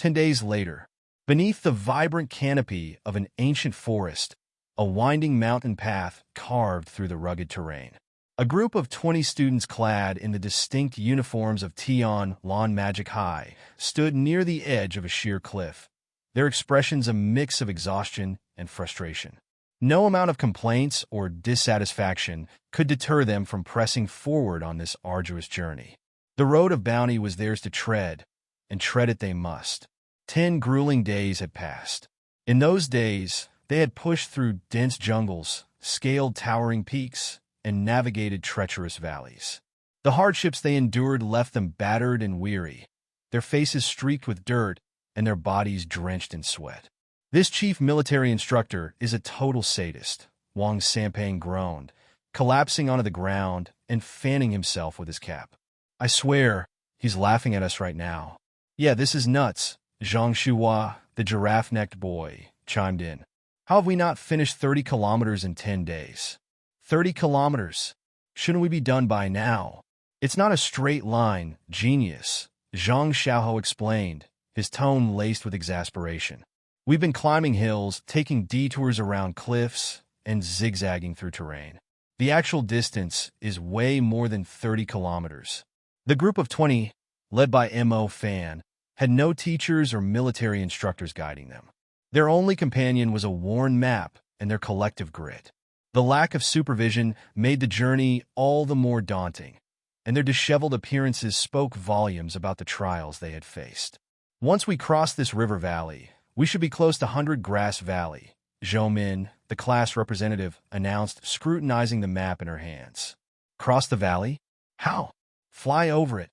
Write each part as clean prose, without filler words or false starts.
10 days later, beneath the vibrant canopy of an ancient forest, a winding mountain path carved through the rugged terrain. A group of 20 students clad in the distinct uniforms of Tion Lawn Magic High stood near the edge of a sheer cliff, their expressions a mix of exhaustion and frustration. No amount of complaints or dissatisfaction could deter them from pressing forward on this arduous journey. The road of bounty was theirs to tread, and tread it they must. 10 grueling days had passed. In those days, they had pushed through dense jungles, scaled towering peaks, and navigated treacherous valleys. The hardships they endured left them battered and weary, their faces streaked with dirt and their bodies drenched in sweat. This chief military instructor is a total sadist, Wang Sampang groaned, collapsing onto the ground and fanning himself with his cap. I swear, he's laughing at us right now. Yeah, this is nuts, Zhang Shuhua, the giraffe-necked boy, chimed in. How have we not finished 30 kilometers in 10 days? 30 kilometers. Shouldn't we be done by now? It's not a straight line, genius, Zhang Xiaohou explained, his tone laced with exasperation. We've been climbing hills, taking detours around cliffs, and zigzagging through terrain. The actual distance is way more than 30 kilometers. The group of 20, led by Mo Fan, had no teachers or military instructors guiding them. Their only companion was a worn map and their collective grit. The lack of supervision made the journey all the more daunting, and their disheveled appearances spoke volumes about the trials they had faced. Once we cross this river valley, we should be close to 100 Grass Valley, Zhou Min, the class representative, announced, scrutinizing the map in her hands. Cross the valley? How? Fly over it.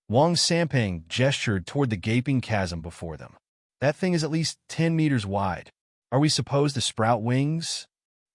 Wang Sampang gestured toward the gaping chasm before them. That thing is at least 10 meters wide. Are we supposed to sprout wings?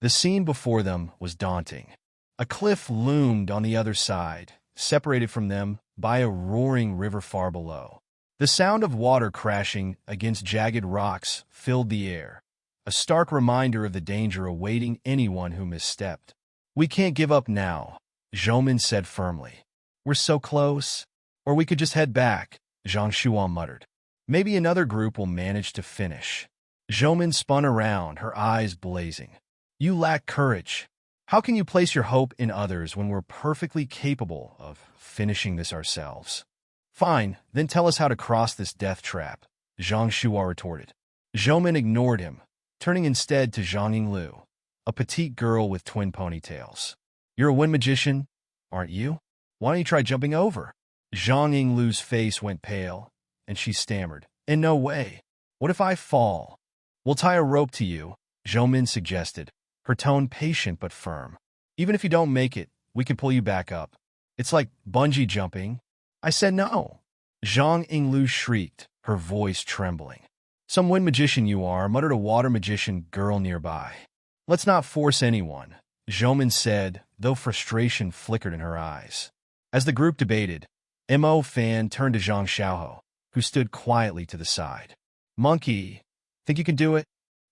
The scene before them was daunting. A cliff loomed on the other side, separated from them by a roaring river far below. The sound of water crashing against jagged rocks filled the air, a stark reminder of the danger awaiting anyone who misstepped. We can't give up now, Zhou Min said firmly. We're so close. Or we could just head back, Zhang Shuan muttered. Maybe another group will manage to finish. Zhou Min spun around, her eyes blazing. You lack courage. How can you place your hope in others when we're perfectly capable of finishing this ourselves? Fine, then tell us how to cross this death trap, Zhang Shuo retorted. Zhou Min ignored him, turning instead to Zhang Yinglu, a petite girl with twin ponytails. You're a wind magician, aren't you? Why don't you try jumping over? Zhang Yinglu's face went pale, and she stammered. In no way. What if I fall? We'll tie a rope to you, Zhou Min suggested, her tone patient but firm. Even if you don't make it, we can pull you back up. It's like bungee jumping. I said no. Zhang Yinglu shrieked, her voice trembling. Some wind magician you are, muttered a water magician girl nearby. Let's not force anyone, Zhou Min said, though frustration flickered in her eyes. As the group debated, Mo Fan turned to Zhang Xiaohou, who stood quietly to the side. Monkey, think you can do it?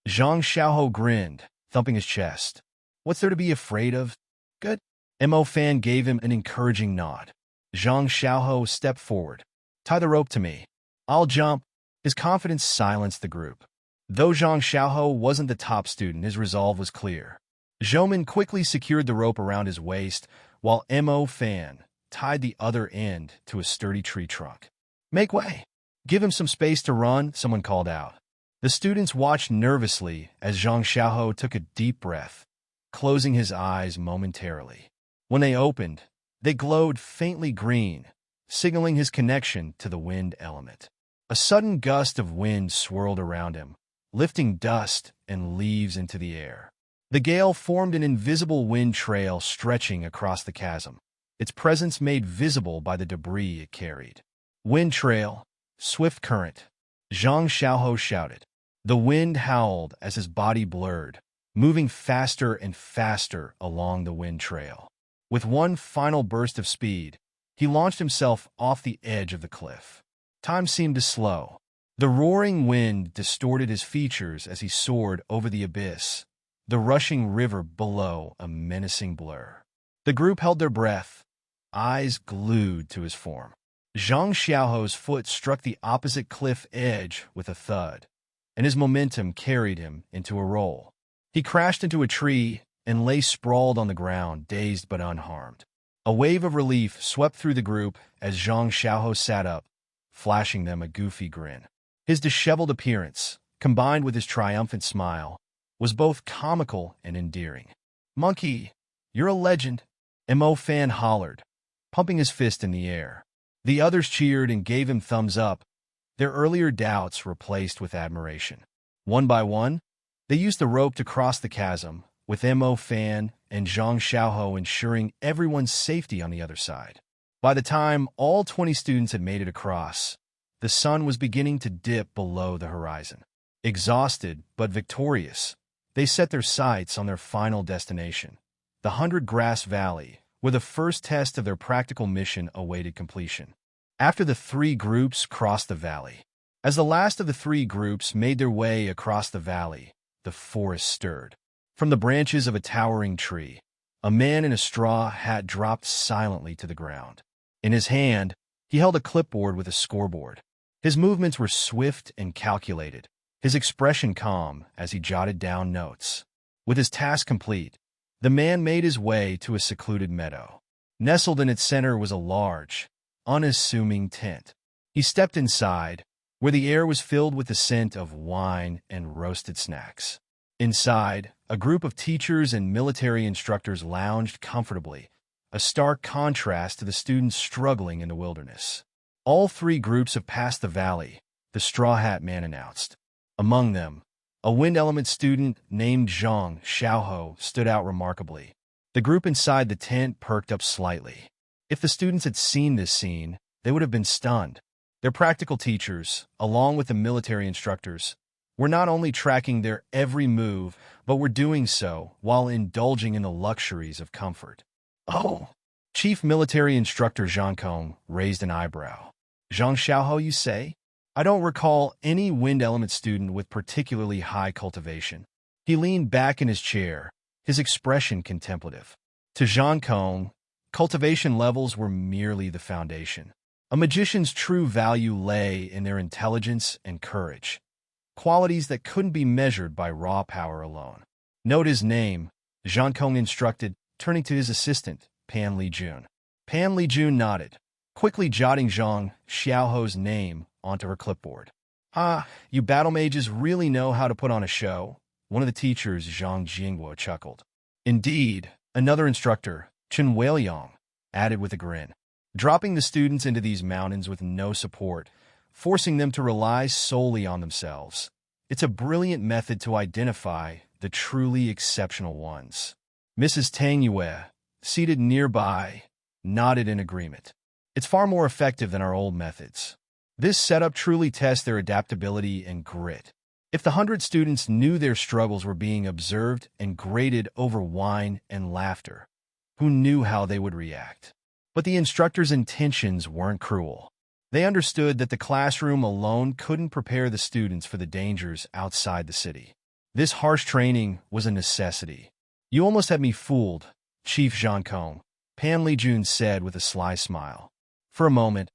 Zhang Xiaohou grinned, thumping his chest. What's there to be afraid of? Good. Mo Fan gave him an encouraging nod. Zhang Xiaohou stepped forward. Tie the rope to me. I'll jump. His confidence silenced the group. Though Zhang Xiaohou wasn't the top student, his resolve was clear. Zhou Min quickly secured the rope around his waist, while Mo Fan tied the other end to a sturdy tree trunk. Make way. Give him some space to run, someone called out. The students watched nervously as Zhang Xiaohou took a deep breath, closing his eyes momentarily. When they opened, they glowed faintly green, signaling his connection to the wind element. A sudden gust of wind swirled around him, lifting dust and leaves into the air. The gale formed an invisible wind trail stretching across the chasm, its presence made visible by the debris it carried. Wind trail, swift current, Zhang Xiaohou shouted. The wind howled as his body blurred, moving faster and faster along the wind trail. With one final burst of speed, he launched himself off the edge of the cliff. Time seemed to slow. The roaring wind distorted his features as he soared over the abyss, the rushing river below a menacing blur. The group held their breath, eyes glued to his form. Zhang Xiaoho's foot struck the opposite cliff edge with a thud, and his momentum carried him into a roll. He crashed into a tree and lay sprawled on the ground, dazed but unharmed. A wave of relief swept through the group as Zhang Xiaoho sat up, flashing them a goofy grin. His disheveled appearance, combined with his triumphant smile, was both comical and endearing. "Monkey, you're a legend," Mo Fan hollered, pumping his fist in the air. The others cheered and gave him thumbs up, their earlier doubts replaced with admiration. One by one, they used the rope to cross the chasm, with Mo Fan and Zhang Xiaoho ensuring everyone's safety on the other side. By the time all 20 students had made it across, the sun was beginning to dip below the horizon. Exhausted but victorious, they set their sights on their final destination, the 100-Grass Valley, where the first test of their practical mission awaited completion. After the three groups crossed the valley, as the last of the three groups made their way across the valley, the forest stirred. From the branches of a towering tree, a man in a straw hat dropped silently to the ground. In his hand, he held a clipboard with a scoreboard. His movements were swift and calculated, his expression calm as he jotted down notes. With his task complete, the man made his way to a secluded meadow. Nestled in its center was a large, unassuming tent. He stepped inside, where the air was filled with the scent of wine and roasted snacks. Inside, a group of teachers and military instructors lounged comfortably, a stark contrast to the students struggling in the wilderness. "All three groups have passed the valley," the Straw Hat Man announced. Among them, a wind element student named Zhang Xiaoho stood out remarkably. The group inside the tent perked up slightly. If the students had seen this scene, they would have been stunned. Their practical teachers, along with the military instructors, were not only tracking their every move, but were doing so while indulging in the luxuries of comfort. "Oh!" Chief Military Instructor Zhang Kong raised an eyebrow. "Zhang Xiaoho, you say? I don't recall any wind element student with particularly high cultivation." He leaned back in his chair, his expression contemplative. To Zhang Kong, cultivation levels were merely the foundation. A magician's true value lay in their intelligence and courage, qualities that couldn't be measured by raw power alone. "Note his name," Zhang Kong instructed, turning to his assistant, Pan Lijun. Pan Lijun nodded, quickly jotting Zhang Xiaoho's name onto her clipboard. "Ah, you battle mages really know how to put on a show," one of the teachers, Zhang Jingguo, chuckled. "Indeed," another instructor, Chen Weiliang, added with a grin. "Dropping the students into these mountains with no support, forcing them to rely solely on themselves. It's a brilliant method to identify the truly exceptional ones." Mrs. Tang Yue, seated nearby, nodded in agreement. "It's far more effective than our old methods. This setup truly tests their adaptability and grit." If the 100 students knew their struggles were being observed and graded over wine and laughter, who knew how they would react? But the instructors' intentions weren't cruel. They understood that the classroom alone couldn't prepare the students for the dangers outside the city. This harsh training was a necessity. "You almost had me fooled, Chief Zhang Kong," Pan Lijun said with a sly smile. "For a moment,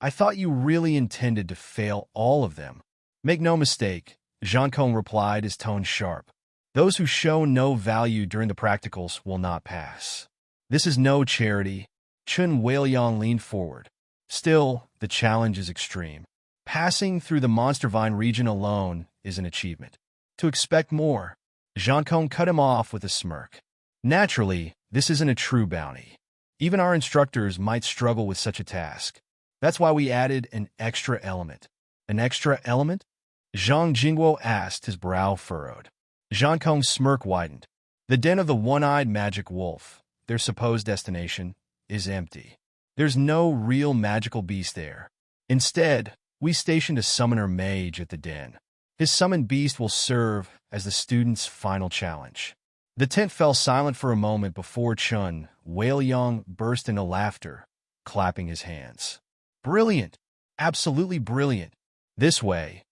I thought you really intended to fail all of them." "Make no mistake," Zhang Kong replied, his tone sharp. "Those who show no value during the practicals will not pass. This is no charity." Chen Weiliang leaned forward. "Still, the challenge is extreme. Passing through the Monster Vine region alone is an achievement. To expect more," Zhang Kong cut him off with a smirk. "Naturally, this isn't a true bounty. Even our instructors might struggle with such a task. That's why we added an extra element." "An extra element?" Zhang Jingguo asked, his brow furrowed. Zhang Kong's smirk widened. "The den of the one-eyed magic wolf, their supposed destination, is empty. There's no real magical beast there. Instead, we stationed a summoner mage at the den. His summoned beast will serve as the students' final challenge." The tent fell silent for a moment before Chun Weiliang burst into laughter, clapping his hands. "Brilliant! Absolutely brilliant! This way,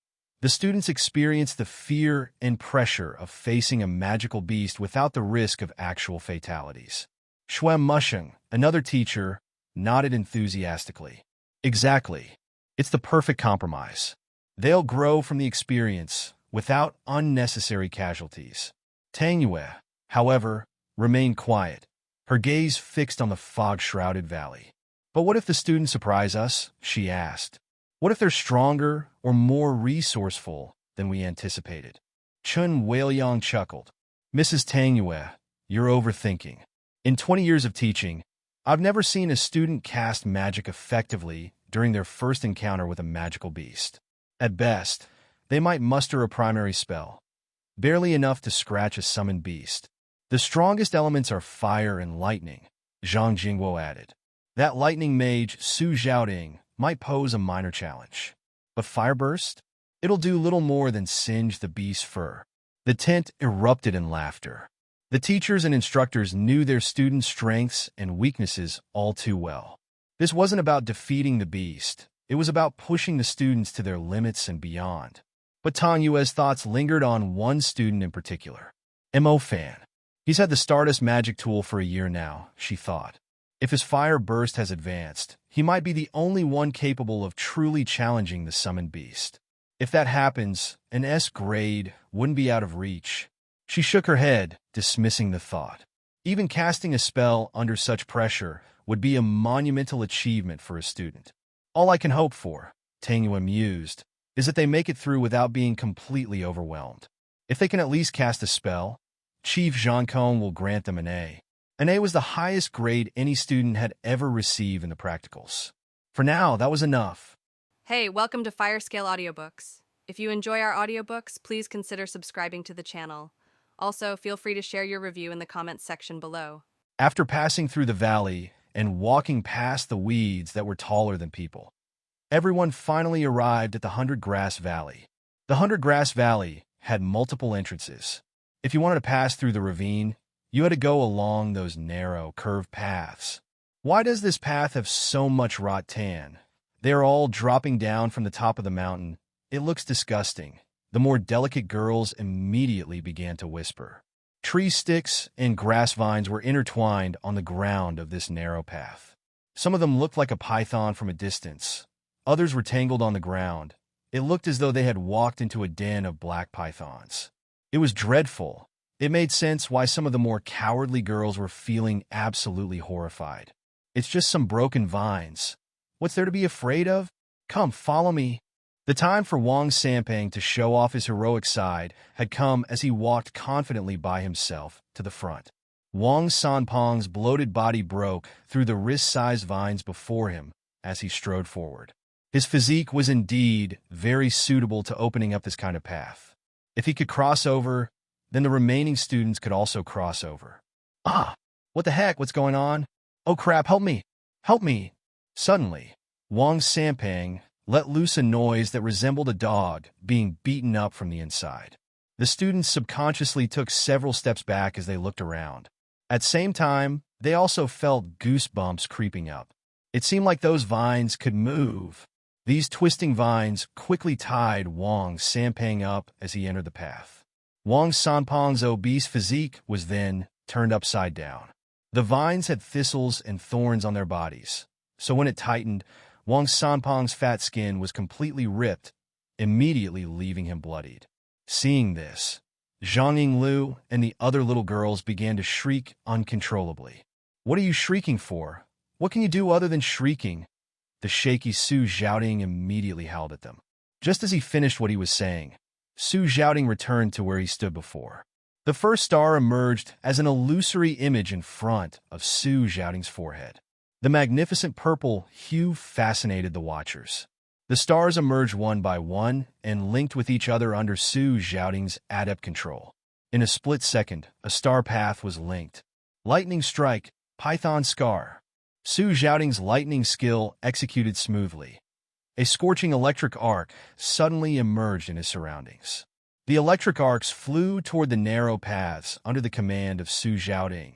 the students experience the fear and pressure of facing a magical beast without the risk of actual fatalities." Shuem Musheng, another teacher, nodded enthusiastically. Exactly. It's the perfect compromise. They'll grow from the experience without unnecessary casualties. Tangyue, however, remained quiet, her gaze fixed on the fog-shrouded valley. But what if the students surprise us? She asked. What if they're stronger or more resourceful than we anticipated? Chun Weiliang chuckled. Mrs. Tangyue, you're overthinking. In 20 years of teaching, I've never seen a student cast magic effectively during their first encounter with a magical beast. At best, they might muster a primary spell, barely enough to scratch a summoned beast. The strongest elements are fire and lightning, Zhang Jingguo added. That lightning mage, Su Zhaoding, might pose a minor challenge. But fire burst? It'll do little more than singe the beast's fur. The tent erupted in laughter. The teachers and instructors knew their students' strengths and weaknesses all too well. This wasn't about defeating the beast. It was about pushing the students to their limits and beyond. But Tang Yue's thoughts lingered on one student in particular. Mo Fan. He's had the Stardust magic tool for a year now, she thought. If his fire burst has advanced, he might be the only one capable of truly challenging the summoned beast. If that happens, an S grade wouldn't be out of reach. She shook her head, dismissing the thought. Even casting a spell under such pressure would be a monumental achievement for a student. All I can hope for, Tangyue mused, is that they make it through without being completely overwhelmed. If they can at least cast a spell, Chief Zhankong will grant them an A. An A was the highest grade any student had ever received in the practicals. For now, that was enough. Hey, welcome to Firescale Audiobooks. If you enjoy our audiobooks, please consider subscribing to the channel. Also, feel free to share your review in the comments section below. After passing through the valley and walking past the weeds that were taller than people, everyone finally arrived at the Hundred Grass Valley. The Hundred Grass Valley had multiple entrances. If you wanted to pass through the ravine, you had to go along those narrow, curved paths. Why does this path have so much wrought tan? They are all dropping down from the top of the mountain. It looks disgusting. The more delicate girls immediately began to whisper. Tree sticks and grass vines were intertwined on the ground of this narrow path. Some of them looked like a python from a distance. Others were tangled on the ground. It looked as though they had walked into a den of black pythons. It was dreadful. It made sense why some of the more cowardly girls were feeling absolutely horrified. It's just some broken vines. What's there to be afraid of? Come, follow me. The time for Wang Sanpang to show off his heroic side had come as he walked confidently by himself to the front. Wang Sanpang's bloated body broke through the wrist-sized vines before him as he strode forward. His physique was indeed very suitable to opening up this kind of path. If he could cross over, then the remaining students could also cross over. Ah! What the heck? What's going on? Oh crap, help me! Help me! Suddenly, Wang Sanpang let loose a noise that resembled a dog being beaten up from the inside. The students subconsciously took several steps back as they looked around. At the same time, they also felt goosebumps creeping up. It seemed like those vines could move. These twisting vines quickly tied Wang Sanpang up as he entered the path. Wang Sanpang's obese physique was then turned upside down. The vines had thistles and thorns on their bodies, so when it tightened, Wang Sanpang's fat skin was completely ripped, immediately leaving him bloodied. Seeing this, Zhang Yinglu and the other little girls began to shriek uncontrollably. What are you shrieking for? What can you do other than shrieking? The shaky Su Zhaoding immediately howled at them. Just as he finished what he was saying, Su Zhaoding returned to where he stood before. The first star emerged as an illusory image in front of Su Zhaoding's forehead. The magnificent purple hue fascinated the watchers. The stars emerged one by one and linked with each other under Su Zhaoding's adept control. In a split second, a star path was linked. Lightning strike, Python scar. Su Zhaoding's lightning skill executed smoothly. A scorching electric arc suddenly emerged in his surroundings. The electric arcs flew toward the narrow paths under the command of Su Zhaoding,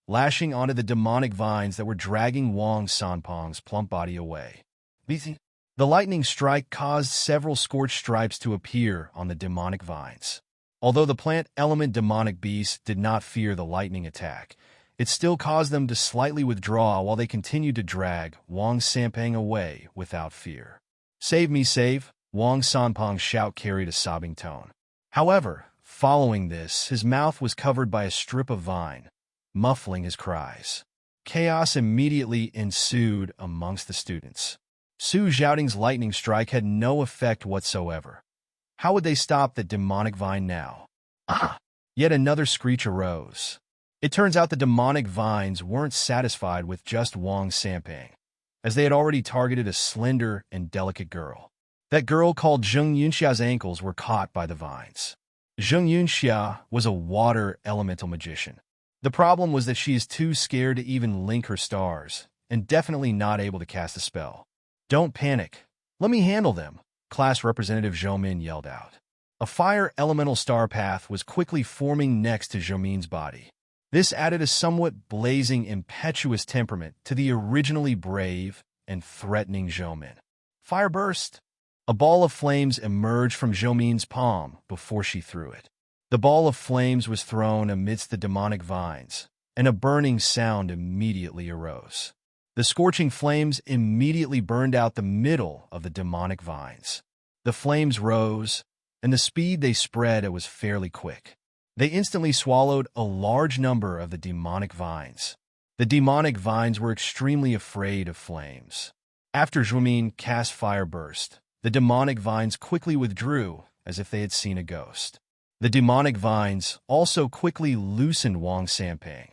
lashing onto the demonic vines that were dragging Wang Sanpang's plump body away. The lightning strike caused several scorched stripes to appear on the demonic vines. Although the plant element demonic beast did not fear the lightning attack, it still caused them to slightly withdraw while they continued to drag Wang Sanpang away without fear. "Save me, save!" Wang Sanpang's shout carried a sobbing tone. However, following this, his mouth was covered by a strip of vine, muffling his cries. Chaos immediately ensued amongst the students. Su Xiaoting's lightning strike had no effect whatsoever. How would they stop the demonic vine now? Yet another screech arose. It turns out the demonic vines weren't satisfied with just Wang Sanpang, as they had already targeted a slender and delicate girl. That girl called Zheng Yunxia's ankles were caught by the vines. Zheng Yunxia was a water elemental magician. The problem was that she is too scared to even link her stars, and definitely not able to cast a spell. "Don't panic. Let me handle them," Class Representative Zhou Min yelled out. A fire elemental star path was quickly forming next to Zhou Min's body. This added a somewhat blazing, impetuous temperament to the originally brave and threatening Zhou Min. Fire burst! A ball of flames emerged from Zhou Min's palm before she threw it. The ball of flames was thrown amidst the demonic vines, and a burning sound immediately arose. The scorching flames immediately burned out the middle of the demonic vines. The flames rose, and the speed they spread was fairly quick. They instantly swallowed a large number of the demonic vines. The demonic vines were extremely afraid of flames. After Zhou Min cast Fire Burst, the demonic vines quickly withdrew as if they had seen a ghost. The demonic vines also quickly loosened Wang Sanpang,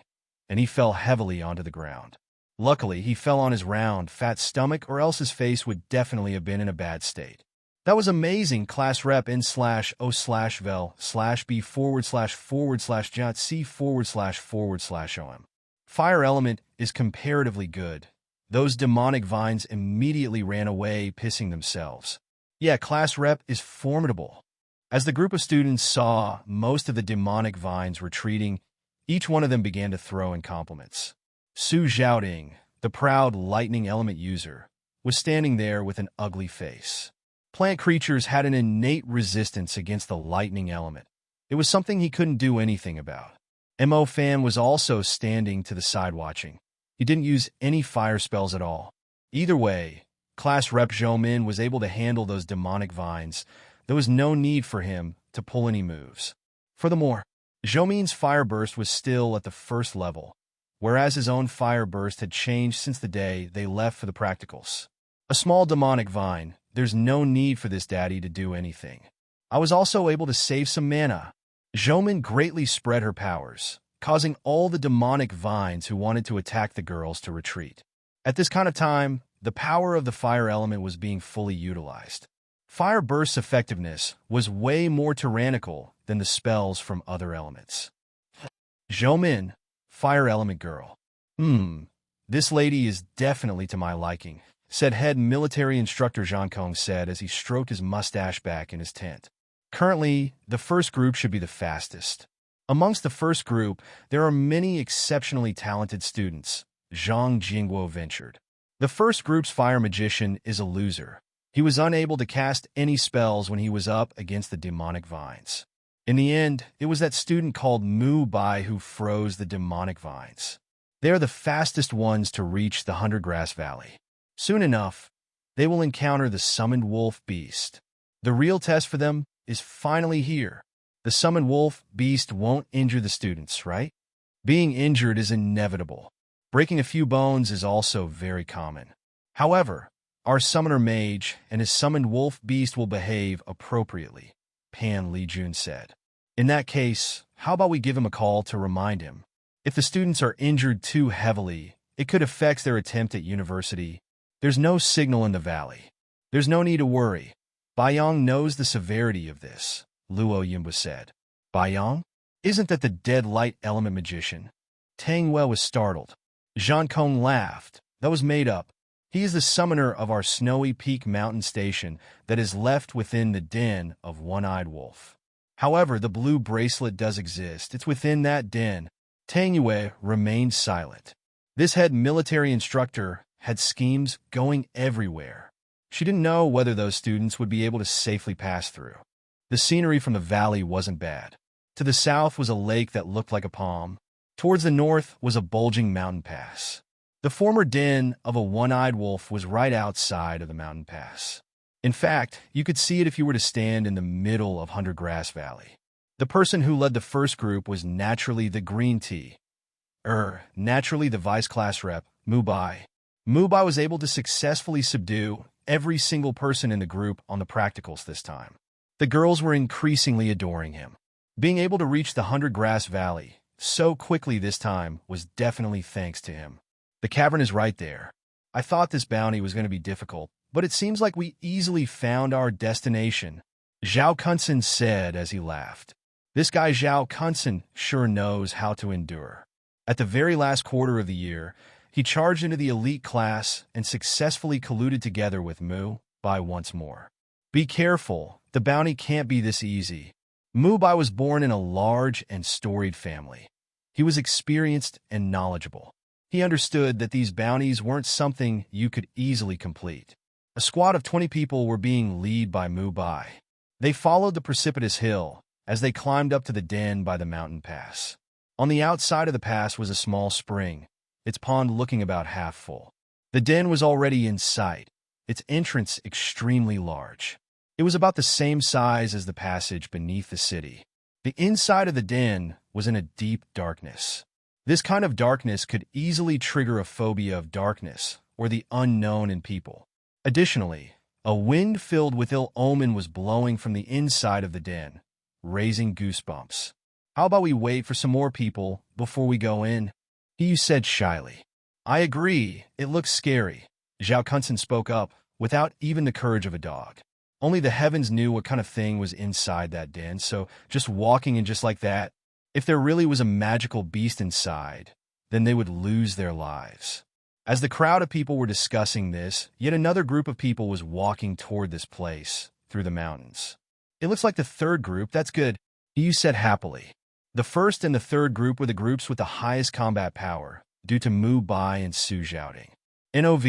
and he fell heavily onto the ground. Luckily, he fell on his round, fat stomach, or else his face would definitely have been in a bad state. "That was amazing, Class Rep N/O/Vel/B//Jot/C//OM. Fire element is comparatively good. Those demonic vines immediately ran away, pissing themselves. Yeah, Class Rep is formidable." As the group of students saw most of the demonic vines retreating, each one of them began to throw in compliments. Su Xiaoting, the proud lightning element user, was standing there with an ugly face. Plant creatures had an innate resistance against the lightning element. It was something he couldn't do anything about. Mo Fan was also standing to the side watching. He didn't use any fire spells at all. Either way, Class Rep Zhou Min was able to handle those demonic vines. There was no need for him to pull any moves. Furthermore, Zhou Min's fire burst was still at the first level, whereas his own fire burst had changed since the day they left for the practicals. A small demonic vine, there's no need for this daddy to do anything. I was also able to save some mana. Zhou Min greatly spread her powers, causing all the demonic vines who wanted to attack the girls to retreat. At this kind of time, the power of the fire element was being fully utilized. Fire burst's effectiveness was way more tyrannical than the spells from other elements. Zhou Min, fire element girl. This lady is definitely to my liking, said head military instructor Zhang Kong said as he stroked his mustache back in his tent. Currently, the first group should be the fastest. Amongst the first group, there are many exceptionally talented students, Zhang Jingguo ventured. The first group's fire magician is a loser. He was unable to cast any spells when he was up against the demonic vines. In the end, it was that student called Mu Bai who froze the demonic vines. They are the fastest ones to reach the Huntergrass Valley. Soon enough, they will encounter the summoned wolf beast. The real test for them is finally here. The summoned wolf beast won't injure the students, right? Being injured is inevitable. Breaking a few bones is also very common. However, our summoner mage and his summoned wolf beast will behave appropriately, Pan Li Jun said. In that case, how about we give him a call to remind him? If the students are injured too heavily, it could affect their attempt at university. There's no signal in the valley. There's no need to worry. Baiyang knows the severity of this, Luo Yinba said. Baiyang? Isn't that the dead light element magician? Tang Wei was startled. Zhang Kong laughed. That was made up. He is the summoner of our Snowy Peak Mountain Station that is left within the den of One-Eyed Wolf. However, the blue bracelet does exist. It's within that den. Tang Yue remained silent. This head military instructor had schemes going everywhere. She didn't know whether those students would be able to safely pass through. The scenery from the valley wasn't bad. To the south was a lake that looked like a palm. Towards the north was a bulging mountain pass. The former den of a one-eyed wolf was right outside of the mountain pass. In fact, you could see it if you were to stand in the middle of Huntergrass Valley. The person who led the first group was naturally the green tea. Naturally the vice class rep, Mubai. Mubai was able to successfully subdue every single person in the group on the practicals this time. The girls were increasingly adoring him. Being able to reach the Huntergrass Valley so quickly this time was definitely thanks to him. The cavern is right there. I thought this bounty was going to be difficult, but it seems like we easily found our destination, Zhao Kunsen said as he laughed. This guy Zhao Kunsen sure knows how to endure. At the very last quarter of the year, he charged into the elite class and successfully colluded together with Mu Bai once more. Be careful, the bounty can't be this easy. Mu Bai was born in a large and storied family. He was experienced and knowledgeable. He understood that these bounties weren't something you could easily complete. A squad of 20 people were being led by Mu Bai. They followed the precipitous hill as they climbed up to the den by the mountain pass. On the outside of the pass was a small spring, its pond looking about half full. The den was already in sight, its entrance extremely large. It was about the same size as the passage beneath the city. The inside of the den was in a deep darkness. This kind of darkness could easily trigger a phobia of darkness or the unknown in people. Additionally, a wind filled with ill omen was blowing from the inside of the den, raising goosebumps. How about we wait for some more people before we go in? He said shyly. I agree, it looks scary. Zhao Kunsen spoke up, without even the courage of a dog. Only the heavens knew what kind of thing was inside that den, so just walking in just like that, if there really was a magical beast inside, then they would lose their lives. As the crowd of people were discussing this, yet another group of people was walking toward this place, through the mountains. It looks like the third group, that's good, Yu said happily. The first and the third group were the groups with the highest combat power, due to Mu Bai and Su shouting. NOV,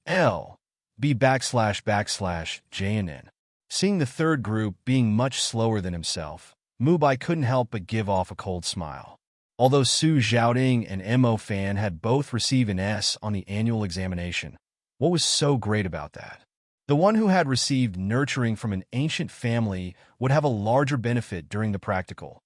L, B // J and N. Seeing the third group being much slower than himself, Mu Bai couldn't help but give off a cold smile. Although Su Zhaoding and Mo Fan had both received an S on the annual examination, what was so great about that? The one who had received nurturing from an ancient family would have a larger benefit during the practical.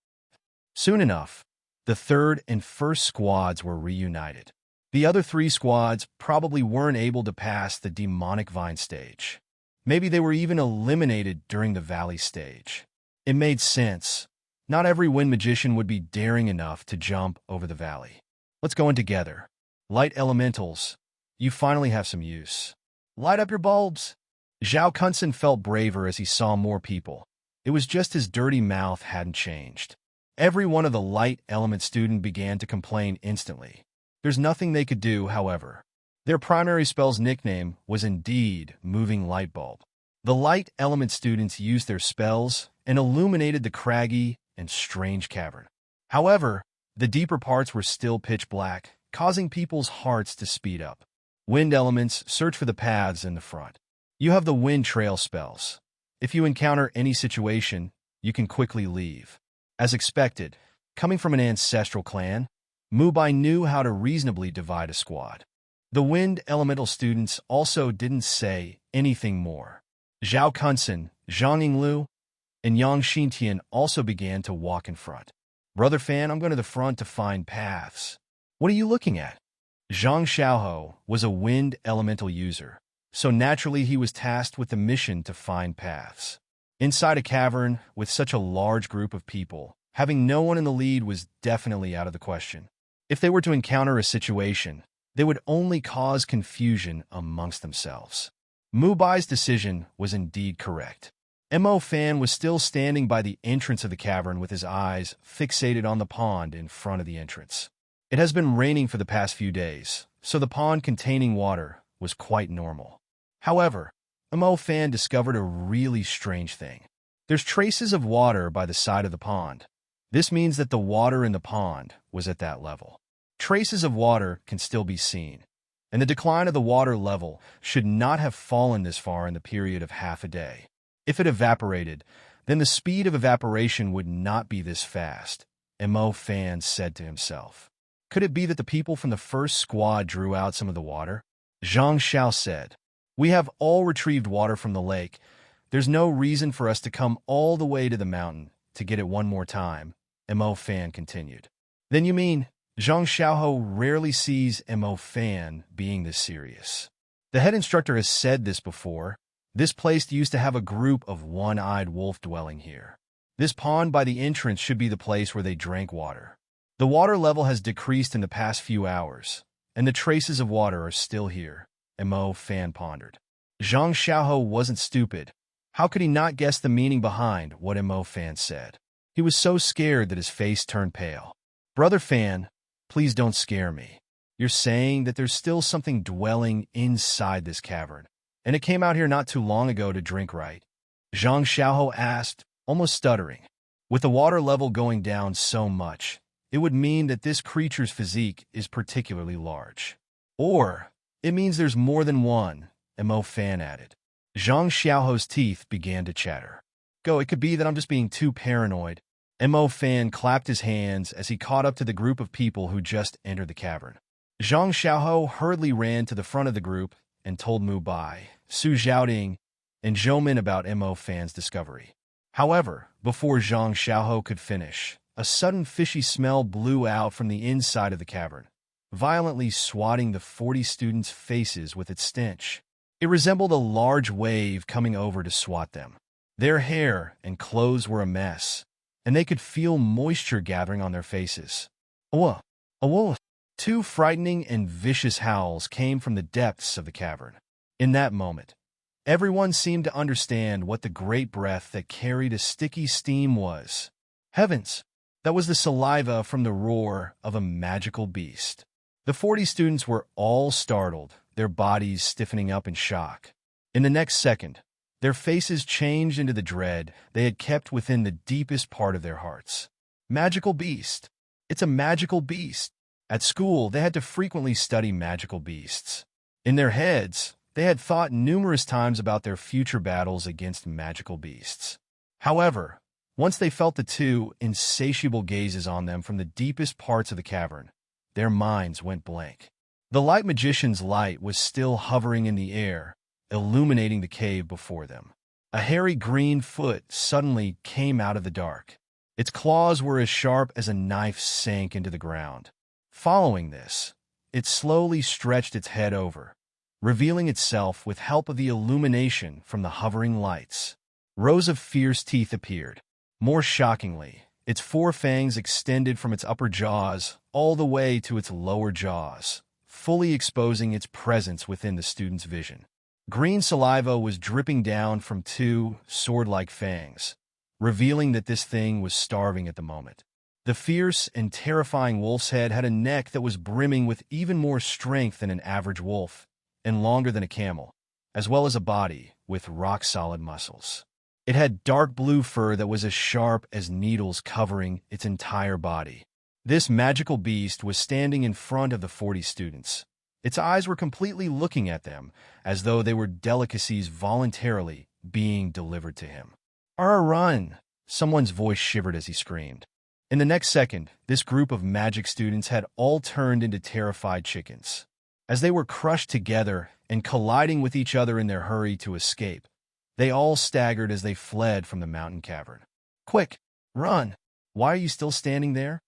Soon enough, the third and first squads were reunited. The other three squads probably weren't able to pass the demonic vine stage. Maybe they were even eliminated during the valley stage. It made sense. Not every wind magician would be daring enough to jump over the valley. Let's go in together. Light elementals, you finally have some use. Light up your bulbs. Zhao Kunsen felt braver as he saw more people. It was just his dirty mouth hadn't changed. Every one of the light element student began to complain instantly. There's nothing they could do, however. Their primary spell's nickname was indeed Moving Light Bulb. The light element students used their spells and illuminated the craggy and strange cavern. However, the deeper parts were still pitch black, causing people's hearts to speed up. Wind elements search for the paths in the front. You have the wind trail spells. If you encounter any situation, you can quickly leave. As expected, coming from an ancestral clan, Mu Bai knew how to reasonably divide a squad. The wind elemental students also didn't say anything more. Zhao Kunsen, Zhang Yinglu, and Yang Xintian also began to walk in front. Brother Fan, I'm going to the front to find paths. What are you looking at? Zhang Xiaoho was a wind elemental user, so naturally he was tasked with the mission to find paths. Inside a cavern with such a large group of people, having no one in the lead was definitely out of the question. If they were to encounter a situation, they would only cause confusion amongst themselves. Mu Bai's decision was indeed correct. Mo Fan was still standing by the entrance of the cavern with his eyes fixated on the pond in front of the entrance. It has been raining for the past few days, so the pond containing water was quite normal. However, Mo Fan discovered a really strange thing. There's traces of water by the side of the pond. This means that the water in the pond was at that level. Traces of water can still be seen, and the decline of the water level should not have fallen this far in the period of half a day. If it evaporated, then the speed of evaporation would not be this fast, Mo Fan said to himself. Could it be that the people from the first squad drew out some of the water? Zhang Xiao said. We have all retrieved water from the lake. There's no reason for us to come all the way to the mountain to get it one more time, Mo Fan continued. Then you mean Zhang Xiaoho rarely sees Mo Fan being this serious. The head instructor has said this before. This place used to have a group of one-eyed wolf dwelling here. This pond by the entrance should be the place where they drank water. The water level has decreased in the past few hours, and the traces of water are still here, Mo Fan pondered. Zhang Xiaoho wasn't stupid. How could he not guess the meaning behind what Mo Fan said? He was so scared that his face turned pale. Brother Fan, please don't scare me. You're saying that there's still something dwelling inside this cavern, and it came out here not too long ago to drink, right? Zhang Xiaoho asked, almost stuttering. With the water level going down so much, it would mean that this creature's physique is particularly large. Or, it means there's more than one, Mo Fan added. Zhang Xiaoho's teeth began to chatter. It could be that I'm just being too paranoid. Mo Fan clapped his hands as he caught up to the group of people who just entered the cavern. Zhang Xiaoho hurriedly ran to the front of the group and told Mu Bai, Su Zhaoding, and Zhou Min about Mo Fan's discovery. However, before Zhang Xiaoho could finish, a sudden fishy smell blew out from the inside of the cavern, violently swatting the 40 students' faces with its stench. It resembled a large wave coming over to swat them. Their hair and clothes were a mess, and they could feel moisture gathering on their faces. Awa! Awa! Two frightening and vicious howls came from the depths of the cavern. In that moment, everyone seemed to understand what the great breath that carried a sticky steam was. Heavens! That was the saliva from the roar of a magical beast. The 40 students were all startled, their bodies stiffening up in shock. In the next second, their faces changed into the dread they had kept within the deepest part of their hearts. Magical beast. It's a magical beast. At school, they had to frequently study magical beasts. In their heads, they had thought numerous times about their future battles against magical beasts. However, once they felt the two insatiable gazes on them from the deepest parts of the cavern, their minds went blank. The light magician's light was still hovering in the air, illuminating the cave before them. A hairy green foot suddenly came out of the dark. Its claws were as sharp as a knife sank into the ground. Following this, it slowly stretched its head over, revealing itself with help of the illumination from the hovering lights. Rows of fierce teeth appeared. More shockingly, its four fangs extended from its upper jaws all the way to its lower jaws, fully exposing its presence within the student's vision. Green saliva was dripping down from two sword-like fangs, revealing that this thing was starving at the moment. The fierce and terrifying wolf's head had a neck that was brimming with even more strength than an average wolf, and longer than a camel, as well as a body with rock-solid muscles. It had dark blue fur that was as sharp as needles covering its entire body. This magical beast was standing in front of the 40 students. Its eyes were completely looking at them, as though they were delicacies voluntarily being delivered to him. Run! Someone's voice shivered as he screamed. In the next second, this group of magic students had all turned into terrified chickens. As they were crushed together and colliding with each other in their hurry to escape, they all staggered as they fled from the mountain cavern. Quick! Run! Why are you still standing there?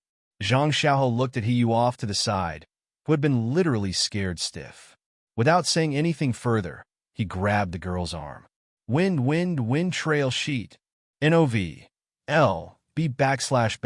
Zhang Xiaoho looked at Hiyu off to the side, who had been literally scared stiff. Without saying anything further, he grabbed the girl's arm. Wind trail sheet. NOV. L. B/JNN.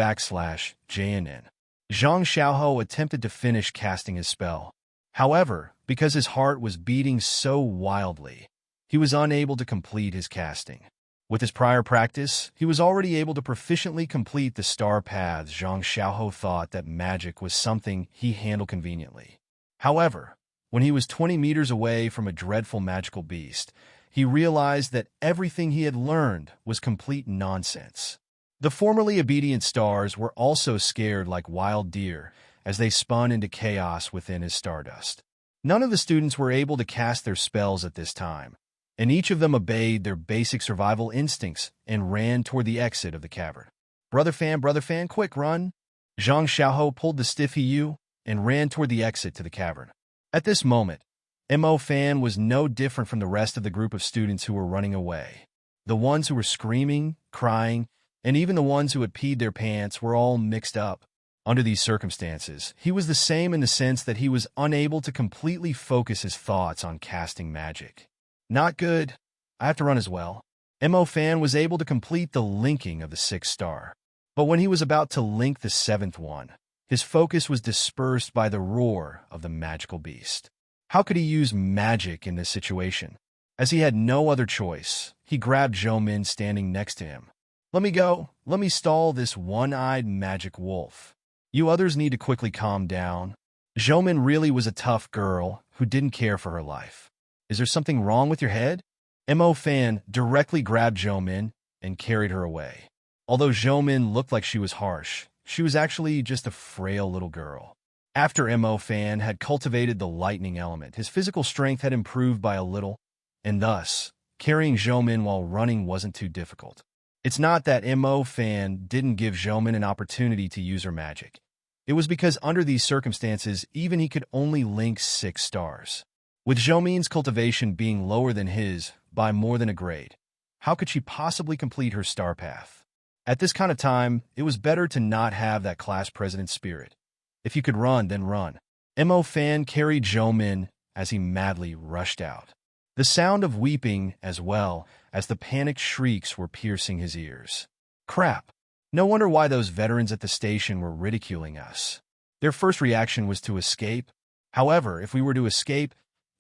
Zhang Xiaoho attempted to finish casting his spell. However, because his heart was beating so wildly, he was unable to complete his casting. With his prior practice, he was already able to proficiently complete the star paths. Zhang Xiaoho thought that magic was something he handled conveniently. However, when he was 20 meters away from a dreadful magical beast, he realized that everything he had learned was complete nonsense. The formerly obedient stars were also scared like wild deer as they spun into chaos within his stardust. None of the students were able to cast their spells at this time, and each of them obeyed their basic survival instincts and ran toward the exit of the cavern. Brother Fan, quick, run! Zhang Xiaoho pulled the stiff Hiyu, and ran toward the exit to the cavern. At this moment, Mo Fan was no different from the rest of the group of students who were running away. The ones who were screaming, crying, and even the ones who had peed their pants were all mixed up. Under these circumstances, he was the same in the sense that he was unable to completely focus his thoughts on casting magic. Not good. I have to run as well. Mo Fan was able to complete the linking of the 6th star. But when he was about to link the 7th one, his focus was dispersed by the roar of the magical beast. How could he use magic in this situation? As he had no other choice, he grabbed Zhou Min standing next to him. Let me go. Let me stall this one-eyed magic wolf. You others need to quickly calm down. Zhou Min really was a tough girl who didn't care for her life. Is there something wrong with your head? Mo Fan directly grabbed Zhou Min and carried her away. Although Zhou Min looked like she was harsh, she was actually just a frail little girl. After Mo Fan had cultivated the lightning element, his physical strength had improved by a little, and thus, carrying Zhou Min while running wasn't too difficult. It's not that Mo Fan didn't give Zhou Min an opportunity to use her magic. It was because under these circumstances, even he could only link 6 stars. With Zhou Min's cultivation being lower than his by more than a grade, how could she possibly complete her star path? At this kind of time, it was better to not have that class president spirit. If you could run, then run. Mo Fan carried Zhou Min as he madly rushed out. The sound of weeping as well as the panicked shrieks were piercing his ears. Crap. No wonder why those veterans at the station were ridiculing us. Their first reaction was to escape. However, if we were to escape,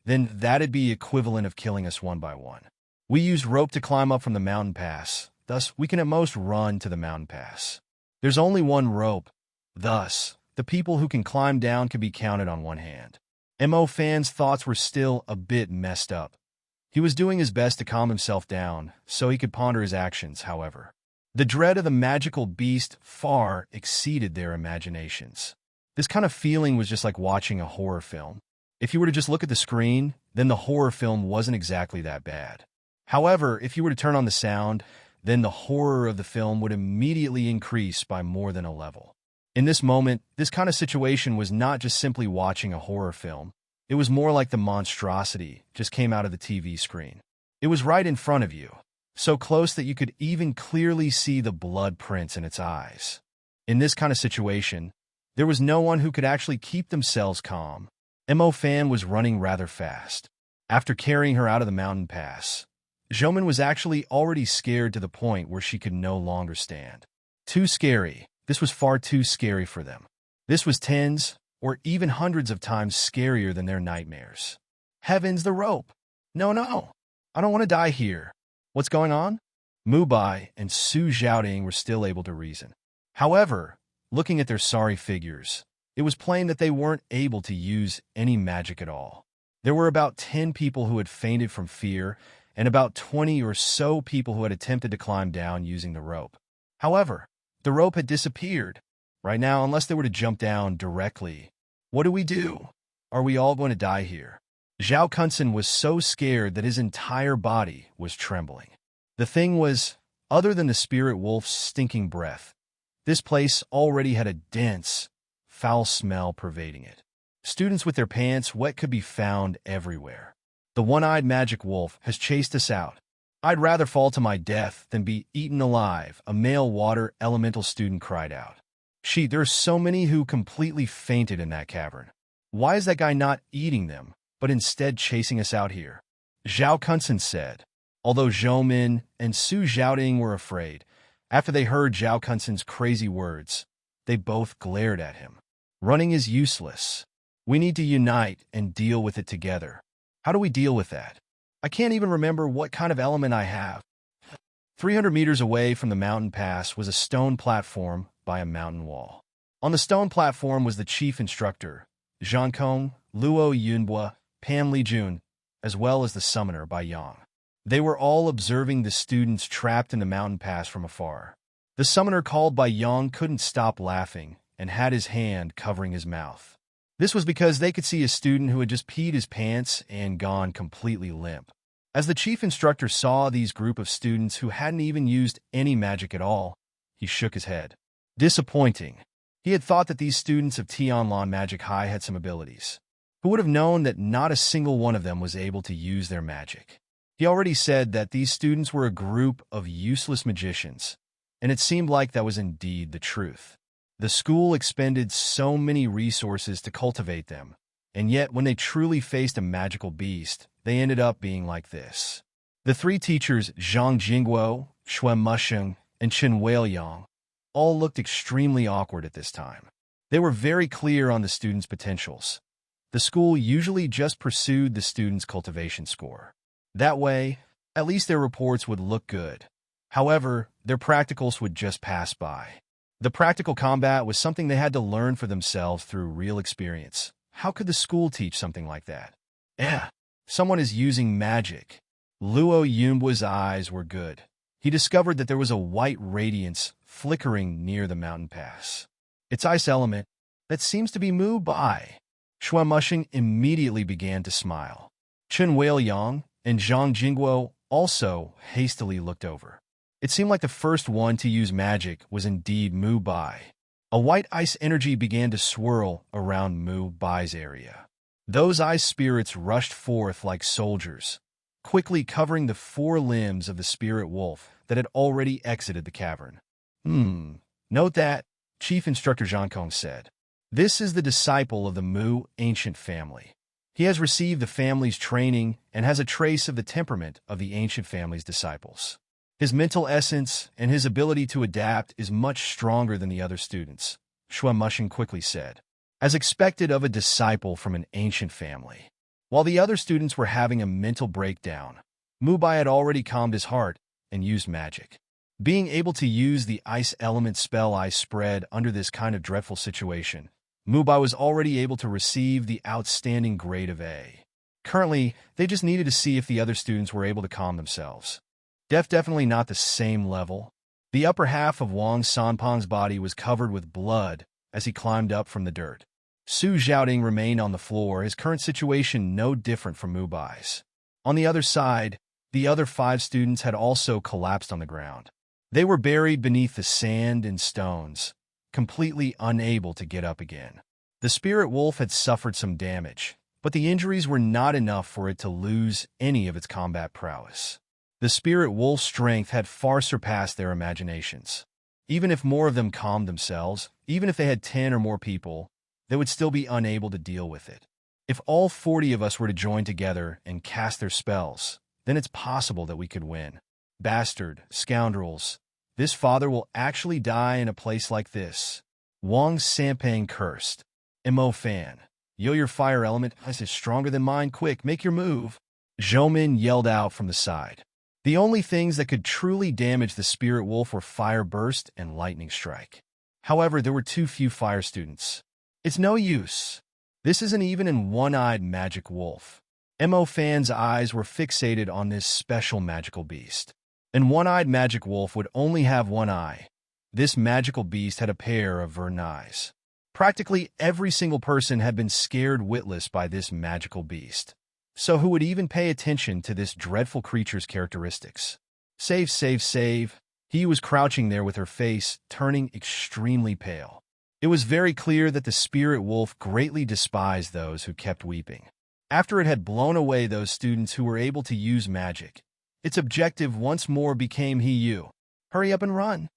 then that'd be equivalent of killing us one by one. We used rope to climb up from the mountain pass. Thus, we can at most run to the mountain pass. There's only one rope. Thus, the people who can climb down can be counted on one hand. Mo Fan's thoughts were still a bit messed up. He was doing his best to calm himself down so he could ponder his actions, however. The dread of the magical beast far exceeded their imaginations. This kind of feeling was just like watching a horror film. If you were to just look at the screen, then the horror film wasn't exactly that bad. However, if you were to turn on the sound, then the horror of the film would immediately increase by more than a level. In this moment, this kind of situation was not just simply watching a horror film. It was more like the monstrosity just came out of the TV screen. It was right in front of you, so close that you could even clearly see the blood prints in its eyes. In this kind of situation, there was no one who could actually keep themselves calm. Mo Fan was running rather fast. After carrying her out of the mountain pass, Zhou Min was actually already scared to the point where she could no longer stand. Too scary. This was far too scary for them. This was tens or even hundreds of times scarier than their nightmares. Heavens, the rope! No, I don't want to die here. What's going on? Mu Bai and Su Zhaoding were still able to reason. However, looking at their sorry figures, it was plain that they weren't able to use any magic at all. There were about 10 people who had fainted from fear, and about 20 or so people who had attempted to climb down using the rope. However, the rope had disappeared. Right now, unless they were to jump down directly. What do we do? Are we all going to die here? Zhao Kunsen was so scared that his entire body was trembling. The thing was, other than the spirit wolf's stinking breath, this place already had a dense, foul smell pervading it. Students with their pants wet could be found everywhere. The one-eyed magic wolf has chased us out. I'd rather fall to my death than be eaten alive, a male water elemental student cried out. There are so many who completely fainted in that cavern. Why is that guy not eating them, but instead chasing us out here? Zhao Kunsen said. Although Zhou Min and Su Zhaoding were afraid, after they heard Zhao Kunsen's crazy words, they both glared at him. Running is useless. We need to unite and deal with it together. How do we deal with that? I can't even remember what kind of element I have. 300 meters away from the mountain pass was a stone platform by a mountain wall. On the stone platform was the chief instructor, Zhang Kong, Luo Yunbua, Pan Lijun, as well as the summoner Bai Yang. They were all observing the students trapped in the mountain pass from afar. The summoner called Bai Yang couldn't stop laughing and had his hand covering his mouth. This was because they could see a student who had just peed his pants and gone completely limp. As the chief instructor saw these group of students who hadn't even used any magic at all, he shook his head. Disappointing. He had thought that these students of Tianlan Magic High had some abilities. Who would have known that not a single one of them was able to use their magic? He already said that these students were a group of useless magicians, and it seemed like that was indeed the truth. The school expended so many resources to cultivate them, and yet when they truly faced a magical beast, they ended up being like this. The three teachers, Zhang Jingguo, Shui Musheng, and Chen Weiliang, all looked extremely awkward at this time. They were very clear on the students' potentials. The school usually just pursued the students' cultivation score. That way, at least their reports would look good. However, their practicals would just pass by. The practical combat was something they had to learn for themselves through real experience. How could the school teach something like that? Someone is using magic. Luo Yunbu's eyes were good. He discovered that there was a white radiance flickering near the mountain pass. Its ice element that seems to be moved by. Shui Musheng immediately began to smile. Chen Weiliang and Zhang Jingguo also hastily looked over. It seemed like the first one to use magic was indeed Mu Bai. A white ice energy began to swirl around Mu Bai's area. Those ice spirits rushed forth like soldiers, quickly covering the four limbs of the spirit wolf that had already exited the cavern. Note that, Chief Instructor Zhang Kong said. This is the disciple of the Mu ancient family. He has received the family's training and has a trace of the temperament of the ancient family's disciples. His mental essence and his ability to adapt is much stronger than the other students, Shui Musheng quickly said, as expected of a disciple from an ancient family. While the other students were having a mental breakdown, Mu Bai had already calmed his heart and used magic. Being able to use the ice element spell ice spread under this kind of dreadful situation, Mu Bai was already able to receive the outstanding grade of A. Currently, they just needed to see if the other students were able to calm themselves. Definitely not the same level. The upper half of Wang Sanpang's body was covered with blood as he climbed up from the dirt. Su Xiaoding remained on the floor, his current situation no different from Mu Bai's. On the other side, the other 5 students had also collapsed on the ground. They were buried beneath the sand and stones, completely unable to get up again. The spirit wolf had suffered some damage, but the injuries were not enough for it to lose any of its combat prowess. The spirit wolf's strength had far surpassed their imaginations. Even if more of them calmed themselves, even if they had 10 or more people, they would still be unable to deal with it. If all 40 of us were to join together and cast their spells, then it's possible that we could win. Bastard, scoundrels, this father will actually die in a place like this. Wang Sanpang cursed. Mo Fan, your fire element is stronger than mine. Quick, make your move. Zhou Min yelled out from the side. The only things that could truly damage the spirit wolf were fire burst and lightning strike. However, there were too few fire students. It's no use. This isn't even an one-eyed magic wolf. Mo Fan's eyes were fixated on this special magical beast. An one-eyed magic wolf would only have one eye. This magical beast had a pair of vern eyes. Practically every single person had been scared witless by this magical beast. So who would even pay attention to this dreadful creature's characteristics? Save, save, save. He was crouching there with her face turning extremely pale. It was very clear that the spirit wolf greatly despised those who kept weeping. After it had blown away those students who were able to use magic, its objective once more became you. Hurry up and run.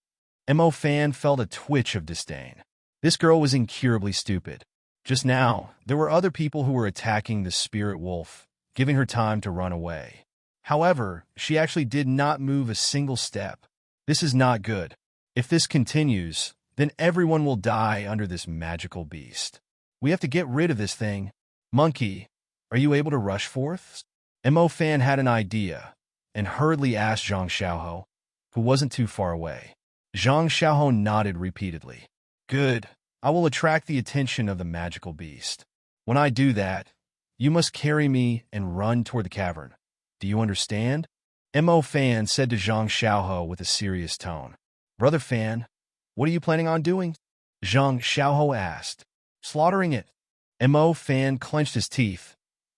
Mo Fan felt a twitch of disdain. This girl was incurably stupid. Just now, there were other people who were attacking the spirit wolf, giving her time to run away. However, she actually did not move a single step. This is not good. If this continues, then everyone will die under this magical beast. We have to get rid of this thing. Monkey, are you able to rush forth? Mo Fan had an idea, and hurriedly asked Zhang Xiaoho, who wasn't too far away. Zhang Xiaoho nodded repeatedly. Good. I will attract the attention of the magical beast. When I do that, you must carry me and run toward the cavern. Do you understand? Mo Fan said to Zhang Xiaoho with a serious tone. Brother Fan, what are you planning on doing? Zhang Xiaoho asked. Slaughtering it. Mo Fan clenched his teeth,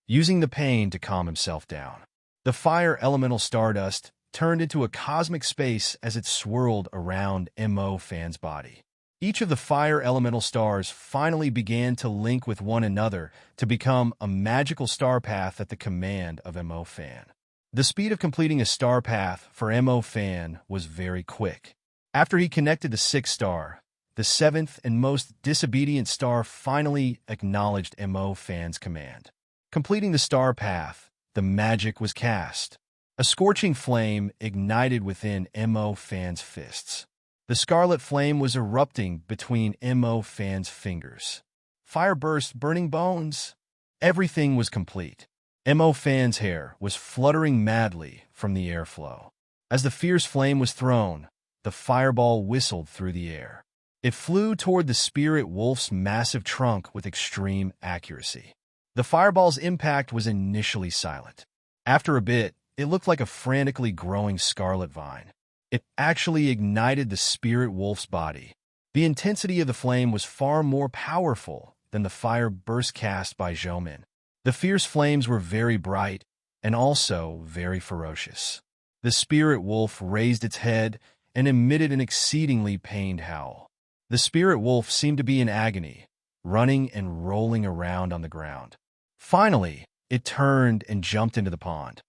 using the pain to calm himself down. The fire elemental stardust turned into a cosmic space as it swirled around Mo Fan's body. Each of the fire elemental stars finally began to link with one another to become a magical star path at the command of Mo Fan. The speed of completing a star path for Mo Fan was very quick. After he connected the sixth star, the seventh and most disobedient star finally acknowledged Mo Fan's command. Completing the star path, the magic was cast. A scorching flame ignited within Mo Fan's fists. The scarlet flame was erupting between Mo Fan's fingers. Fire burst, burning bones. Everything was complete. Mo Fan's hair was fluttering madly from the airflow. As the fierce flame was thrown, the fireball whistled through the air. It flew toward the spirit wolf's massive trunk with extreme accuracy. The fireball's impact was initially silent. After a bit, it looked like a frantically growing scarlet vine. It actually ignited the spirit wolf's body. The intensity of the flame was far more powerful than the fire burst cast by Zhoumin. The fierce flames were very bright and also very ferocious. The spirit wolf raised its head and emitted an exceedingly pained howl. The spirit wolf seemed to be in agony, running and rolling around on the ground. Finally, it turned and jumped into the pond.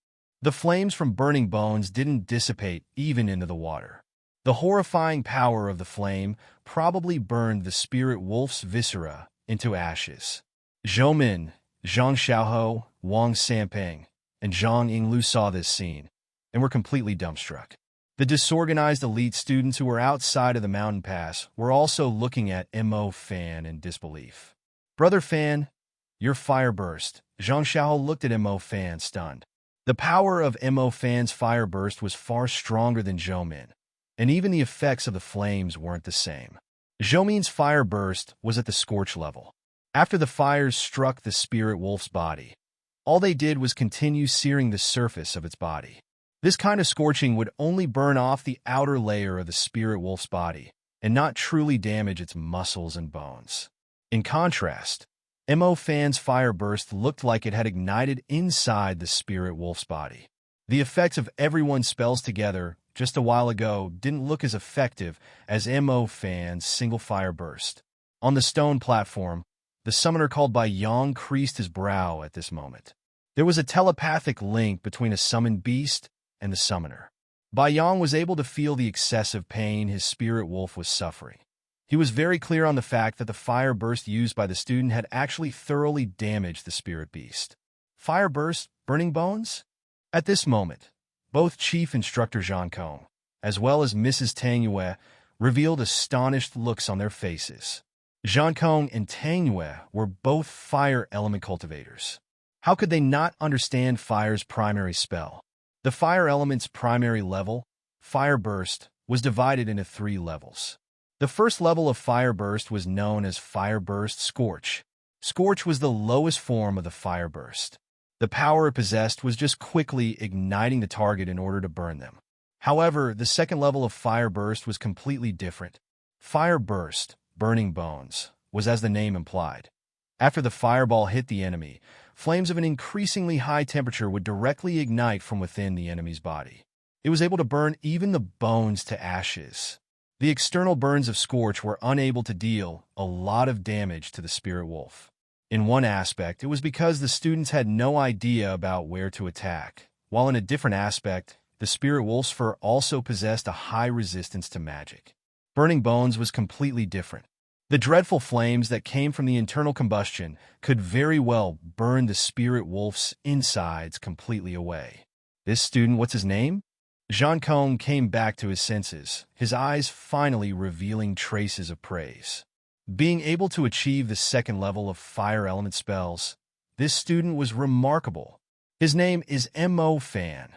The flames from burning bones didn't dissipate even into the water. The horrifying power of the flame probably burned the spirit wolf's viscera into ashes. Zhoumin, Zhang Xiaohou, Wang Sanping, and Zhang Yinglu saw this scene and were completely dumbstruck. The disorganized elite students who were outside of the mountain pass were also looking at Mo Fan in disbelief. "Brother Fan, your fire burst." Zhang Xiaohou looked at Mo Fan, stunned. The power of Mo Fan's fire burst was far stronger than Zhoumin, and even the effects of the flames weren't the same. Zhoumin's fire burst was at the scorch level. After the fires struck the spirit wolf's body, all they did was continue searing the surface of its body. This kind of scorching would only burn off the outer layer of the spirit wolf's body and not truly damage its muscles and bones. In contrast, Mo Fan's fire burst looked like it had ignited inside the spirit wolf's body. The effects of everyone's spells together just a while ago didn't look as effective as Mo Fan's single fire burst. On the stone platform, the summoner called by Yang creased his brow at this moment. There was a telepathic link between a summoned beast and the summoner. Bai Yang was able to feel the excessive pain his spirit wolf was suffering. He was very clear on the fact that the fire burst used by the student had actually thoroughly damaged the spirit beast. Fire burst, burning bones? At this moment, both Chief Instructor Zhang Kong, as well as Mrs. Tang Yue, revealed astonished looks on their faces. Zhang Kong and Tang Yue were both fire element cultivators. How could they not understand fire's primary spell? The fire element's primary level, Fire Burst, was divided into 3 levels. The first level of Fire Burst was known as Fire Burst Scorch. Scorch was the lowest form of the Fire Burst. The power it possessed was just quickly igniting the target in order to burn them. However, the second level of Fire Burst was completely different. Fire Burst, Burning Bones, was as the name implied. After the fireball hit the enemy, flames of an increasingly high temperature would directly ignite from within the enemy's body. It was able to burn even the bones to ashes. The external burns of Scorch were unable to deal a lot of damage to the spirit wolf. In one aspect, it was because the students had no idea about where to attack, while in a different aspect, the spirit wolf's fur also possessed a high resistance to magic. Burning Bones was completely different. The dreadful flames that came from the internal combustion could very well burn the spirit wolf's insides completely away. This student, what's his name? Zhang Kong came back to his senses, his eyes finally revealing traces of praise. Being able to achieve the second level of fire element spells, this student was remarkable. His name is Mo Fan.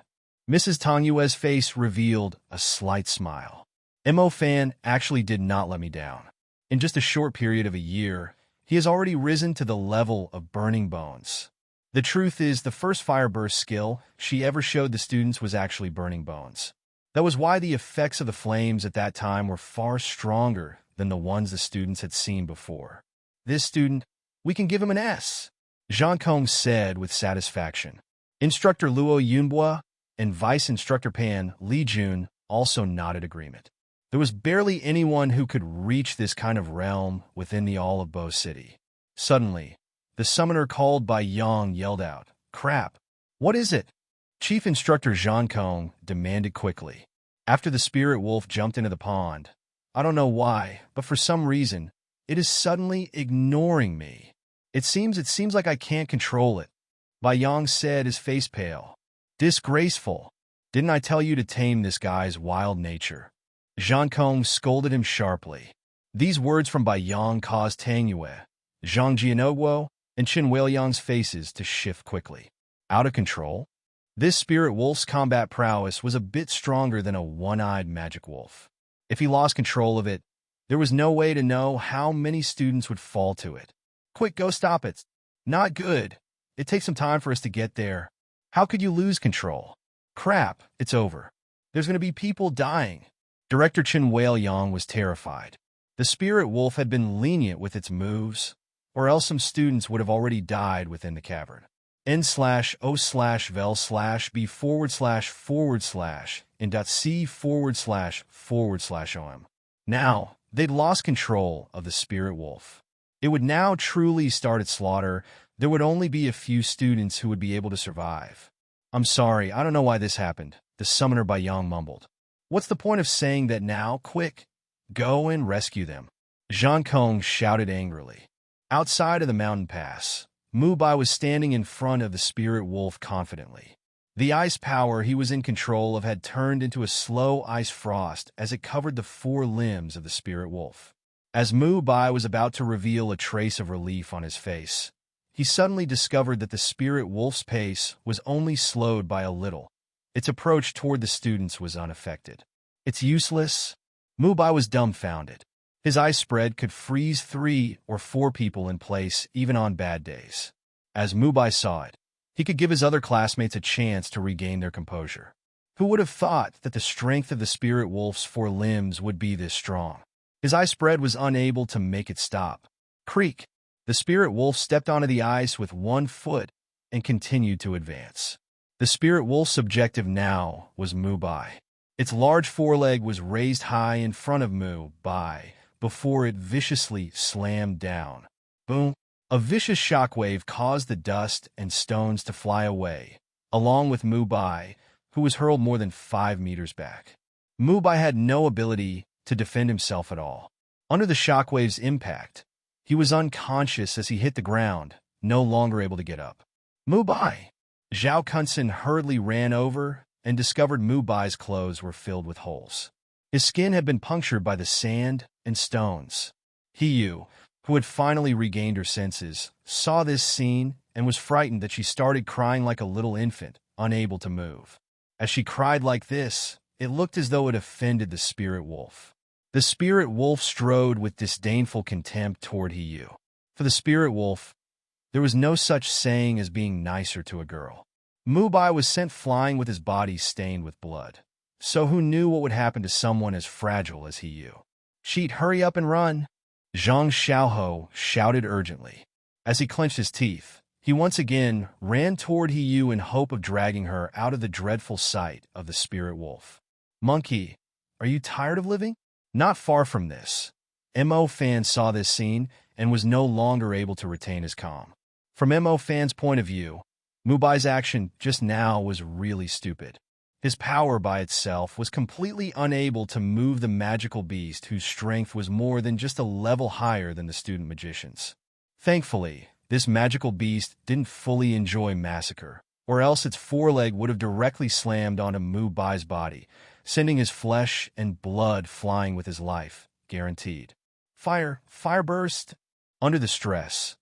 Mrs. Tang Yue's face revealed a slight smile. Mo Fan actually did not let me down. In just a short period of a year, he has already risen to the level of Burning Bones. The truth is, the first Fire Burst skill she ever showed the students was actually Burning Bones. That was why the effects of the flames at that time were far stronger than the ones the students had seen before. This student, we can give him an S, Zhang Kong said with satisfaction. Instructor Luo Yunbua and Vice Instructor Pan Li Jun also nodded agreement. There was barely anyone who could reach this kind of realm within the all of Bo City. Suddenly, the summoner called by Yang yelled out, "Crap! What is it?" Chief Instructor Zhang Kong demanded quickly. After the spirit wolf jumped into the pond, I don't know why, but for some reason, it is suddenly ignoring me. It seems like I can't control it. Bai Yang said, his face pale. Disgraceful. Didn't I tell you to tame this guy's wild nature? Zhang Kong scolded him sharply. These words from Bai Yang caused Tang Yue, Zhang Jianguo, and Qin Weiliang's faces to shift quickly. Out of control? This spirit wolf's combat prowess was a bit stronger than a one-eyed magic wolf. If he lost control of it, there was no way to know how many students would fall to it. Quick, go stop it. Not good. It takes some time for us to get there. How could you lose control? Crap, it's over. There's going to be people dying. Director Qin Weiliang was terrified. The spirit wolf had been lenient with its moves, or else some students would have already died within the cavern. N/O/vel/b/in.c//om. Now, they'd lost control of the spirit wolf. It would now truly start its slaughter. There would only be a few students who would be able to survive. I'm sorry, I don't know why this happened, the summoner Bai Yang mumbled. What's the point of saying that now? Quick, go and rescue them. Zhang Kong shouted angrily. Outside of the mountain pass, Mu Bai was standing in front of the spirit wolf confidently. The ice power he was in control of had turned into a slow ice frost as it covered the four limbs of the spirit wolf. As Mu Bai was about to reveal a trace of relief on his face, he suddenly discovered that the spirit wolf's pace was only slowed by a little. Its approach toward the students was unaffected. It's useless. Mu Bai was dumbfounded. His ice spread could freeze 3 or 4 people in place even on bad days. As Mu Bai saw it, he could give his other classmates a chance to regain their composure. Who would have thought that the strength of the spirit wolf's 4 limbs would be this strong? His ice spread was unable to make it stop. Creak! The spirit wolf stepped onto the ice with 1 foot and continued to advance. The spirit wolf's objective now was Mu Bai. Its large foreleg was raised high in front of Mu Bai before it viciously slammed down. Boom! A vicious shockwave caused the dust and stones to fly away, along with Mu Bai, who was hurled more than 5 meters back. Mu Bai had no ability to defend himself at all. Under the shockwave's impact, he was unconscious as he hit the ground, no longer able to get up. Mu Bai! Zhao Kunsen hurriedly ran over and discovered Mu Bai's clothes were filled with holes. His skin had been punctured by the sand and stones. Hiyu, who had finally regained her senses, saw this scene and was frightened that she started crying like a little infant, unable to move. As she cried like this, it looked as though it offended the spirit wolf. The spirit wolf strode with disdainful contempt toward Hiyu. For the spirit wolf, there was no such saying as being nicer to a girl. Mu Bai was sent flying with his body stained with blood. So who knew what would happen to someone as fragile as Hiyu? Sheet, hurry up and run! Zhang Xiaoho shouted urgently. As he clenched his teeth, he once again ran toward Hiyu in hope of dragging her out of the dreadful sight of the spirit wolf. Monkey, are you tired of living? Not far from this. Mo Fan saw this scene and was no longer able to retain his calm. From Mo Fan's point of view, Mu Bai's action just now was really stupid. His power by itself was completely unable to move the magical beast whose strength was more than just a level higher than the student magician's. Thankfully, this magical beast didn't fully enjoy massacre, or else its foreleg would have directly slammed onto Mu Bai's body, sending his flesh and blood flying with his life, guaranteed. Fire burst! Under the stress,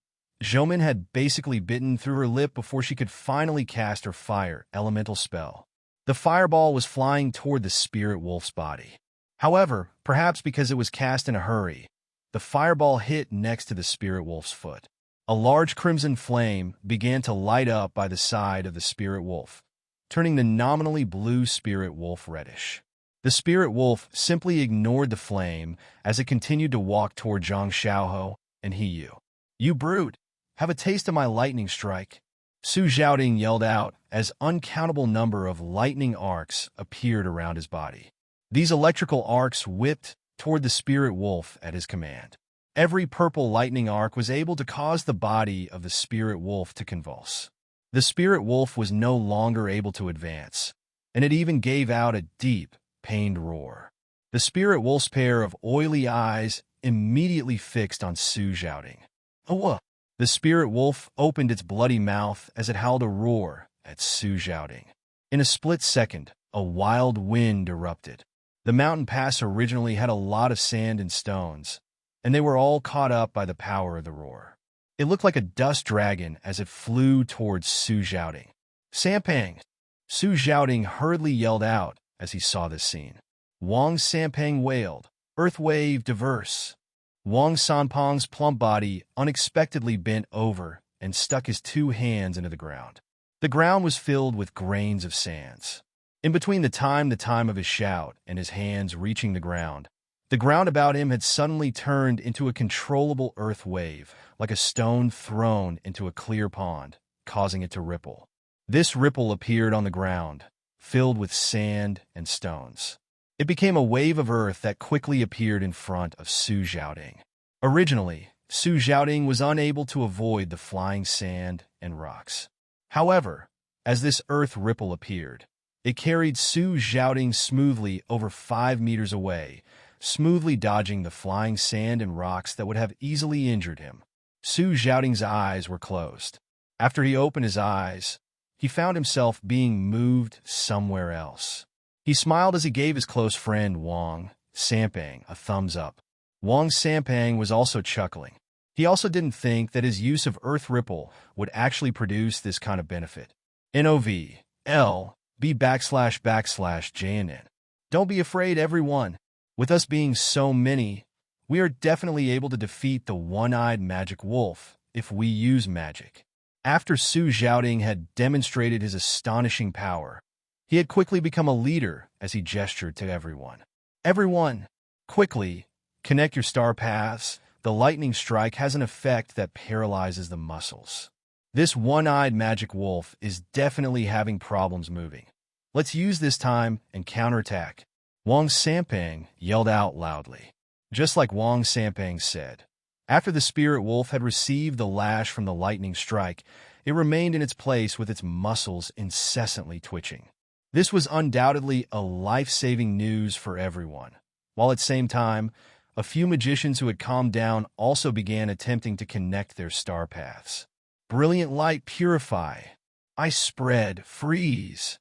Zhoumin had basically bitten through her lip before she could finally cast her fire elemental spell. The fireball was flying toward the spirit wolf's body. However, perhaps because it was cast in a hurry, the fireball hit next to the spirit wolf's foot. A large crimson flame began to light up by the side of the spirit wolf, turning the nominally blue spirit wolf reddish. The spirit wolf simply ignored the flame as it continued to walk toward Zhang Xiaoho and Hiyu. You brute! Have a taste of my lightning strike! Su Zhaoding yelled out as uncountable number of lightning arcs appeared around his body. These electrical arcs whipped toward the spirit wolf at his command. Every purple lightning arc was able to cause the body of the spirit wolf to convulse. The spirit wolf was no longer able to advance, and it even gave out a deep, pained roar. The spirit wolf's pair of oily eyes immediately fixed on Su Xiaoding. "Oh!" The spirit wolf opened its bloody mouth as it howled a roar at Su Xiaoding. In a split second, a wild wind erupted. The mountain pass originally had a lot of sand and stones, and they were all caught up by the power of the roar. It looked like a dust dragon as it flew towards Su Xiaoding. "Sampang!" Su Xiaoding hurriedly yelled out as he saw this scene. Wang Sampang wailed, "Earth wave diverse." Wang Sanpang's plump body unexpectedly bent over and stuck his two hands into the ground. The ground was filled with grains of sands. In between the time of his shout and his hands reaching the ground about him had suddenly turned into a controllable earth wave, like a stone thrown into a clear pond, causing it to ripple. This ripple appeared on the ground, filled with sand and stones. It became a wave of earth that quickly appeared in front of Su Xiaoding. Originally, Su Xiaoding was unable to avoid the flying sand and rocks. However, as this earth ripple appeared, it carried Su Xiaoding smoothly over 5 meters away, smoothly dodging the flying sand and rocks that would have easily injured him. Su Xiaoding's eyes were closed. After he opened his eyes, he found himself being moved somewhere else. He smiled as he gave his close friend Wang Sampang a thumbs up. Wang Sampang was also chuckling. He also didn't think that his use of Earth Ripple would actually produce this kind of benefit. NOVLB //JNN. Don't be afraid, everyone. With us being so many, we are definitely able to defeat the one-eyed magic wolf if we use magic. After Su Xiaoding had demonstrated his astonishing power, he had quickly become a leader as he gestured to everyone. "Everyone, quickly, connect your star paths. The lightning strike has an effect that paralyzes the muscles. This one-eyed magic wolf is definitely having problems moving. Let's use this time and counterattack." Wang Sampang yelled out loudly. Just like Wang Sampang said, after the spirit wolf had received the lash from the lightning strike, it remained in its place with its muscles incessantly twitching. This was undoubtedly a life-saving news for everyone, while at the same time, a few magicians who had calmed down also began attempting to connect their star paths. Brilliant light purify. Ice spread freeze.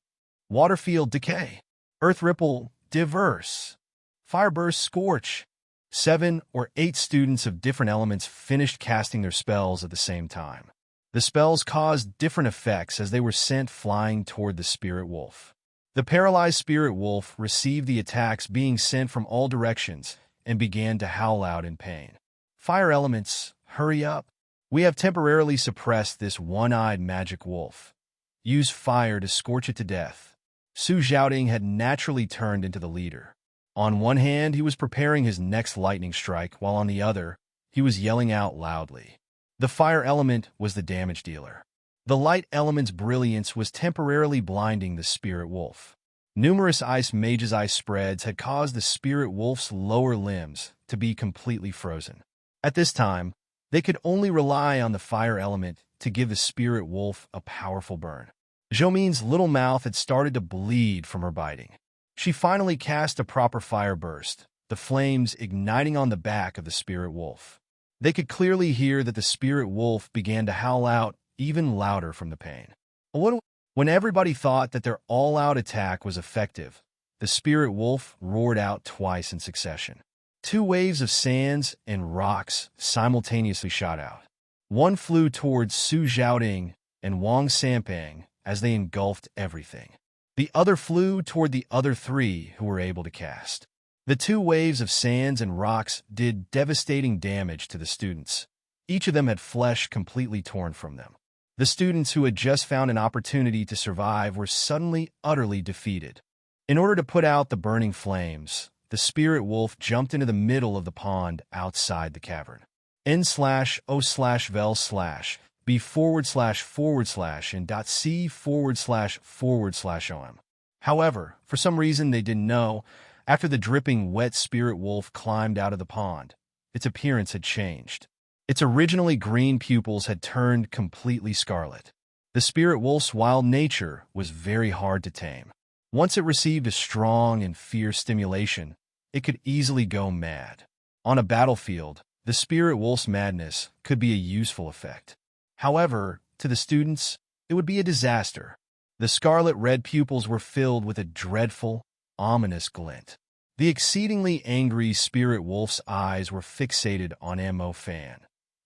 Water field decay. Earth ripple diverse. Fire burst scorch. 7 or 8 students of different elements finished casting their spells at the same time. The spells caused different effects as they were sent flying toward the spirit wolf. The paralyzed spirit wolf received the attacks being sent from all directions and began to howl out in pain. "Fire elements, hurry up. We have temporarily suppressed this one-eyed magic wolf. Use fire to scorch it to death." Su Xiaoding had naturally turned into the leader. On one hand, he was preparing his next lightning strike, while on the other, he was yelling out loudly. The fire element was the damage dealer. The light element's brilliance was temporarily blinding the spirit wolf. Numerous ice mages' ice spreads had caused the spirit wolf's lower limbs to be completely frozen. At this time, they could only rely on the fire element to give the spirit wolf a powerful burn. Zhoumin's little mouth had started to bleed from her biting. She finally cast a proper fire burst, the flames igniting on the back of the spirit wolf. They could clearly hear that the spirit wolf began to howl out even louder from the pain. When everybody thought that their all-out attack was effective, the spirit wolf roared out twice in succession. 2 waves of sands and rocks simultaneously shot out. One flew towards Su Xiaoding and Wang Sampang as they engulfed everything. The other flew toward the other 3 who were able to cast. The 2 waves of sands and rocks did devastating damage to the students. Each of them had flesh completely torn from them. The students who had just found an opportunity to survive were suddenly utterly defeated. In order to put out the burning flames, the spirit wolf jumped into the middle of the pond outside the cavern. N/O/vel/B//and.C//om. However, for some reason they didn't know, After the dripping, wet spirit wolf climbed out of the pond, its appearance had changed. Its originally green pupils had turned completely scarlet. The spirit wolf's wild nature was very hard to tame. Once it received a strong and fierce stimulation, it could easily go mad. On a battlefield, the spirit wolf's madness could be a useful effect. However, to the students, it would be a disaster. The scarlet-red pupils were filled with a dreadful, ominous glint. The exceedingly angry spirit wolf's eyes were fixated on Mo Fan.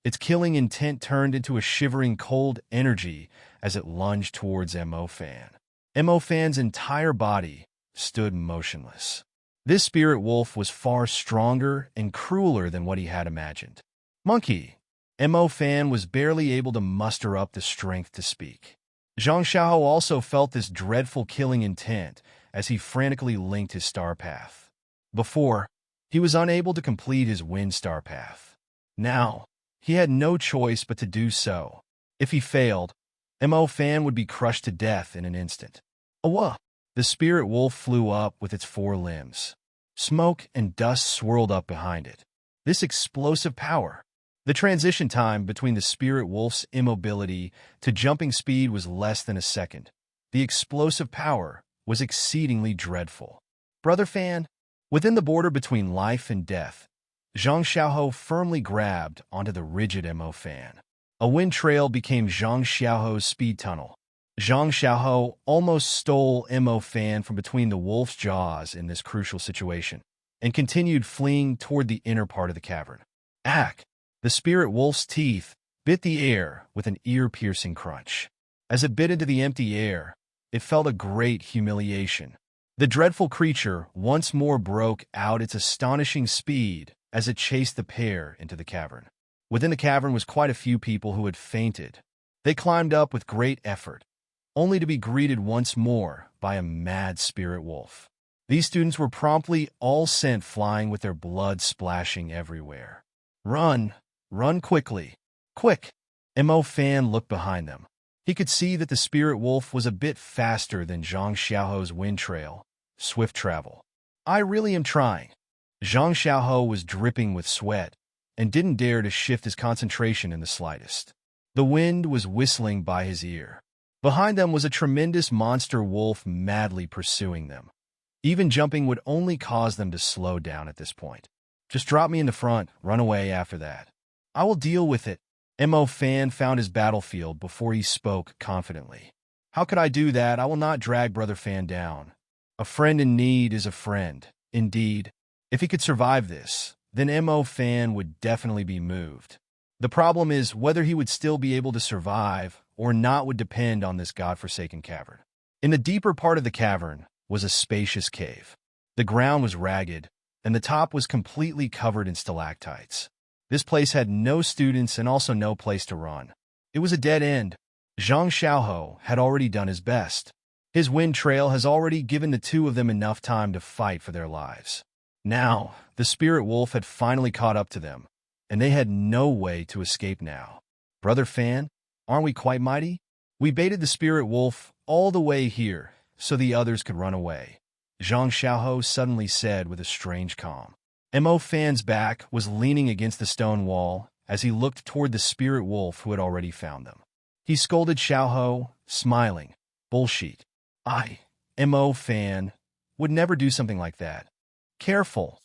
Its killing intent turned into a shivering cold energy as it lunged towards Mo Fan. Mo Fan's entire body stood motionless. This spirit wolf was far stronger and crueler than what he had imagined. Monkey! Mo Fan was barely able to muster up the strength to speak. Zhang Xiaohou also felt this dreadful killing intent as he frantically linked his star path. Before, he was unable to complete his wind star path. Now, he had no choice but to do so. If he failed, Mo Fan would be crushed to death in an instant. Awa! The spirit wolf flew up with its 4 limbs. Smoke and dust swirled up behind it. This explosive power. The transition time between the spirit wolf's immobility to jumping speed was less than a second. The explosive power was exceedingly dreadful. Brother Fan, within the border between life and death, Zhang Xiaohou firmly grabbed onto the rigid Mo Fan. A wind trail became Zhang Xiaohou's speed tunnel. Zhang Xiaohou almost stole Mo Fan from between the wolf's jaws in this crucial situation, and continued fleeing toward the inner part of the cavern. Ack! The spirit wolf's teeth bit the air with an ear-piercing crunch. As it bit into the empty air, it felt a great humiliation. The dreadful creature once more broke out its astonishing speed as it chased the pair into the cavern. Within the cavern was quite a few people who had fainted. They climbed up with great effort, only to be greeted once more by a mad spirit wolf. These students were promptly all sent flying with their blood splashing everywhere. Run! Run quickly! Quick! Mo Fan looked behind them. He could see that the spirit wolf was a bit faster than Zhang Xiaohou's wind trail, swift travel. I really am trying. Zhang Xiaohou was dripping with sweat and didn't dare to shift his concentration in the slightest. The wind was whistling by his ear. Behind them was a tremendous monster wolf madly pursuing them. Even jumping would only cause them to slow down at this point. Just drop me in the front, run away after that. I will deal with it. Mo Fan found his battlefield before he spoke confidently. How could I do that? I will not drag Brother Fan down. A friend in need is a friend. Indeed, if he could survive this, then Mo Fan would definitely be moved. The problem is whether he would still be able to survive or not would depend on this godforsaken cavern. In the deeper part of the cavern was a spacious cave. The ground was ragged, and the top was completely covered in stalactites. This place had no students and also no place to run. It was a dead end. Zhang Xiaohou had already done his best. His wind trail has already given the 2 of them enough time to fight for their lives. Now, the spirit wolf had finally caught up to them, and they had no way to escape now. Brother Fan, aren't we quite mighty? We baited the spirit wolf all the way here so the others could run away, Zhang Xiaohou suddenly said with a strange calm. Mo Fan's back was leaning against the stone wall as he looked toward the spirit wolf who had already found them. He scolded Xiaohou, smiling. Bullshit. Mo Fan, would never do something like that. Careful.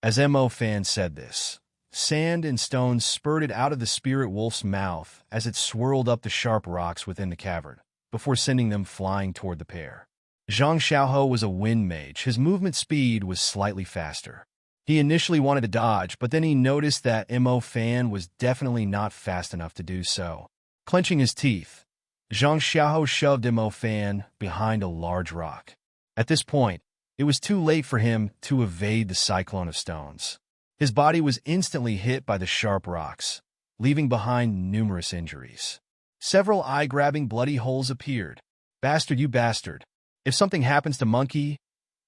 As Mo Fan said this, sand and stones spurted out of the spirit wolf's mouth as it swirled up the sharp rocks within the cavern, before sending them flying toward the pair. Zhang Xiaohou was a wind mage. His movement speed was slightly faster. He initially wanted to dodge, but then he noticed that Mo Fan was definitely not fast enough to do so. Clenching his teeth, Zhang Xiaohou shoved Mo Fan behind a large rock. At this point, it was too late for him to evade the cyclone of stones. His body was instantly hit by the sharp rocks, leaving behind numerous injuries. Several eye-grabbing bloody holes appeared. Bastard, you bastard. If something happens to Monkey,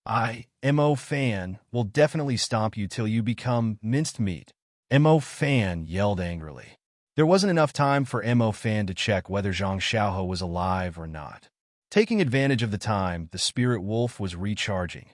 Mo Fan, will definitely stomp you till you become minced meat. Mo Fan yelled angrily. There wasn't enough time for Mo Fan to check whether Zhang Xiaohou was alive or not. Taking advantage of the time, the spirit wolf was recharging.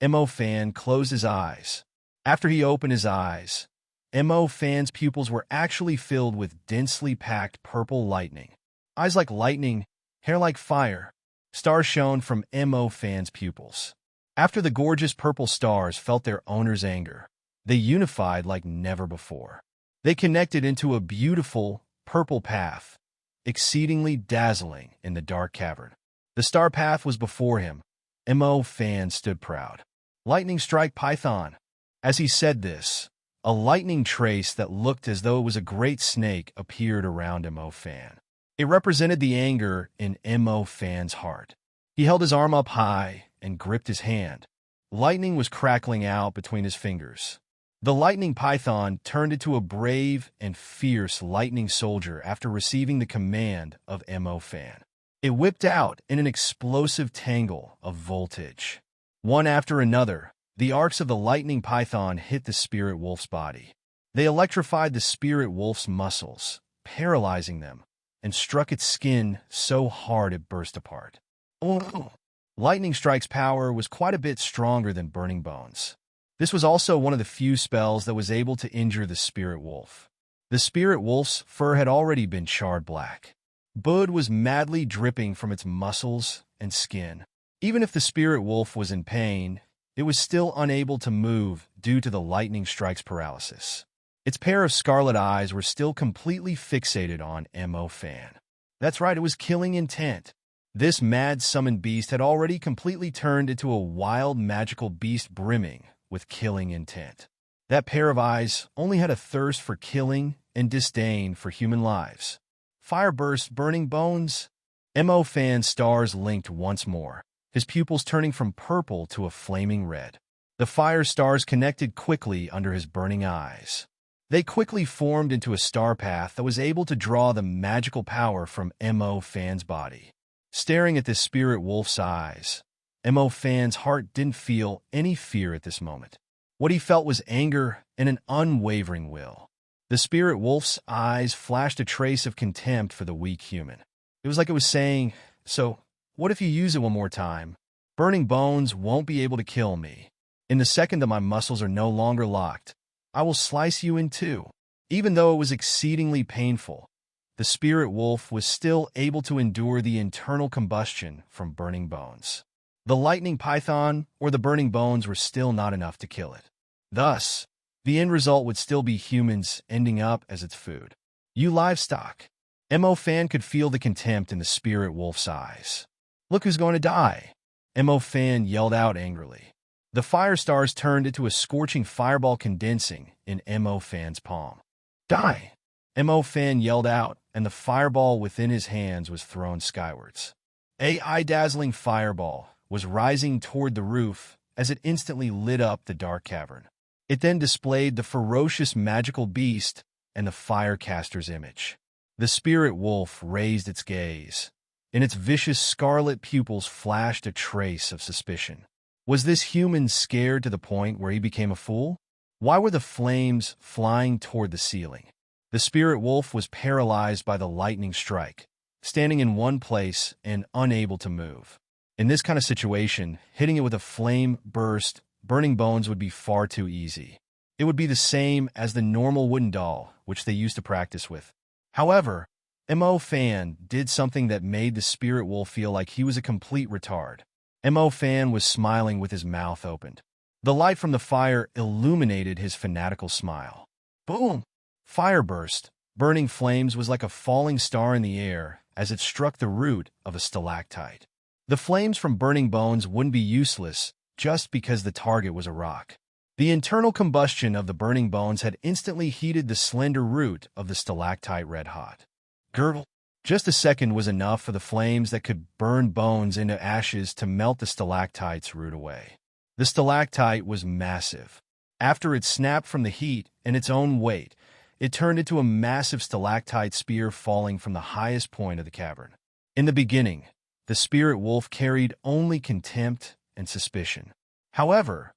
Mo Fan closed his eyes. After he opened his eyes, Mo Fan's pupils were actually filled with densely packed purple lightning. Eyes like lightning, hair like fire. Stars shone from Mo Fan's pupils. After the gorgeous purple stars felt their owner's anger, they unified like never before. They connected into a beautiful, purple path, exceedingly dazzling in the dark cavern. The star path was before him. Mo Fan stood proud. Lightning strike Python. As he said this, a lightning trace that looked as though it was a great snake appeared around Mo Fan. It represented the anger in Mo Fan's heart. He held his arm up high and gripped his hand. Lightning was crackling out between his fingers. The lightning python turned into a brave and fierce lightning soldier after receiving the command of Mo Fan. It whipped out in an explosive tangle of voltage. One after another, the arcs of the lightning python hit the spirit wolf's body. They electrified the spirit wolf's muscles, paralyzing them, and struck its skin so hard it burst apart. Oh. Lightning Strike's power was quite a bit stronger than Burning Bones. This was also one of the few spells that was able to injure the spirit wolf. The spirit wolf's fur had already been charred black. Blood was madly dripping from its muscles and skin. Even if the spirit wolf was in pain, it was still unable to move due to the lightning strike's paralysis. Its pair of scarlet eyes were still completely fixated on Mo Fan. That's right, it was killing intent. This mad summoned beast had already completely turned into a wild magical beast brimming with killing intent. That pair of eyes only had a thirst for killing and disdain for human lives. Fire burst, burning bones. Mo Fan's stars linked once more, his pupils turning from purple to a flaming red. The fire stars connected quickly under his burning eyes. They quickly formed into a star path that was able to draw the magical power from Mo Fan's body. Staring at this spirit wolf's eyes, Mo Fan's heart didn't feel any fear at this moment. What he felt was anger and an unwavering will. The spirit wolf's eyes flashed a trace of contempt for the weak human. It was like it was saying, "So, what if you use it one more time? Burning bones won't be able to kill me. In the second that my muscles are no longer locked, I will slice you in two." Even though it was exceedingly painful, the spirit wolf was still able to endure the internal combustion from burning bones. The lightning python or the burning bones were still not enough to kill it. Thus, the end result would still be humans ending up as its food. You livestock. Mo Fan could feel the contempt in the spirit wolf's eyes. "Look who's going to die," Mo Fan yelled out angrily. The fire stars turned into a scorching fireball condensing in Mo Fan's palm. "Die!" Mo Fan yelled out, and the fireball within his hands was thrown skywards. A eye-dazzling fireball was rising toward the roof as it instantly lit up the dark cavern. It then displayed the ferocious magical beast and the firecaster's image. The spirit wolf raised its gaze. In its vicious scarlet pupils flashed a trace of suspicion. Was this human scared to the point where he became a fool? Why were the flames flying toward the ceiling? The spirit wolf was paralyzed by the lightning strike, standing in one place and unable to move. In this kind of situation, hitting it with a flame burst, burning bones would be far too easy. It would be the same as the normal wooden doll, which they used to practice with. However, Mo Fan did something that made the spirit wolf feel like he was a complete retard. Mo Fan was smiling with his mouth opened. The light from the fire illuminated his fanatical smile. Boom! Fire burst. Burning flames was like a falling star in the air as it struck the root of a stalactite. The flames from burning bones wouldn't be useless just because the target was a rock. The internal combustion of the burning bones had instantly heated the slender root of the stalactite red hot. Gurgle. Just a second was enough for the flames that could burn bones into ashes to melt the stalactite's root away. The stalactite was massive. After it snapped from the heat and its own weight, it turned into a massive stalactite spear falling from the highest point of the cavern. In the beginning, the spirit wolf carried only contempt and suspicion. However,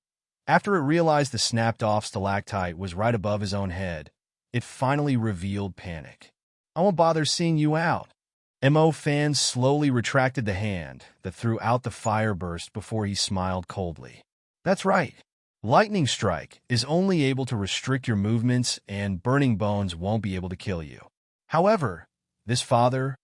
after it realized the snapped-off stalactite was right above his own head, it finally revealed panic. "I won't bother seeing you out." Mo Fan slowly retracted the hand that threw out the fire burst before he smiled coldly. That's right. Lightning Strike is only able to restrict your movements, and Burning Bones won't be able to kill you. However, this father,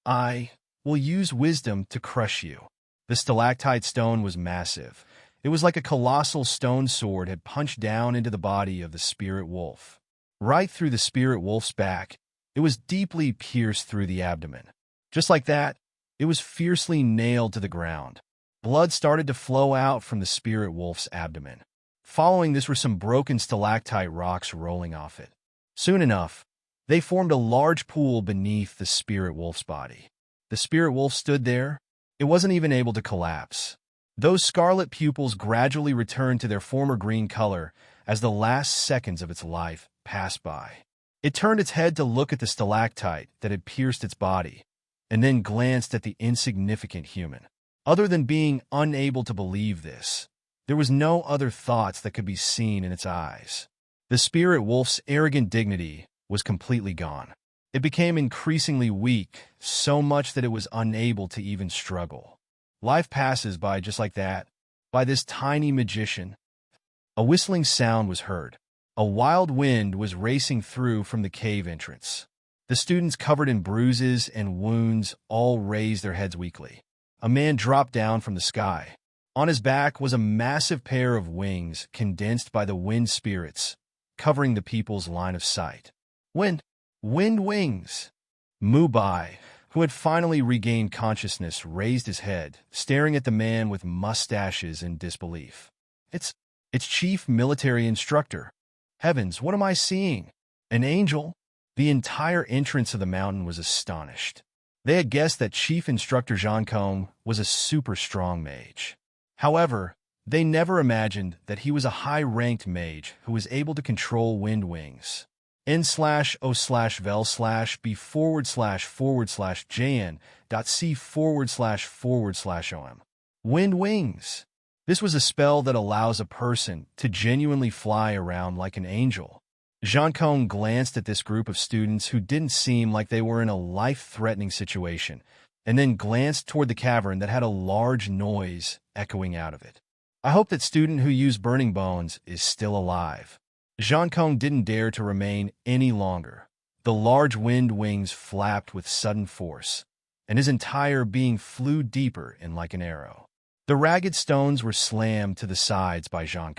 I, will use wisdom to crush you. The stalactite stone was massive. It was like a colossal stone sword had punched down into the body of the spirit wolf. Right through the spirit wolf's back, it was deeply pierced through the abdomen. Just like that, it was fiercely nailed to the ground. Blood started to flow out from the spirit wolf's abdomen. Following this were some broken stalactite rocks rolling off it. Soon enough, they formed a large pool beneath the spirit wolf's body. The spirit wolf stood there. It wasn't even able to collapse. Those scarlet pupils gradually returned to their former green color as the last seconds of its life passed by. It turned its head to look at the stalactite that had pierced its body, and then glanced at the insignificant human. Other than being unable to believe this, there was no other thoughts that could be seen in its eyes. The spirit wolf's arrogant dignity was completely gone. It became increasingly weak, so much that it was unable to even struggle. Life passes by just like that, by this tiny magician. A whistling sound was heard. A wild wind was racing through from the cave entrance. The students covered in bruises and wounds all raised their heads weakly. A man dropped down from the sky. On his back was a massive pair of wings condensed by the wind spirits, covering the people's line of sight. Wind wings! Mubai, who had finally regained consciousness, raised his head, staring at the man with mustaches in disbelief. It's Chief Military Instructor. Heavens, what am I seeing? An angel? The entire entrance of the mountain was astonished. They had guessed that Chief Instructor Jean was a super strong mage. However, they never imagined that he was a high-ranked mage who was able to control wind wings. n/o/vel/b/jan.c//om. Wind wings. This was a spell that allows a person to genuinely fly around like an angel. Jean glanced at this group of students who didn't seem like they were in a life-threatening situation, and then glanced toward the cavern that had a large noise echoing out of it. I hope that student who used Burning Bones is still alive. Jean didn't dare to remain any longer. The large wind wings flapped with sudden force, and his entire being flew deeper in like an arrow. The ragged stones were slammed to the sides by Jean.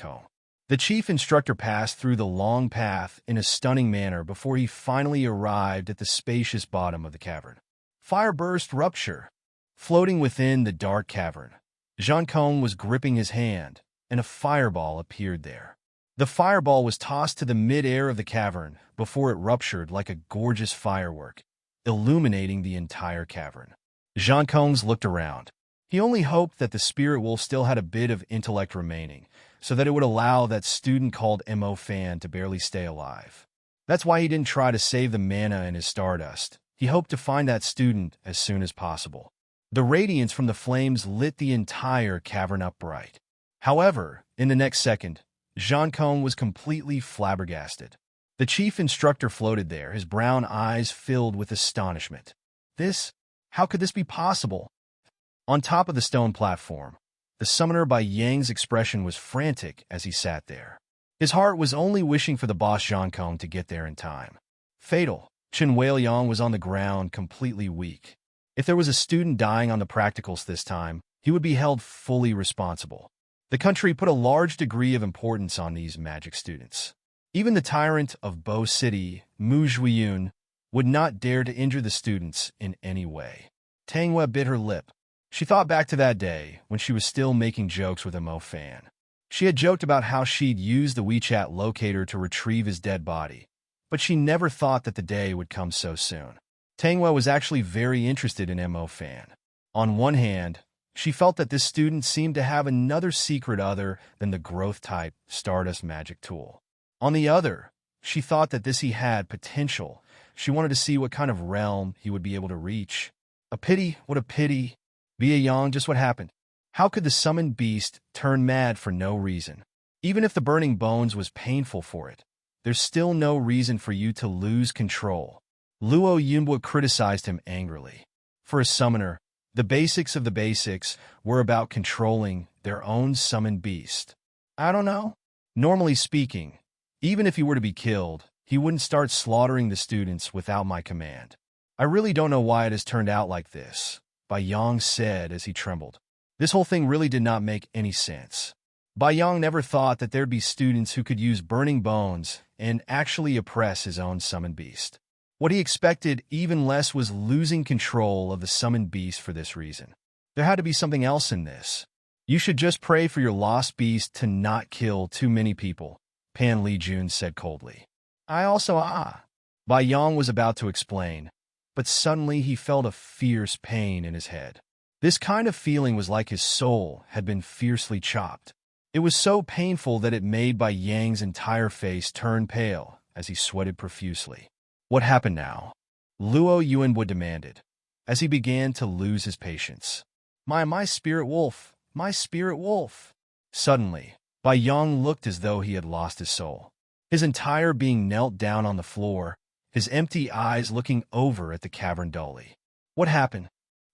The chief instructor passed through the long path in a stunning manner before he finally arrived at the spacious bottom of the cavern. Fire burst rupture. Floating within the dark cavern, Jean was gripping his hand, and a fireball appeared there. The fireball was tossed to the mid-air of the cavern before it ruptured like a gorgeous firework, illuminating the entire cavern. Jean looked around. He only hoped that the spirit wolf still had a bit of intellect remaining, so that it would allow that student called Mo Fan to barely stay alive. That's why he didn't try to save the mana in his stardust. He hoped to find that student as soon as possible. The radiance from the flames lit the entire cavern up bright. However, in the next second, Jean was completely flabbergasted. The chief instructor floated there, his brown eyes filled with astonishment. How could this be possible? On top of the stone platform, the summoner by Yang's expression was frantic as he sat there. His heart was only wishing for the boss Jean to get there in time. Fatal. Chen Weiliang was on the ground, completely weak. If there was a student dying on the practicals this time, he would be held fully responsible. The country put a large degree of importance on these magic students. Even the tyrant of Bo City, Mu Zhuiyun, would not dare to injure the students in any way. Tanghua bit her lip. She thought back to that day when she was still making jokes with Mo Fan. She had joked about how she'd use the WeChat locator to retrieve his dead body, but she never thought that the day would come so soon. Tanghua was actually very interested in Mo Fan. On one hand, she felt that this student seemed to have another secret other than the growth-type Stardust magic tool. On the other, she thought that he had potential. She wanted to see what kind of realm he would be able to reach. A pity, what a pity. Bia Yang, just what happened? How could the summoned beast turn mad for no reason? Even if the burning bones was painful for it, there's still no reason for you to lose control. Luo Yunbo criticized him angrily. For a summoner, the basics of the basics were about controlling their own summoned beast. I don't know. Normally speaking, even if he were to be killed, he wouldn't start slaughtering the students without my command. I really don't know why it has turned out like this, Bai Yang said as he trembled. This whole thing really did not make any sense. Bai Yang never thought that there'd be students who could use burning bones and actually oppress his own summoned beast. What he expected even less was losing control of the summoned beast for this reason. There had to be something else in this. You should just pray for your lost beast to not kill too many people, Pan Lijun said coldly. Bai Yang was about to explain, but suddenly he felt a fierce pain in his head. This kind of feeling was like his soul had been fiercely chopped. It was so painful that it made Bai Yang's entire face turn pale as he sweated profusely. What happened now? Luo Yuanwu demanded, as he began to lose his patience. My spirit wolf! My spirit wolf! Suddenly, Bai Yang looked as though he had lost his soul. His entire being knelt down on the floor, his empty eyes looking over at the cavern dully. What happened?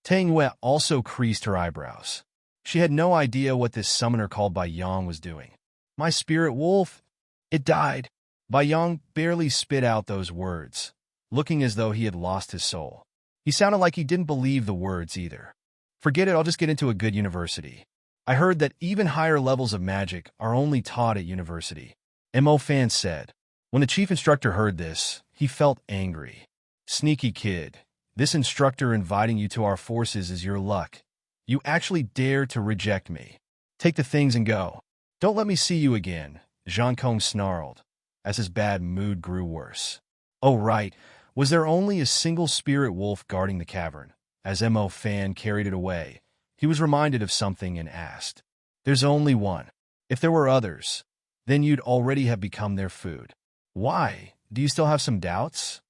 Tang Yue also creased her eyebrows. She had no idea what this summoner called Bai Yang was doing. My spirit wolf! It died! Bai Yang barely spit out those words, looking as though he had lost his soul. He sounded like he didn't believe the words either. Forget it, I'll just get into a good university. I heard that even higher levels of magic are only taught at university, Mo Fan said. When the chief instructor heard this, he felt angry. Sneaky kid, this instructor inviting you to our forces is your luck. You actually dare to reject me. Take the things and go. Don't let me see you again, Zhang Kong snarled, as his bad mood grew worse. Oh right, was there only a single spirit wolf guarding the cavern? As Mo Fan carried it away, he was reminded of something and asked. There's only one. If there were others, then you'd already have become their food. Why? Do you still have some doubts?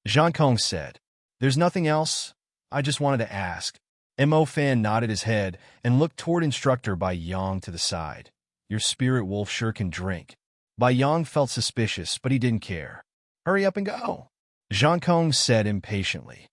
Zhang Kong said. There's nothing else. I just wanted to ask. Mo Fan nodded his head and looked toward instructor Bai Yang to the side. Your spirit wolf sure can drink. Bai Yang felt suspicious, but he didn't care. Hurry up and go, Zhang Kong said impatiently.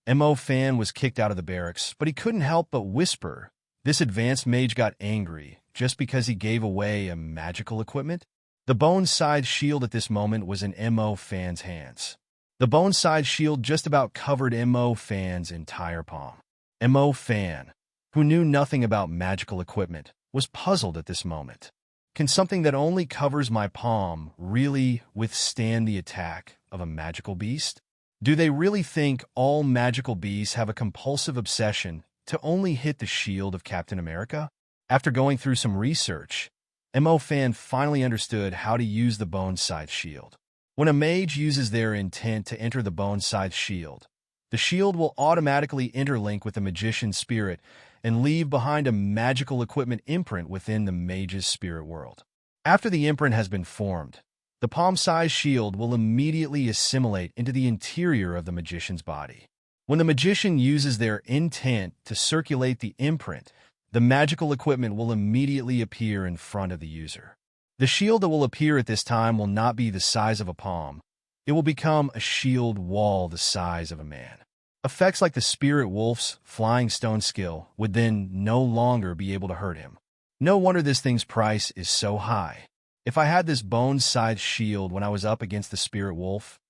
Mo Fan was kicked out of the barracks, but he couldn't help but whisper. This advanced mage got angry just because he gave away a magical equipment? The bone-side shield at this moment was in Mo Fan's hands. The bone-side shield just about covered Mo Fan's entire palm. Mo Fan, who knew nothing about magical equipment, was puzzled at this moment. Can something that only covers my palm really withstand the attack of a magical beast? Do they really think all magical beasts have a compulsive obsession to only hit the shield of Captain America? After going through some research, Mo Fan finally understood how to use the bone-side shield. When a mage uses their intent to enter the bone-side shield, the shield will automatically interlink with the magician's spirit and leave behind a magical equipment imprint within the mage's spirit world. After the imprint has been formed, the palm-sized shield will immediately assimilate into the interior of the magician's body. When the magician uses their intent to circulate the imprint, the magical equipment will immediately appear in front of the user. The shield that will appear at this time will not be the size of a palm. It will become a shield wall the size of a man. Effects like the Spirit Wolf's Flying Stone skill would then no longer be able to hurt him. No wonder this thing's price is so high. If I had this bone-sized shield when I was up against the Spirit Wolf,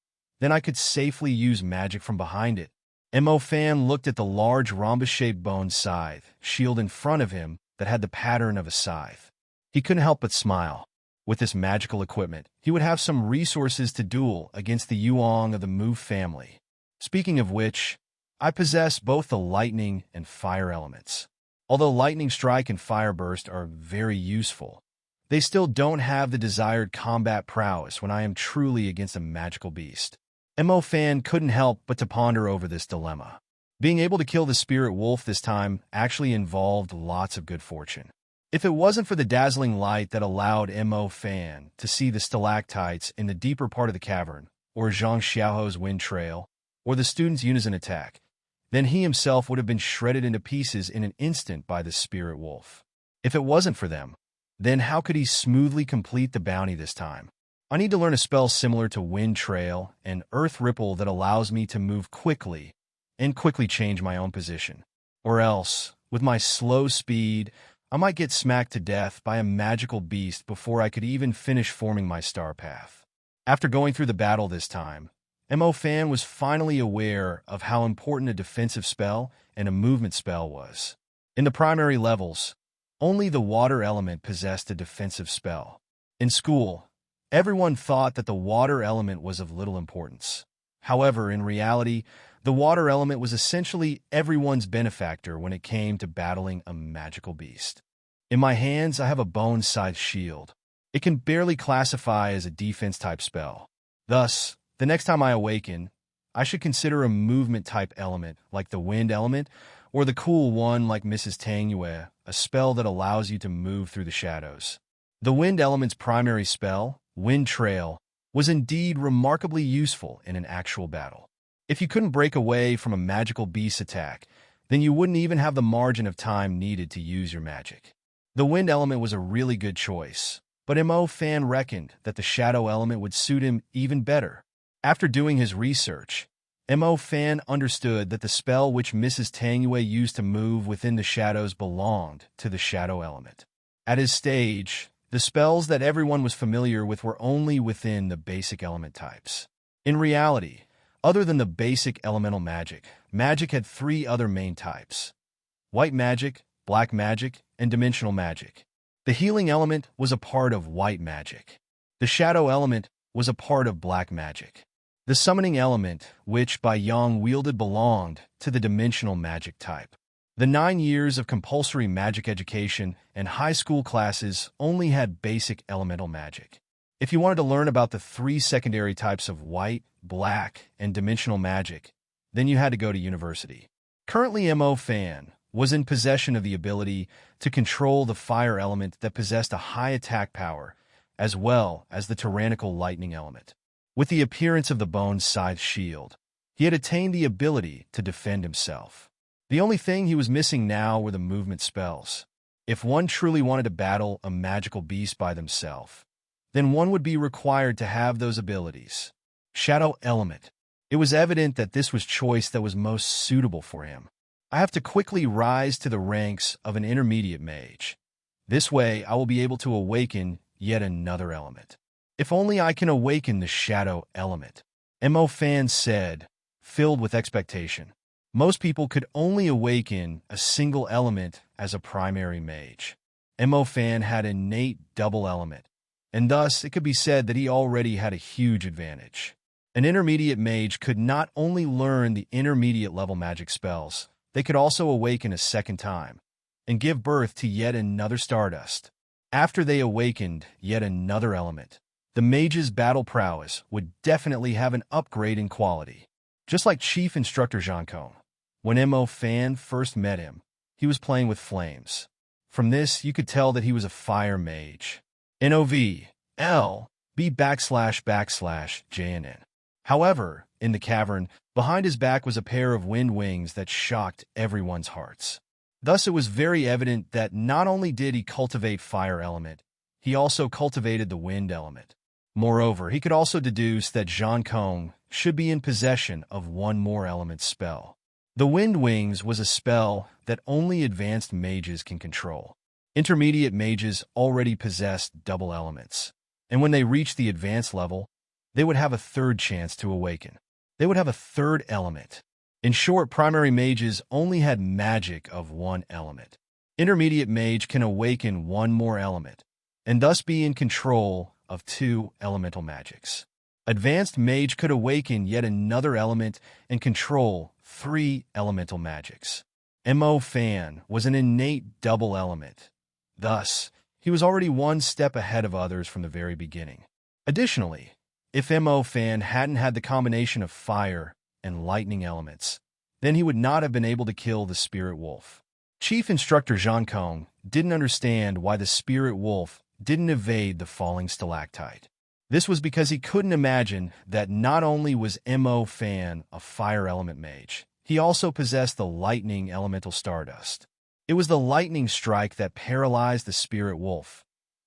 then I could safely use magic from behind it. Mo Fan looked at the large rhombus-shaped bone scythe shield in front of him that had the pattern of a scythe. He couldn't help but smile. With this magical equipment, he would have some resources to duel against the Yuong of the Mu family. Speaking of which, I possess both the lightning and fire elements. Although lightning strike and fire burst are very useful, they still don't have the desired combat prowess when I am truly against a magical beast. Mo Fan couldn't help but to ponder over this dilemma. Being able to kill the Spirit Wolf this time actually involved lots of good fortune. If it wasn't for the dazzling light that allowed Mo Fan to see the stalactites in the deeper part of the cavern, or Zhang Xiaoho's wind trail, or the student's unison attack, then he himself would have been shredded into pieces in an instant by the Spirit Wolf. If it wasn't for them, then how could he smoothly complete the bounty this time? I need to learn a spell similar to Wind Trail and Earth Ripple that allows me to move quickly and quickly change my own position. Or else, with my slow speed, I might get smacked to death by a magical beast before I could even finish forming my star path. After going through the battle this time, Mo Fan was finally aware of how important a defensive spell and a movement spell was. In the primary levels, only the water element possessed a defensive spell. In school, everyone thought that the water element was of little importance. However, in reality, the water element was essentially everyone's benefactor when it came to battling a magical beast. In my hands, I have a bone-sized shield. It can barely classify as a defense-type spell. Thus, the next time I awaken, I should consider a movement-type element like the wind element or the cool one like Mrs. Tangyue, a spell that allows you to move through the shadows. The wind element's primary spell, Wind Trail, was indeed remarkably useful in an actual battle. If you couldn't break away from a magical beast attack, then you wouldn't even have the margin of time needed to use your magic. The wind element was a really good choice, but Mo Fan reckoned that the shadow element would suit him even better. After doing his research, Mo Fan understood that the spell which Mrs. Tangyue used to move within the shadows belonged to the shadow element. At his stage, the spells that everyone was familiar with were only within the basic element types. In reality, other than the basic elemental magic, magic had three other main types: white magic, black magic, and dimensional magic. The healing element was a part of white magic. The shadow element was a part of black magic. The summoning element, which by Yang wielded, belonged to the dimensional magic type. The 9 years of compulsory magic education and high school classes only had basic elemental magic. If you wanted to learn about the 3 secondary types of white, black, and dimensional magic, then you had to go to university. Currently, Mo Fan was in possession of the ability to control the fire element that possessed a high attack power, as well as the tyrannical lightning element. With the appearance of the bone-sized shield, he had attained the ability to defend himself. The only thing he was missing now were the movement spells. If one truly wanted to battle a magical beast by themselves, then one would be required to have those abilities. Shadow element. It was evident that this was choice that was most suitable for him. I have to quickly rise to the ranks of an intermediate mage. This way, I will be able to awaken yet another element. If only I can awaken the shadow element, Mo Fan said, filled with expectation. Most people could only awaken a single element as a primary mage. Mo Fan had innate double element, and thus it could be said that he already had a huge advantage. An intermediate mage could not only learn the intermediate level magic spells, they could also awaken a second time and give birth to yet another Stardust. After they awakened yet another element, the mage's battle prowess would definitely have an upgrade in quality. Just like Chief Instructor Jean Cone, when Mo Fan first met him, he was playing with flames. From this, you could tell that he was a fire mage. NOVLB //JNN. However, in the cavern, behind his back was a pair of wind wings that shocked everyone's hearts. Thus, it was very evident that not only did he cultivate fire element, he also cultivated the wind element. Moreover, he could also deduce that Jean Cone should be in possession of one more element spell. The Wind Wings was a spell that only advanced mages can control. Intermediate mages already possessed double elements, and when they reached the advanced level, they would have a third chance to awaken. They would have a third element. In short, primary mages only had magic of one element. Intermediate mage can awaken one more element, and thus be in control of 2 elemental magics. Advanced mage could awaken yet another element and control 3 elemental magics. Mo Fan was an innate double element. Thus, he was already one step ahead of others from the very beginning. Additionally, if Mo Fan hadn't had the combination of fire and lightning elements, then he would not have been able to kill the spirit wolf. Chief Instructor Jean Cone didn't understand why the spirit wolf didn't evade the falling stalactite. This was because he couldn't imagine that not only was Mo Fan a fire element mage, he also possessed the lightning elemental Stardust. It was the lightning strike that paralyzed the spirit wolf,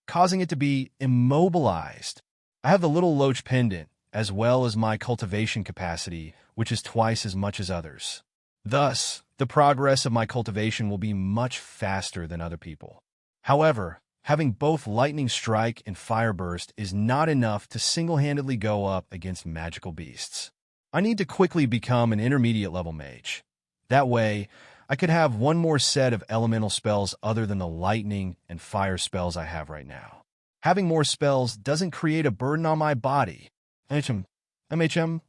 causing it to be immobilized. I have the little loach pendant, as well as my cultivation capacity, which is twice as much as others. Thus, the progress of my cultivation will be much faster than other people. However, having both lightning strike and fire burst is not enough to single-handedly go up against magical beasts. I need to quickly become an intermediate level mage. That way, I could have one more set of elemental spells other than the lightning and fire spells I have right now. Having more spells doesn't create a burden on my body. MHM,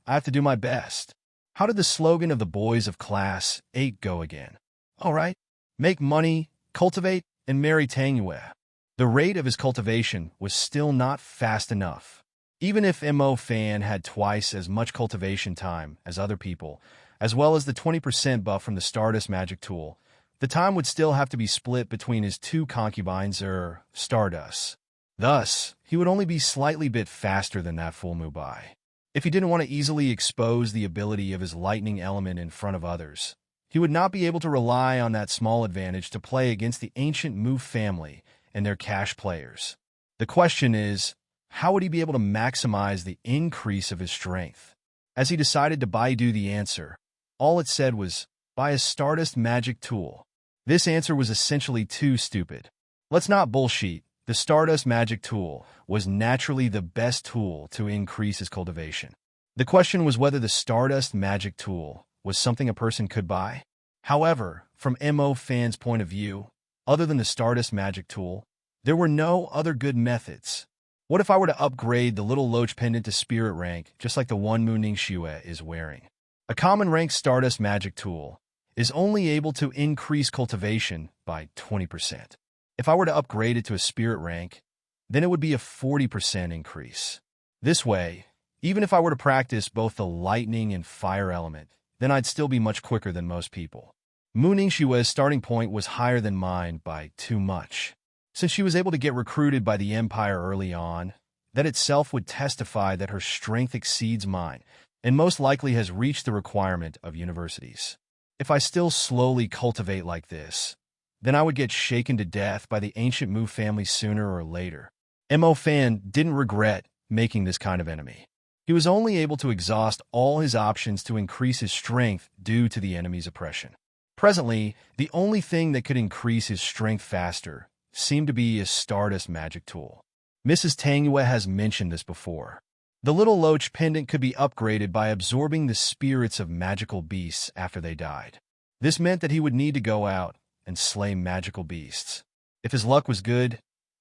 I have to do my best. How did the slogan of the boys of Class 8 go again? All right. Make money, cultivate, and marry Tangyue. The rate of his cultivation was still not fast enough. Even if Mo Fan had twice as much cultivation time as other people, as well as the 20% buff from the Stardust magic tool, the time would still have to be split between his two concubines, Stardust. Thus, he would only be slightly bit faster than that full Mubai. If he didn't want to easily expose the ability of his lightning element in front of others, he would not be able to rely on that small advantage to play against the ancient Mu family and their cash players. The question is, how would he be able to maximize the increase of his strength? As he decided to Baidu the answer, all it said was, buy a Stardust magic tool. This answer was essentially too stupid. Let's not bullshit. The Stardust magic tool was naturally the best tool to increase his cultivation. The question was whether the Stardust magic tool was something a person could buy. However, from Mo Fan's point of view, other than the Stardust magic tool, there were no other good methods. What if I were to upgrade the little Loach pendant to spirit rank, just like the one Mu Ningxue is wearing? A common rank Stardust magic tool is only able to increase cultivation by 20%. If I were to upgrade it to a spirit rank, then it would be a 40% increase. This way, even if I were to practice both the lightning and fire element, then I'd still be much quicker than most people. Mu Ningxue's starting point was higher than mine by too much. Since she was able to get recruited by the Empire early on, that itself would testify that her strength exceeds mine, and most likely has reached the requirement of universities. If I still slowly cultivate like this, then I would get shaken to death by the ancient Mu family sooner or later. Mo Fan didn't regret making this kind of enemy. He was only able to exhaust all his options to increase his strength due to the enemy's oppression. Presently, the only thing that could increase his strength faster seemed to be a Stardust magic tool. Mrs. Tangyue has mentioned this before. The little Loach pendant could be upgraded by absorbing the spirits of magical beasts after they died. This meant that he would need to go out and slay magical beasts. If his luck was good,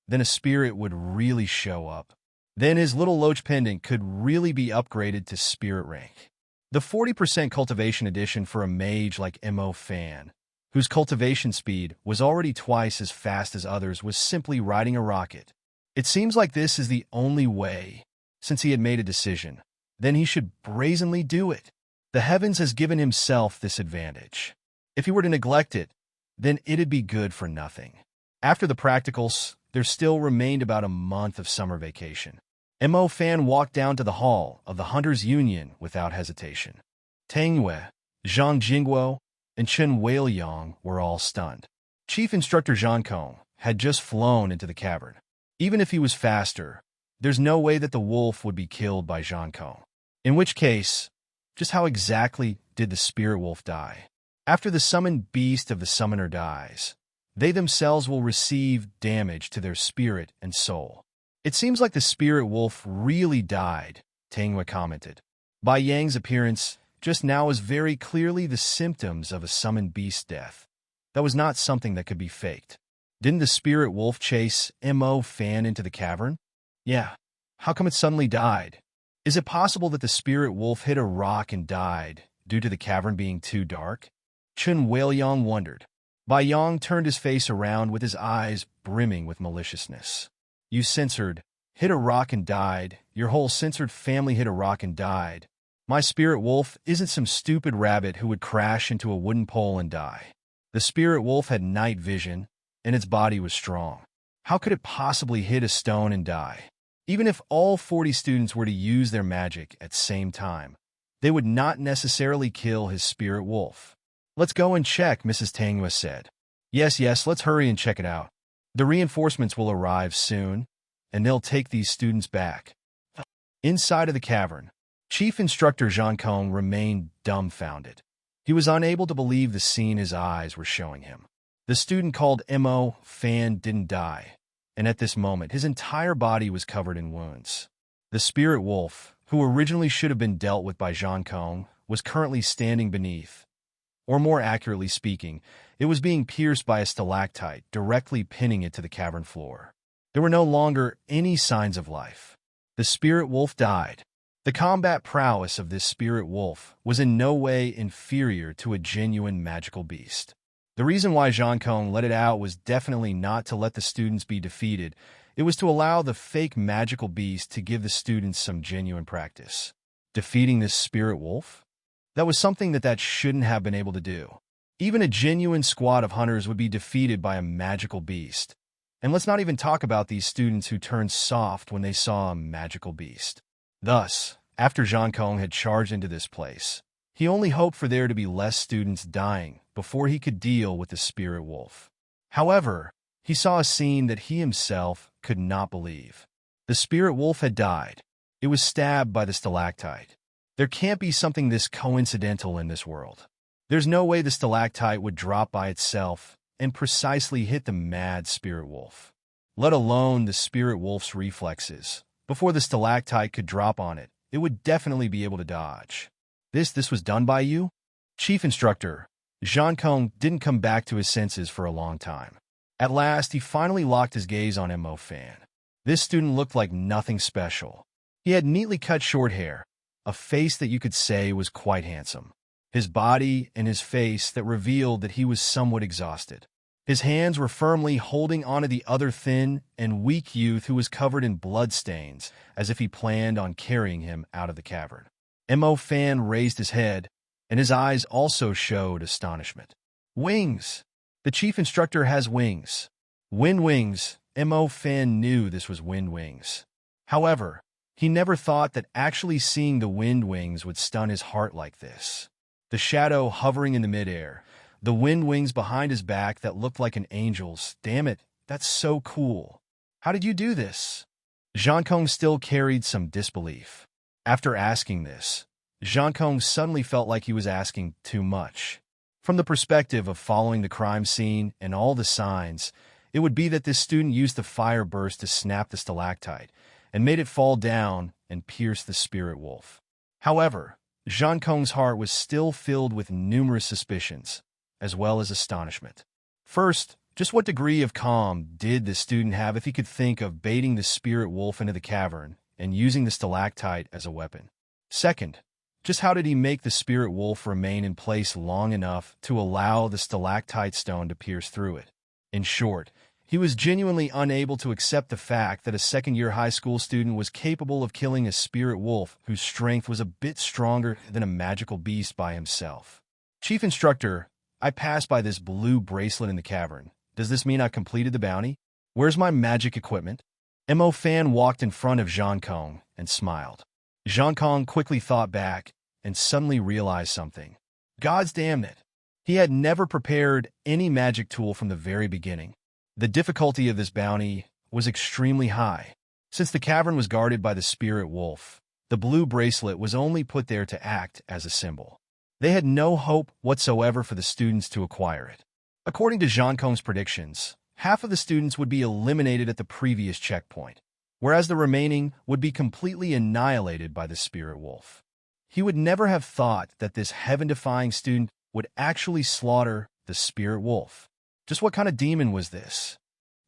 then a spirit would really show up. Then his little Loach pendant could really be upgraded to spirit rank. The 40% cultivation addition for a mage like Mo Fan, whose cultivation speed was already twice as fast as others, was simply riding a rocket. It seems like this is the only way. Since he had made a decision, then he should brazenly do it. The heavens has given himself this advantage. If he were to neglect it, then it'd be good for nothing. After the practicals, there still remained about a month of summer vacation. Mo Fan walked down to the hall of the Hunters' Union without hesitation. Tangyue, Zhang Jingguo, and Chen Weiliang were all stunned. Chief Instructor Zhang Kong had just flown into the cavern. Even if he was faster, there's no way that the wolf would be killed by Zhang Kong. In which case, just how exactly did the spirit wolf die? After the summoned beast of the summoner dies, they themselves will receive damage to their spirit and soul. It seems like the spirit wolf really died, Tangyue commented. Bai Yang's appearance just now is very clearly the symptoms of a summoned beast's death. That was not something that could be faked. Didn't the spirit wolf chase Mo Fan into the cavern? Yeah. How come it suddenly died? Is it possible that the spirit wolf hit a rock and died due to the cavern being too dark? Chen Weiliang wondered. Bai Yang turned his face around with his eyes brimming with maliciousness. You censored, hit a rock and died. Your whole censored family hit a rock and died. My spirit wolf isn't some stupid rabbit who would crash into a wooden pole and die. The spirit wolf had night vision, and its body was strong. How could it possibly hit a stone and die? Even if all 40 students were to use their magic at the same time, they would not necessarily kill his spirit wolf. Let's go and check, Mrs. Tangyue said. Yes, let's hurry and check it out. The reinforcements will arrive soon, and they'll take these students back. Inside of the cavern, Chief Instructor Zhang Kong remained dumbfounded. He was unable to believe the scene his eyes were showing him. The student called Mo Fan didn't die, and at this moment his entire body was covered in wounds. The spirit wolf, who originally should have been dealt with by Jean Kong, was currently standing beneath, or more accurately speaking, it was being pierced by a stalactite, directly pinning it to the cavern floor. There were no longer any signs of life. The spirit wolf died. The combat prowess of this spirit wolf was in no way inferior to a genuine magical beast. The reason why Jean Kong let it out was definitely not to let the students be defeated. It was to allow the fake magical beast to give the students some genuine practice. Defeating this spirit wolf? That was something that shouldn't have been able to do. Even a genuine squad of hunters would be defeated by a magical beast. And let's not even talk about these students who turned soft when they saw a magical beast. Thus, after Jean Kong had charged into this place, he only hoped for there to be less students dying before he could deal with the spirit wolf. However, he saw a scene that he himself could not believe. The spirit wolf had died. It was stabbed by the stalactite. There can't be something this coincidental in this world. There's no way the stalactite would drop by itself and precisely hit the mad spirit wolf, let alone the spirit wolf's reflexes. Before the stalactite could drop on it, it would definitely be able to dodge. This was done by you? Chief Instructor, Jean Kong didn't come back to his senses for a long time. At last, he finally locked his gaze on Mo Fan. This student looked like nothing special. He had neatly cut short hair, a face that you could say was quite handsome. His body and his face that revealed that he was somewhat exhausted. His hands were firmly holding onto the other thin and weak youth who was covered in bloodstains, as if he planned on carrying him out of the cavern. Mo Fan raised his head, and his eyes also showed astonishment. Wings! The chief instructor has wings. Wind wings. Mo Fan knew this was wind wings. However, he never thought that actually seeing the wind wings would stun his heart like this. The shadow hovering in the midair, the wind wings behind his back that looked like an angel's. Damn it, that's so cool. How did you do this? Jean Kong still carried some disbelief. After asking this, Jean Kong suddenly felt like he was asking too much. From the perspective of following the crime scene and all the signs, it would be that this student used the fire burst to snap the stalactite and made it fall down and pierce the spirit wolf. However, Jean Kong's heart was still filled with numerous suspicions, as well as astonishment. First, just what degree of calm did the student have if he could think of baiting the spirit wolf into the cavern and using the stalactite as a weapon? Second, just how did he make the spirit wolf remain in place long enough to allow the stalactite stone to pierce through it? In short, he was genuinely unable to accept the fact that a second-year high school student was capable of killing a spirit wolf whose strength was a bit stronger than a magical beast by himself. Chief Instructor, I passed by this blue bracelet in the cavern. Does this mean I completed the bounty? Where's my magic equipment? Mo Fan walked in front of Jean Kong and smiled. Jean Kong quickly thought back and suddenly realized something. God's damn it! He had never prepared any magic tool from the very beginning. The difficulty of this bounty was extremely high. Since the cavern was guarded by the spirit wolf, the blue bracelet was only put there to act as a symbol. They had no hope whatsoever for the students to acquire it. According to Jean Kong's predictions, half of the students would be eliminated at the previous checkpoint, whereas the remaining would be completely annihilated by the spirit wolf. He would never have thought that this heaven-defying student would actually slaughter the spirit wolf. Just what kind of demon was this?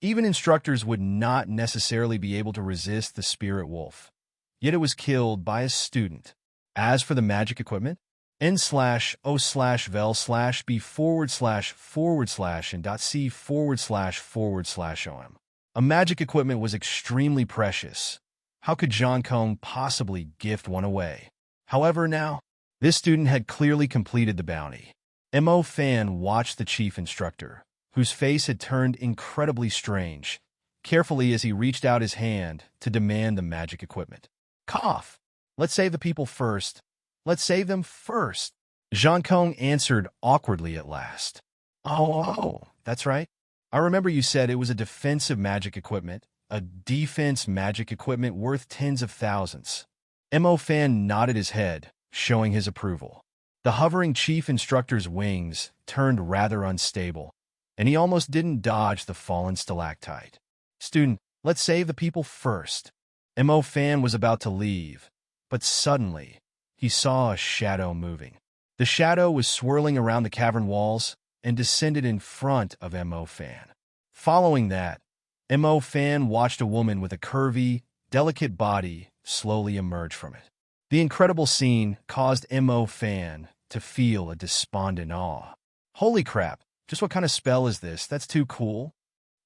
Even instructors would not necessarily be able to resist the spirit wolf. Yet it was killed by a student. As for the magic equipment, n/o/vel/b/and.c//om. A magic equipment was extremely precious. How could Jean Kong possibly gift one away? However, now, this student had clearly completed the bounty. Mo Fan watched the chief instructor, whose face had turned incredibly strange, carefully as he reached out his hand to demand the magic equipment. Cough! Let's save the people first. Let's save them first. Jean Kong answered awkwardly at last. Oh, that's right. I remember you said it was a defensive magic equipment, a defense magic equipment worth tens of thousands. Mo Fan nodded his head, showing his approval. The hovering chief instructor's wings turned rather unstable, and he almost didn't dodge the fallen stalactite. Student, let's save the people first. Mo Fan was about to leave, but suddenly, he saw a shadow moving. The shadow was swirling around the cavern walls and descended in front of Mo Fan. Following that, Mo Fan watched a woman with a curvy, delicate body slowly emerge from it. The incredible scene caused Mo Fan to feel a despondent awe. Holy crap, just what kind of spell is this? That's too cool.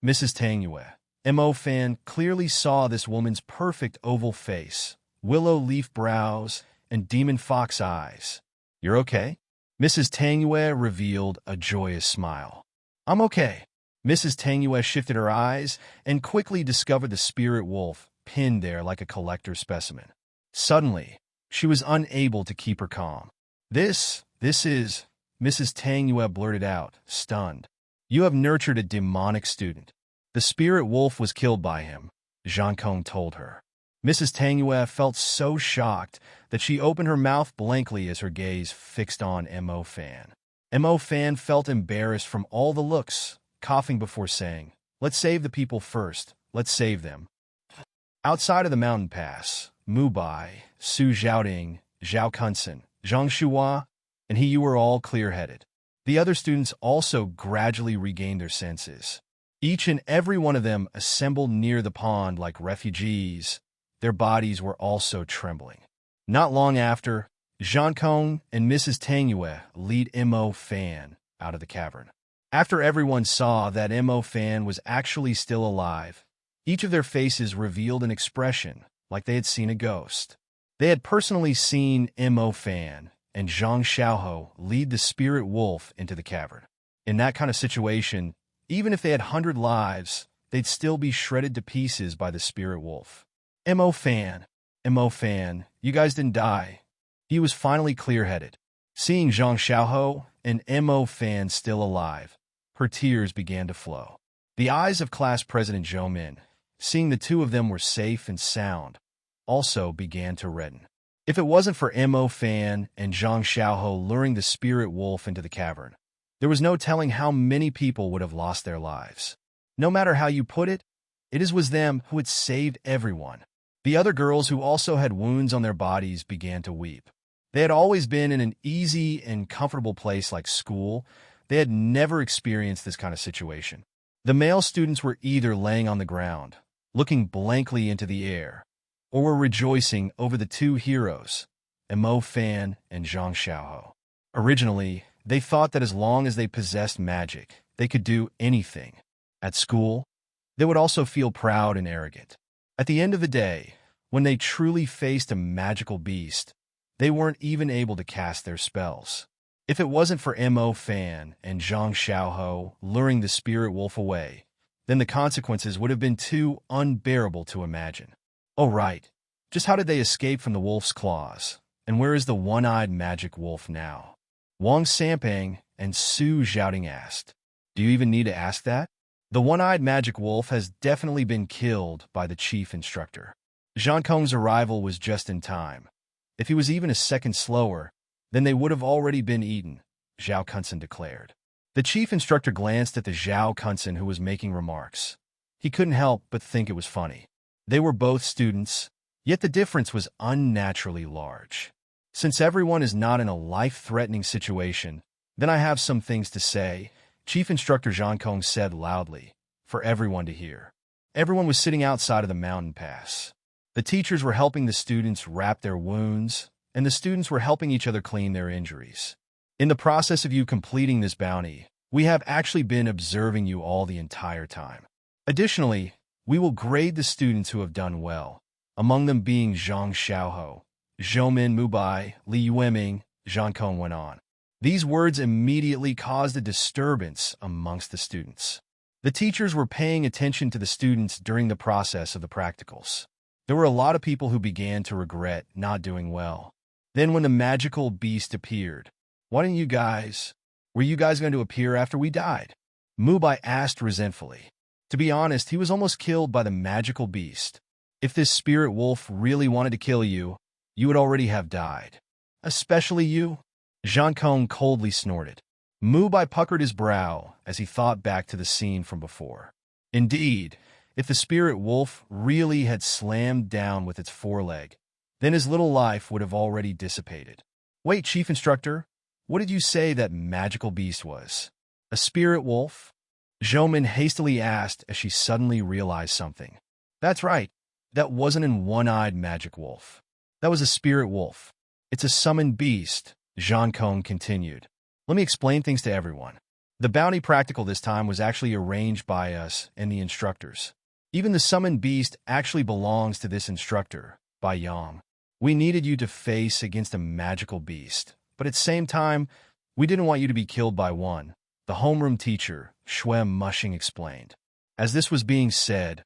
Mrs. Tangyue. Mo Fan clearly saw this woman's perfect oval face, willow leaf brows, and demon fox eyes. You're okay? Mrs. Tangyue revealed a joyous smile. I'm okay. Mrs. Tangyue shifted her eyes and quickly discovered the spirit wolf pinned there like a collector specimen. Suddenly, she was unable to keep her calm. This is, Mrs. Tangyue blurted out, stunned. You have nurtured a demonic student. The spirit wolf was killed by him, Zhang Kong told her. Mrs. Tangyue felt so shocked that she opened her mouth blankly as her gaze fixed on Mo Fan. Mo Fan felt embarrassed from all the looks, coughing before saying, let's save the people first, let's save them. Outside of the mountain pass, Mu Bai, Su Zhaoding, Zhao Kunsen, Zhang Shuhua, and he were all clear-headed. The other students also gradually regained their senses. Each and every one of them assembled near the pond like refugees. Their bodies were also trembling. Not long after, Zhang Kong and Mrs. Tangyue lead Mo Fan out of the cavern. After everyone saw that Mo Fan was actually still alive, each of their faces revealed an expression like they had seen a ghost. They had personally seen Mo Fan and Zhang Xiaoho lead the spirit wolf into the cavern. In that kind of situation, even if they had 100 lives, they'd still be shredded to pieces by the spirit wolf. Mo Fan, you guys didn't die. He was finally clear-headed. Seeing Zhang Xiaoho and Mo Fan still alive, her tears began to flow. The eyes of class president Zhou Min, seeing the two of them were safe and sound, also began to redden. If it wasn't for Mo Fan and Zhang Xiaoho luring the spirit wolf into the cavern, there was no telling how many people would have lost their lives. No matter how you put it, it was them who had saved everyone. The other girls who also had wounds on their bodies began to weep. They had always been in an easy and comfortable place like school. They had never experienced this kind of situation. The male students were either laying on the ground, looking blankly into the air, or were rejoicing over the two heroes, Mo Fan and Zhang Xiaoho. Originally, they thought that as long as they possessed magic, they could do anything. At school, they would also feel proud and arrogant. At the end of the day, when they truly faced a magical beast, they weren't even able to cast their spells. If it wasn't for Mo Fan and Zhang Xiaoho luring the spirit wolf away, then the consequences would have been too unbearable to imagine. Oh right, just how did they escape from the wolf's claws? And where is the one-eyed magic wolf now? Wang Sampang and Su Zhaoding asked. Do you even need to ask that? The one-eyed magic wolf has definitely been killed by the chief instructor. Zhang Kong's arrival was just in time. If he was even a second slower, then they would have already been eaten, Zhao Kunsen declared. The chief instructor glanced at the Zhao Kunsen who was making remarks. He couldn't help but think it was funny. They were both students, yet the difference was unnaturally large. Since everyone is not in a life-threatening situation, then I have some things to say, Chief Instructor Zhang Kong said loudly, for everyone to hear. Everyone was sitting outside of the mountain pass. The teachers were helping the students wrap their wounds, and the students were helping each other clean their injuries. In the process of you completing this bounty, we have actually been observing you all the entire time. Additionally, we will grade the students who have done well, among them being Zhang Xiaoho, Zhoumin Mubai, Li Yueming, Zhang Kong went on. These words immediately caused a disturbance amongst the students. The teachers were paying attention to the students during the process of the practicals. There were a lot of people who began to regret not doing well. Then when the magical beast appeared, were you guys going to appear after we died? Mubai asked resentfully. To be honest, he was almost killed by the magical beast. If this spirit wolf really wanted to kill you, you would already have died. Especially you? Zhang Kong coldly snorted. Mubai puckered his brow as he thought back to the scene from before. Indeed, if the spirit wolf really had slammed down with its foreleg, then his little life would have already dissipated. Wait, Chief Instructor, what did you say that magical beast was? A spirit wolf? Zhoumin hastily asked as she suddenly realized something. That's right. That wasn't an one-eyed magic wolf. That was a spirit wolf. It's a summoned beast, Zhang Kong continued. Let me explain things to everyone. The bounty practical this time was actually arranged by us and the instructors. Even the summoned beast actually belongs to this instructor, Bai Yang. We needed you to face against a magical beast, but at the same time, we didn't want you to be killed by one, the homeroom teacher, Shuem Mushing explained. As this was being said,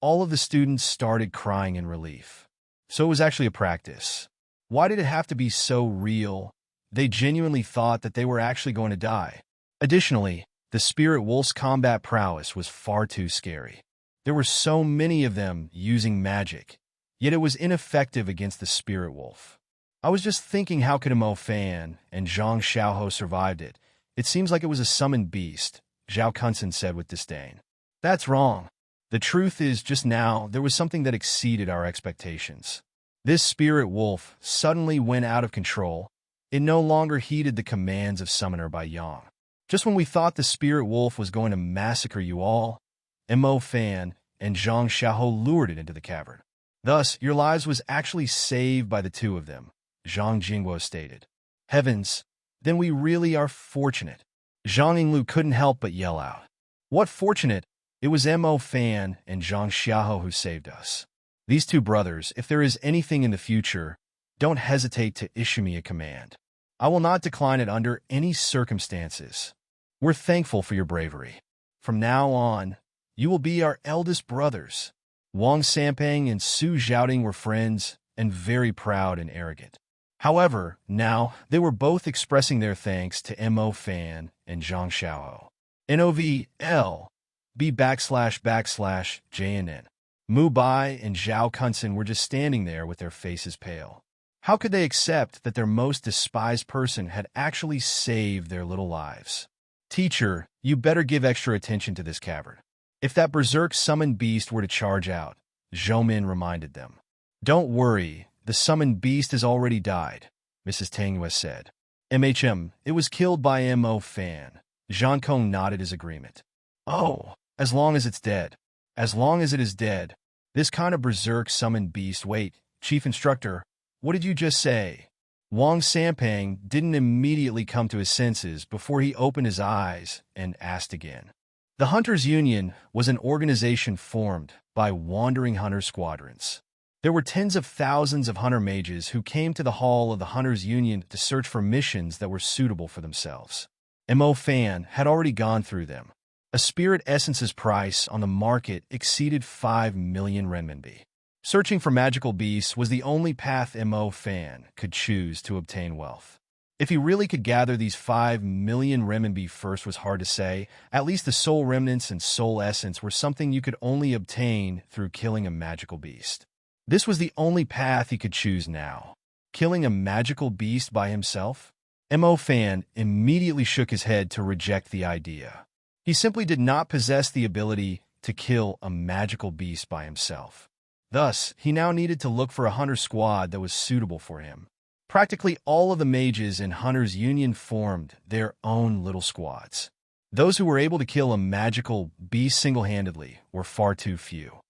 all of the students started crying in relief. So it was actually a practice. Why did it have to be so real? They genuinely thought that they were actually going to die. Additionally, the spirit wolf's combat prowess was far too scary. There were so many of them using magic, yet it was ineffective against the spirit wolf. I was just thinking, how could Mo Fan and Zhang Xiaoho survived it? It seems like it was a summoned beast, Zhao Kunsen said with disdain. That's wrong. The truth is, just now, there was something that exceeded our expectations. This spirit wolf suddenly went out of control. It no longer heeded the commands of Summoner Bai Yang. Just when we thought the spirit wolf was going to massacre you all, Mo Fan and Zhang Xiaoho lured it into the cavern. Thus, your lives was actually saved by the two of them, Zhang Jingguo stated. Heavens, then we really are fortunate. Zhang Yinglu couldn't help but yell out. What fortunate? It was Mo Fan and Zhang Xiaoho who saved us. These two brothers, if there is anything in the future, don't hesitate to issue me a command. I will not decline it under any circumstances. We're thankful for your bravery. From now on, you will be our eldest brothers. Wang Sampang and Su Zhaoting were friends and very proud and arrogant. However, now they were both expressing their thanks to Mo Fan and Zhang Xiaoho. NOVL B/JNN. Mu Bai and Zhao Kunsen were just standing there with their faces pale. How could they accept that their most despised person had actually saved their little lives? Teacher, you better give extra attention to this cavern. If that berserk summoned beast were to charge out, Zhoumin reminded them. Don't worry, the summoned beast has already died, Mrs. Tangyue said. It was killed by Mo Fan. Zhang Kong nodded his agreement. Oh, as long as it's dead. As long as it is dead. This kind of berserk summoned beast. Wait, Chief Instructor, what did you just say? Wang Sampang didn't immediately come to his senses before he opened his eyes and asked again. The Hunters' Union was an organization formed by wandering hunter squadrons. There were tens of thousands of hunter mages who came to the hall of the Hunters' Union to search for missions that were suitable for themselves. Mo Fan had already gone through them. A spirit essence's price on the market exceeded 5 million renminbi. Searching for magical beasts was the only path Mo Fan could choose to obtain wealth. If he really could gather these 5 million renminbi first was hard to say. At least the soul remnants and soul essence were something you could only obtain through killing a magical beast. This was the only path he could choose now. Killing a magical beast by himself? Mo Fan immediately shook his head to reject the idea. He simply did not possess the ability to kill a magical beast by himself. Thus, he now needed to look for a hunter squad that was suitable for him. Practically all of the mages in Hunters' Union formed their own little squads. Those who were able to kill a magical beast single-handedly were far too few.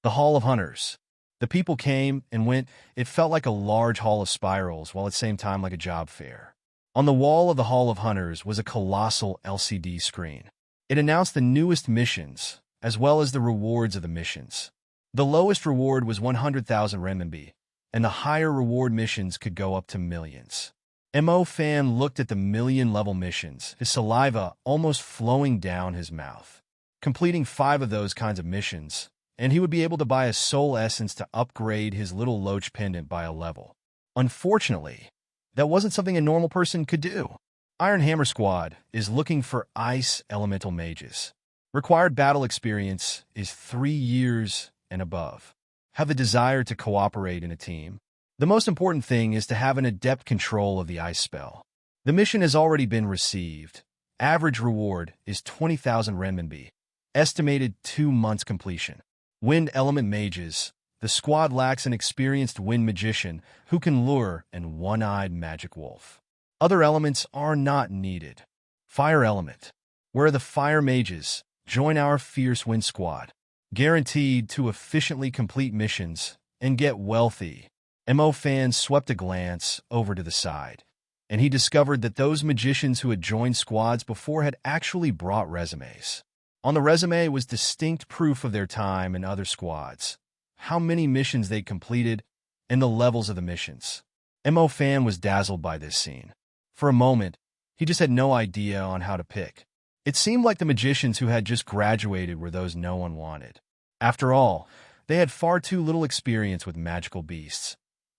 The Hall of Hunters. The people came and went. It felt like a large hall of spirals, while at the same time like a job fair. On the wall of the Hall of Hunters was a colossal LCD screen. It announced the newest missions, as well as the rewards of the missions. The lowest reward was 100,000 renminbi, and the higher reward missions could go up to millions. Mo Fan looked at the million-level missions, his saliva almost flowing down his mouth. Completing 5 of those kinds of missions, and he would be able to buy a soul essence to upgrade his little loach pendant by a level. Unfortunately, that wasn't something a normal person could do. Iron Hammer Squad is looking for ice elemental mages. Required battle experience is 3 years and above. Have the desire to cooperate in a team. The most important thing is to have an adept control of the ice spell. The mission has already been received. Average reward is 20,000 renminbi. Estimated 2 months completion. Wind element mages. The squad lacks an experienced wind magician who can lure and one-eyed magic wolf. Other elements are not needed. Fire element. Where are the fire mages? Join our fierce wind squad. Guaranteed to efficiently complete missions and get wealthy. Mo Fan swept a glance over to the side, and he discovered that those magicians who had joined squads before had actually brought resumes. On the resume was distinct proof of their time in other squads, how many missions they'd completed, and the levels of the missions. Mo Fan was dazzled by this scene. For a moment, he just had no idea on how to pick. It seemed like the magicians who had just graduated were those no one wanted. After all, they had far too little experience with magical beasts.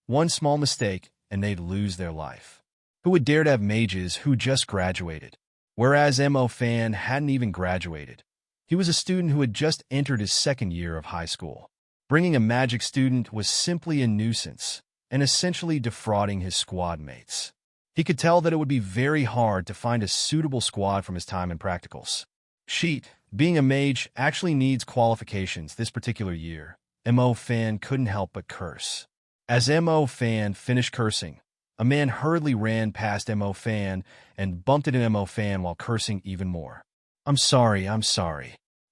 One small mistake, and they'd lose their life. Who would dare to have mages who just graduated? Whereas Mo Fan hadn't even graduated. He was a student who had just entered his second year of high school. Bringing a magic student was simply a nuisance, and essentially defrauding his squad mates. He could tell that it would be very hard to find a suitable squad from his time in practicals. Sheet, being a mage actually needs qualifications this particular year. Mo Fan couldn't help but curse. As Mo Fan finished cursing, a man hurriedly ran past Mo Fan and bumped into Mo Fan while cursing even more. I'm sorry.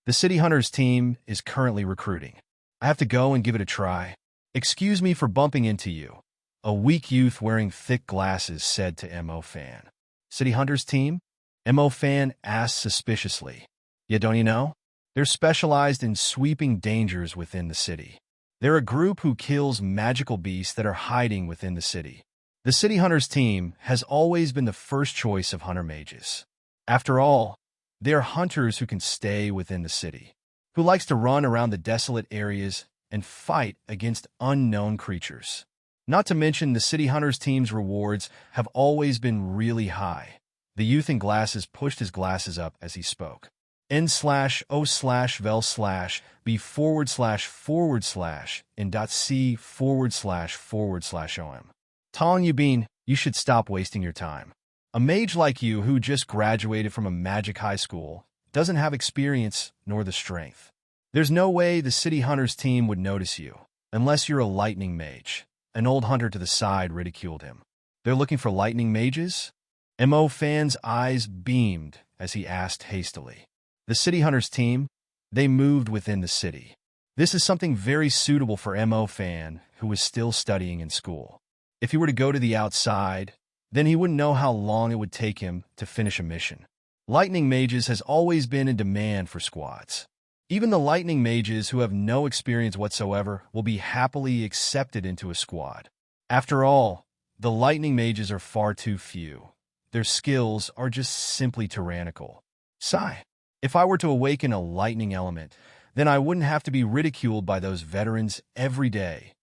The City Hunters team is currently recruiting. I have to go and give it a try. Excuse me for bumping into you. A weak youth wearing thick glasses said to Mo Fan. City Hunters team? Mo Fan asked suspiciously. Yeah, don't you know? They're specialized in sweeping dangers within the city. They're a group who kills magical beasts that are hiding within the city. The City Hunters team has always been the first choice of hunter mages. After all, they are hunters who can stay within the city, who likes to run around the desolate areas and fight against unknown creatures. Not to mention, the City Hunters team's rewards have always been really high. The youth in glasses pushed his glasses up as he spoke. N/O/vel/B/in.C//in.C//om. Tong Yubin, you should stop wasting your time. A mage like you who just graduated from a magic high school doesn't have experience nor the strength. There's no way the City Hunters team would notice you, unless you're a lightning mage. An old hunter to the side ridiculed him. They're looking for lightning mages? Mo Fan's eyes beamed as he asked hastily. The City Hunters team, they moved within the city. This is something very suitable for Mo Fan, who was still studying in school. If he were to go to the outside, then he wouldn't know how long it would take him to finish a mission. Lightning mages has always been in demand for squads. Even the lightning mages who have no experience whatsoever will be happily accepted into a squad. After all, the lightning mages are far too few. Their skills are just simply tyrannical. Sigh. If I were to awaken a lightning element, then I wouldn't have to be ridiculed by those veterans every day,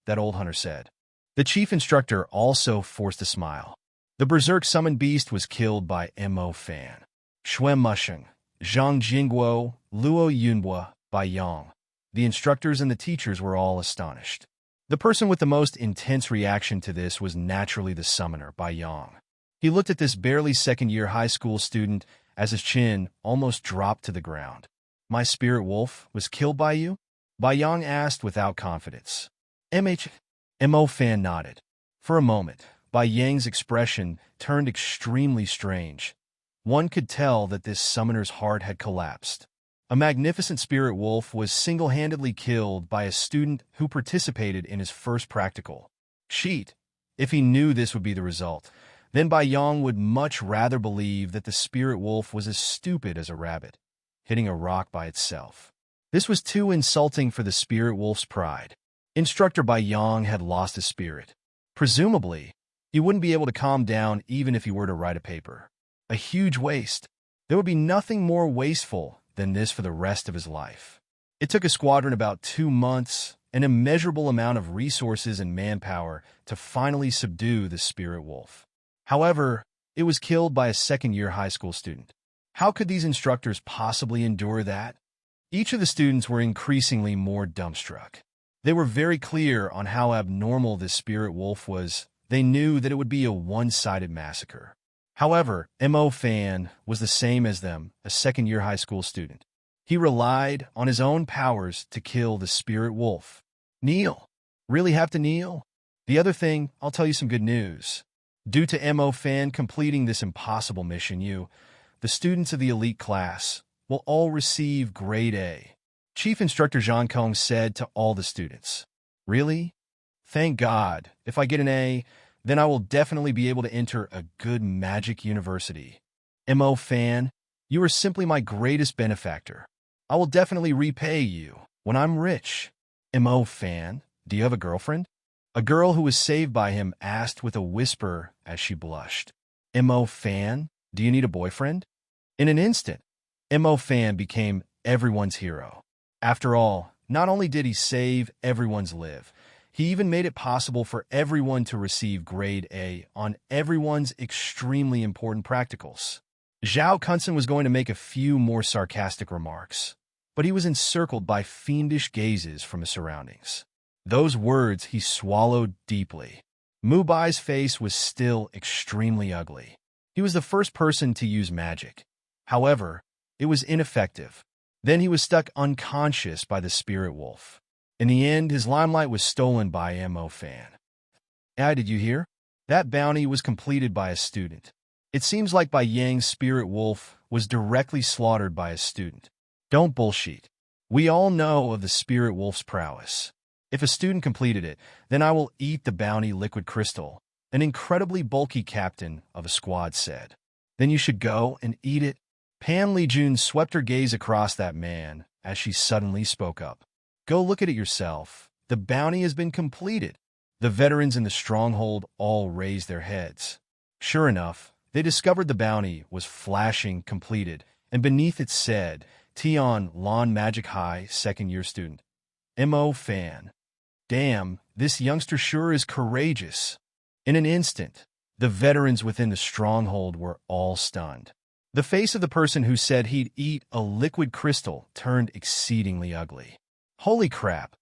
that old hunter said. The chief instructor also forced a smile. The berserk summoned beast was killed by Mo Fan. Xuan Musheng, Zhang Jingguo, Luo Yunhua, Bai Yang. The instructors and the teachers were all astonished. The person with the most intense reaction to this was naturally the summoner, Bai Yang. He looked at this barely second-year high school student as his chin almost dropped to the ground. My spirit wolf was killed by you? Bai Yang asked without confidence. Mo Fan nodded. For a moment, Bai Yang's expression turned extremely strange. One could tell that this summoner's heart had collapsed. A magnificent spirit wolf was single-handedly killed by a student who participated in his first practical. Sheet. If he knew this would be the result, then Bai Yang would much rather believe that the spirit wolf was as stupid as a rabbit, hitting a rock by itself. This was too insulting for the spirit wolf's pride. Instructor Bai Yang had lost his spirit. Presumably, he wouldn't be able to calm down even if he were to write a paper. A huge waste. There would be nothing more wasteful than this for the rest of his life. It took a squadron about 2 months, an immeasurable amount of resources and manpower to finally subdue the spirit wolf. However, it was killed by a second-year high school student. How could these instructors possibly endure that? Each of the students were increasingly more dumbstruck. They were very clear on how abnormal this spirit wolf was. They knew that it would be a one-sided massacre. However, Mo Fan was the same as them, a second-year high school student. He relied on his own powers to kill the spirit wolf. Kneel. Really have to kneel? The other thing, I'll tell you some good news. Due to Mo Fan completing this impossible mission, the students of the elite class, will all receive grade A. Chief Instructor Zhang Kong said to all the students. Really? Thank God. If I get an A, then I will definitely be able to enter a good magic university. Mo Fan, you are simply my greatest benefactor. I will definitely repay you when I'm rich. Mo Fan, do you have a girlfriend? A girl who was saved by him asked with a whisper as she blushed. Mo Fan, do you need a boyfriend? In an instant, Mo Fan became everyone's hero. After all, not only did he save everyone's life, he even made it possible for everyone to receive grade A on everyone's extremely important practicals. Zhao Kunsen was going to make a few more sarcastic remarks, but he was encircled by fiendish gazes from his surroundings. Those words he swallowed deeply. Mu Bai's face was still extremely ugly. He was the first person to use magic. However, it was ineffective. Then he was stuck unconscious by the spirit wolf. In the end, his limelight was stolen by Mo Fan. Did you hear? That bounty was completed by a student. It seems like Bai Yang's spirit wolf was directly slaughtered by a student. Don't bullshit. We all know of the spirit wolf's prowess. If a student completed it, then I will eat the bounty liquid crystal, an incredibly bulky captain of a squad said. Then you should go and eat it. Pan Lijun swept her gaze across that man as she suddenly spoke up. Go look at it yourself. The bounty has been completed. The veterans in the stronghold all raised their heads. Sure enough, they discovered the bounty was flashing completed, and beneath it said, Tian Lon Magic High, second-year student. Mo Fan. Damn, this youngster sure is courageous. In an instant, the veterans within the stronghold were all stunned. The face of the person who said he'd eat a liquid crystal turned exceedingly ugly. Holy crap!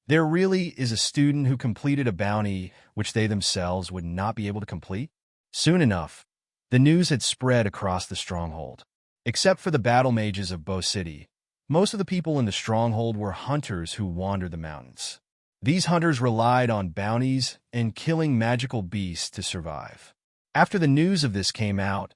There really is a student who completed a bounty which they themselves would not be able to complete? Soon enough, the news had spread across the stronghold. Except for the battle mages of Bo City, most of the people in the stronghold were hunters who wandered the mountains. These hunters relied on bounties and killing magical beasts to survive. After the news of this came out,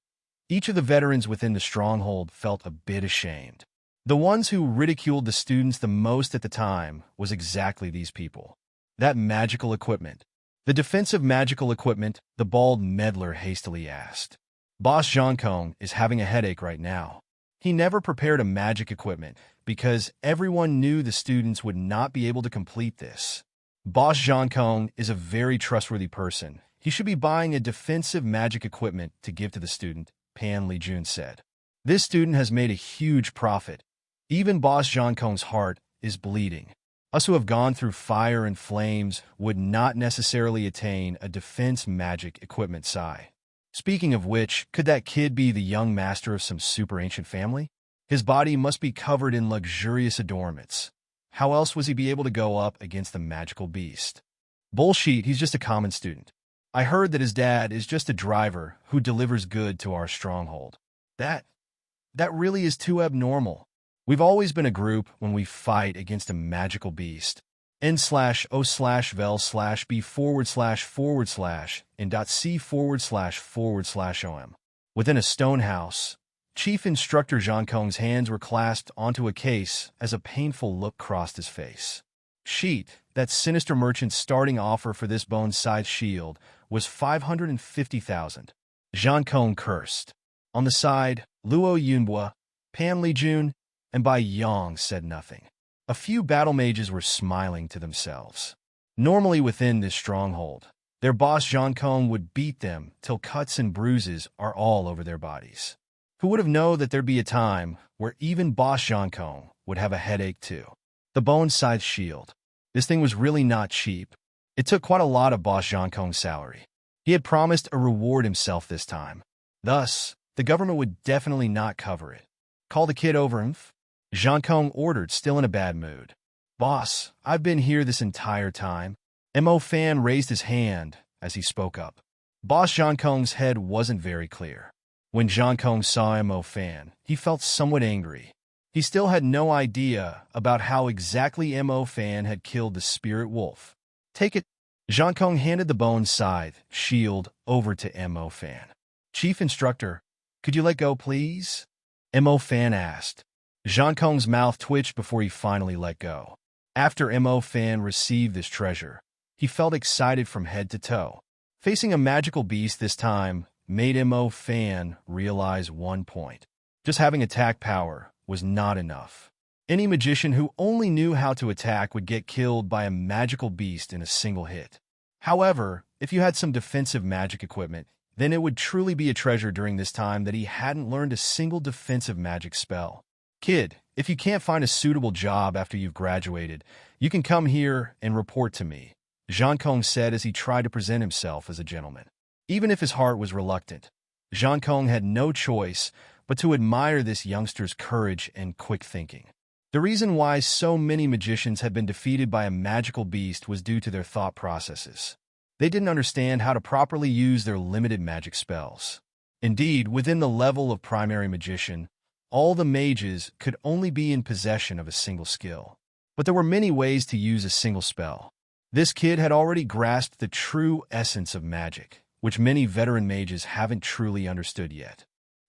each of the veterans within the stronghold felt a bit ashamed. The ones who ridiculed the students the most at the time was exactly these people. That magical equipment. The defensive magical equipment, the bald meddler hastily asked. Boss Zhang Kong is having a headache right now. He never prepared a magic equipment because everyone knew the students would not be able to complete this. Boss Zhang Kong is a very trustworthy person. He should be buying a defensive magic equipment to give to the student, Pan Lijun said. This student has made a huge profit. Even Boss Zhang Kong's heart is bleeding. Us who have gone through fire and flames would not necessarily attain a defense magic equipment Sai. Speaking of which, could that kid be the young master of some super ancient family? His body must be covered in luxurious adornments. How else was he be able to go up against the magical beast? Bullshit, he's just a common student. I heard that his dad is just a driver who delivers good to our stronghold. That really is too abnormal. We've always been a group when we fight against a magical beast. n/o/vel/b/and.c//om. Within a stone house, Chief Instructor Zhang Kong's hands were clasped onto a case as a painful look crossed his face. Sheet, that sinister merchant's starting offer for this bone-sized shield was 550,000. Zhang Kong cursed. On the side, Luo Yunbua, Pan Lijun, and Bai Yang said nothing. A few battle mages were smiling to themselves. Normally within this stronghold, their boss Zhang Kong would beat them till cuts and bruises are all over their bodies. Who would have known that there'd be a time where even boss Zhang Kong would have a headache too? The bone-sized shield. This thing was really not cheap. It took quite a lot of boss Zhang Kong's salary. He had promised a reward himself this time. Thus, the government would definitely not cover it. Call the kid over, Zhang Kong ordered, still in a bad mood. Boss, I've been here this entire time. Mo Fan raised his hand as he spoke up. Boss Zhang Kong's head wasn't very clear. When Zhang Kong saw Mo Fan, he felt somewhat angry. He still had no idea about how exactly Mo Fan had killed the spirit wolf. Take it. Zhang Kong handed the bone scythe, shield, over to Mo Fan. Chief Instructor, could you let go, please? Mo Fan asked. Zhang Kong's mouth twitched before he finally let go. After Mo Fan received this treasure, he felt excited from head to toe. Facing a magical beast this time made Mo Fan realize one point. Just having attack power was not enough. Any magician who only knew how to attack would get killed by a magical beast in a single hit. However, if you had some defensive magic equipment, then it would truly be a treasure during this time that he hadn't learned a single defensive magic spell. Kid, if you can't find a suitable job after you've graduated, you can come here and report to me, Zhang Kong said as he tried to present himself as a gentleman. Even if his heart was reluctant, Zhang Kong had no choice but to admire this youngster's courage and quick thinking. The reason why so many magicians had been defeated by a magical beast was due to their thought processes. They didn't understand how to properly use their limited magic spells. Indeed, within the level of primary magician, all the mages could only be in possession of a single skill. But there were many ways to use a single spell. This kid had already grasped the true essence of magic, which many veteran mages haven't truly understood yet.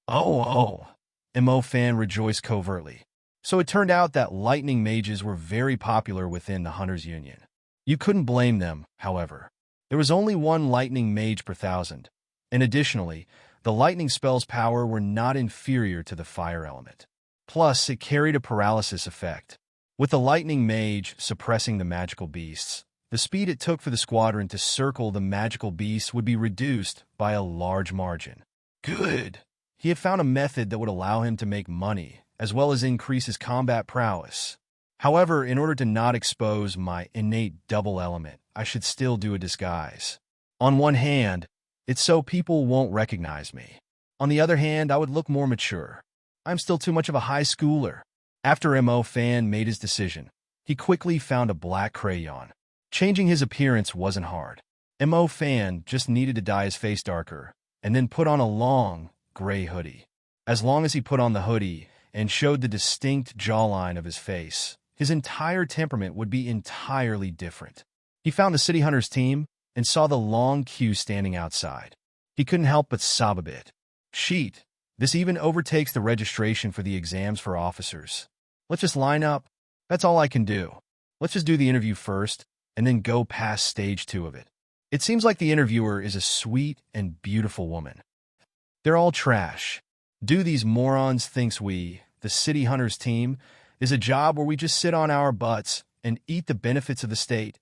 Oh, Mo Fan rejoiced covertly. So it turned out that lightning mages were very popular within the Hunters Union. You couldn't blame them, however. There was only one lightning mage per 1,000, and additionally, the lightning spell's power were not inferior to the fire element. Plus, it carried a paralysis effect. With the lightning mage suppressing the magical beasts, the speed it took for the squadron to circle the magical beasts would be reduced by a large margin. Good! He had found a method that would allow him to make money, as well as increase his combat prowess. However, in order to not expose my innate double element, I should still do a disguise. On one hand, it's so people won't recognize me. On the other hand, I would look more mature. I'm still too much of a high schooler. After Mo Fan made his decision, he quickly found a black crayon. Changing his appearance wasn't hard. Mo Fan just needed to dye his face darker, and then put on a long, gray hoodie. As long as he put on the hoodie and showed the distinct jawline of his face, his entire temperament would be entirely different. He found the City Hunters team and saw the long queue standing outside. He couldn't help but sob a bit. Sheet, this even overtakes the registration for the exams for officers. Let's just line up. That's all I can do. Let's just do the interview first, and then go past stage 2 of it. It seems like the interviewer is a sweet and beautiful woman. They're all trash. Do these morons thinks we, the City Hunters team, is a job where we just sit on our butts and eat the benefits of the state.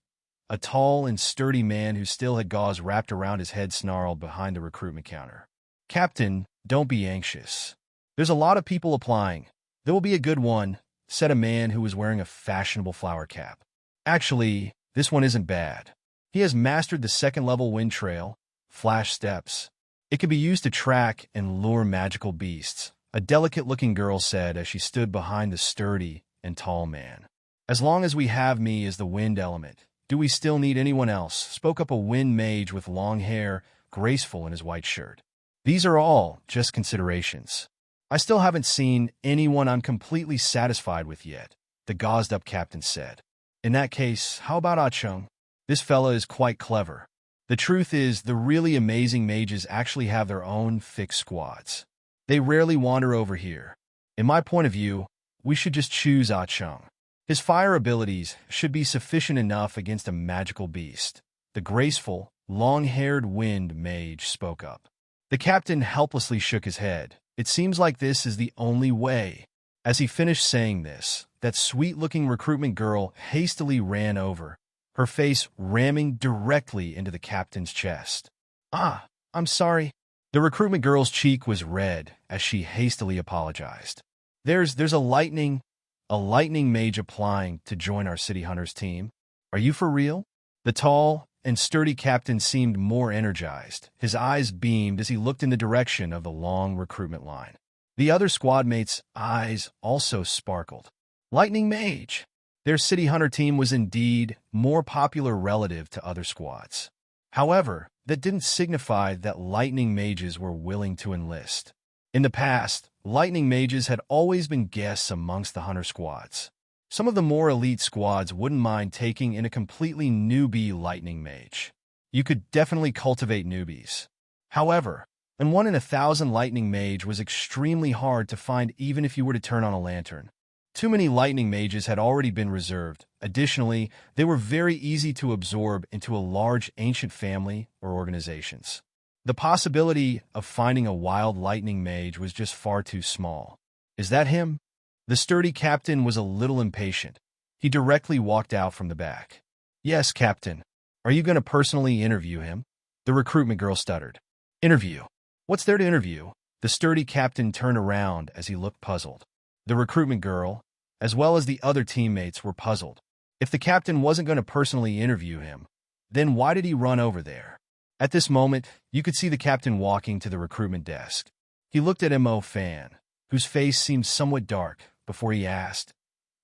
A tall and sturdy man who still had gauze wrapped around his head snarled behind the recruitment counter. Captain, don't be anxious. There's a lot of people applying. There will be a good one, said a man who was wearing a fashionable flower cap. Actually, this one isn't bad. He has mastered the second-level wind trail, flash steps. It can be used to track and lure magical beasts, a delicate-looking girl said as she stood behind the sturdy and tall man. As long as we have me as the wind element, do we still need anyone else? Spoke up a wind mage with long hair, graceful in his white shirt. These are all just considerations. I still haven't seen anyone I'm completely satisfied with yet, the gauzed-up captain said. In that case, how about Ah Chung? This fella is quite clever. The truth is, the really amazing mages actually have their own fixed squads. They rarely wander over here. In my point of view, we should just choose Ah Chung. His fire abilities should be sufficient enough against a magical beast. The graceful, long-haired wind mage spoke up. The captain helplessly shook his head. It seems like this is the only way. As he finished saying this, that sweet-looking recruitment girl hastily ran over, her face ramming directly into the captain's chest. Ah, I'm sorry. The recruitment girl's cheek was red as she hastily apologized. There's a lightning mage applying to join our City Hunters team. Are you for real? The tall and sturdy captain seemed more energized. His eyes beamed as he looked in the direction of the long recruitment line. The other squad mates' eyes also sparkled. Lightning Mage! Their City Hunter team was indeed more popular relative to other squads. However, that didn't signify that lightning mages were willing to enlist. In the past, lightning mages had always been guests amongst the hunter squads. Some of the more elite squads wouldn't mind taking in a completely newbie lightning mage. You could definitely cultivate newbies. However, and 1 in 1,000 lightning mage was extremely hard to find even if you were to turn on a lantern. Too many lightning mages had already been reserved. Additionally, they were very easy to absorb into a large ancient family or organizations. The possibility of finding a wild lightning mage was just far too small. Is that him? The sturdy captain was a little impatient. He directly walked out from the back. Yes, Captain. Are you going to personally interview him? The recruitment girl stuttered. Interview? What's there to interview? The sturdy captain turned around as he looked puzzled. The recruitment girl, as well as the other teammates, were puzzled. If the captain wasn't going to personally interview him, then why did he run over there? At this moment, you could see the captain walking to the recruitment desk. He looked at Mo Fan, whose face seemed somewhat dark, before he asked,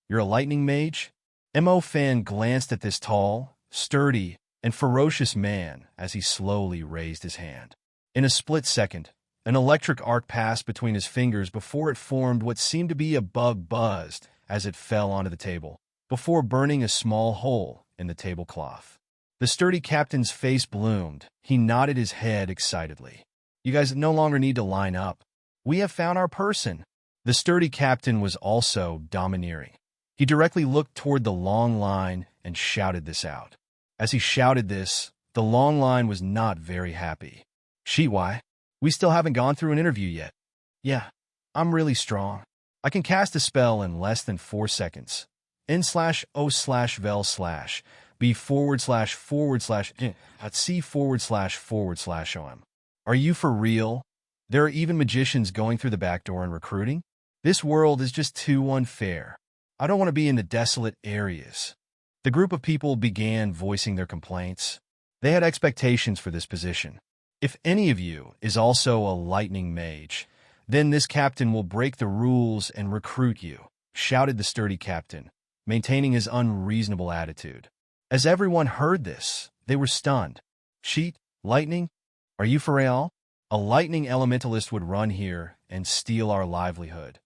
You're a lightning mage? Mo Fan glanced at this tall, sturdy, and ferocious man as he slowly raised his hand. In a split second, an electric arc passed between his fingers before it formed what seemed to be a bug buzzed as it fell onto the table, before burning a small hole in the tablecloth. The sturdy captain's face bloomed. He nodded his head excitedly. You guys no longer need to line up. We have found our person. The sturdy captain was also domineering. He directly looked toward the long line and shouted this out. As he shouted this, the long line was not very happy. Why? We still haven't gone through an interview yet. Yeah, I'm really strong. I can cast a spell in less than 4 seconds. N/O/vel/B//C//C/OM. Are you for real? There are even magicians going through the back door and recruiting? This world is just too unfair. I don't want to be in the desolate areas. The group of people began voicing their complaints. They had expectations for this position. If any of you is also a lightning mage, then this captain will break the rules and recruit you, shouted the sturdy captain, maintaining his unreasonable attitude. As everyone heard this, they were stunned. Lightning? Are you for real? A lightning elementalist would run here and steal our livelihood.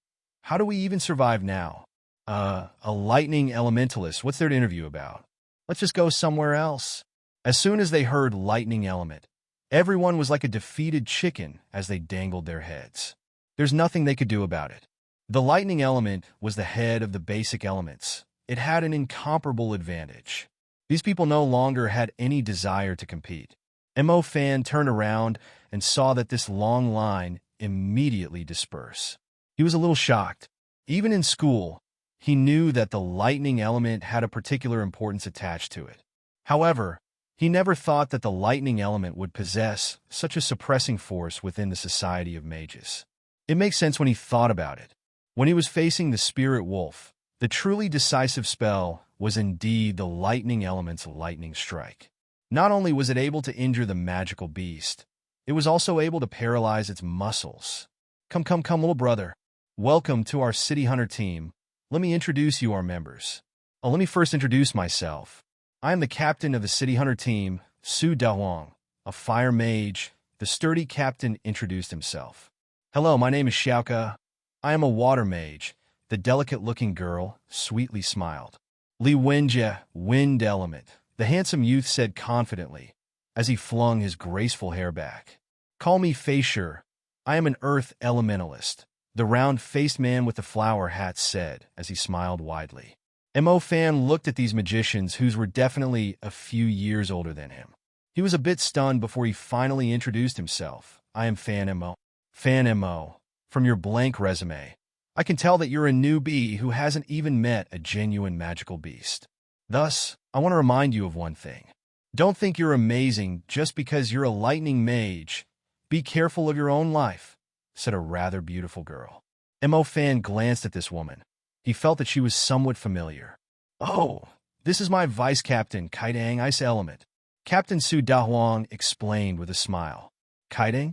How do we even survive now? A lightning elementalist, what's there to interview about? Let's just go somewhere else. As soon as they heard lightning element, everyone was like a defeated chicken as they dangled their heads. There's nothing they could do about it. The lightning element was the head of the basic elements. It had an incomparable advantage. These people no longer had any desire to compete. Mo Fan turned around and saw that this long line immediately dispersed. He was a little shocked. Even in school, he knew that the lightning element had a particular importance attached to it. However, he never thought that the lightning element would possess such a suppressing force within the society of mages. It makes sense when he thought about it. When he was facing the spirit wolf, the truly decisive spell was indeed the lightning element's lightning strike. Not only was it able to injure the magical beast, it was also able to paralyze its muscles. Come, little brother. Welcome to our City Hunter team. Let me introduce you our members. Let me first introduce myself. I am the captain of the City Hunter team, Su Dahuang, a fire mage. The sturdy captain introduced himself. Hello, my name is Xiaoka. I am a water mage. The delicate-looking girl sweetly smiled. Li Wenjie, wind element, the handsome youth said confidently, as he flung his graceful hair back. Call me Feisher. I am an earth elementalist, the round-faced man with the flower hat said, as he smiled widely. Mo Fan looked at these magicians whose were definitely a few years older than him. He was a bit stunned before he finally introduced himself. I am Fan Mo. Fan Mo, from your blank resume, I can tell that you're a newbie who hasn't even met a genuine magical beast. Thus, I want to remind you of one thing. Don't think you're amazing just because you're a lightning mage. Be careful of your own life, said a rather beautiful girl. Mo Fan glanced at this woman. He felt that she was somewhat familiar. Oh, this is my vice captain, Kaidang Ice Element. Captain Su Dahuang explained with a smile. Kaidang?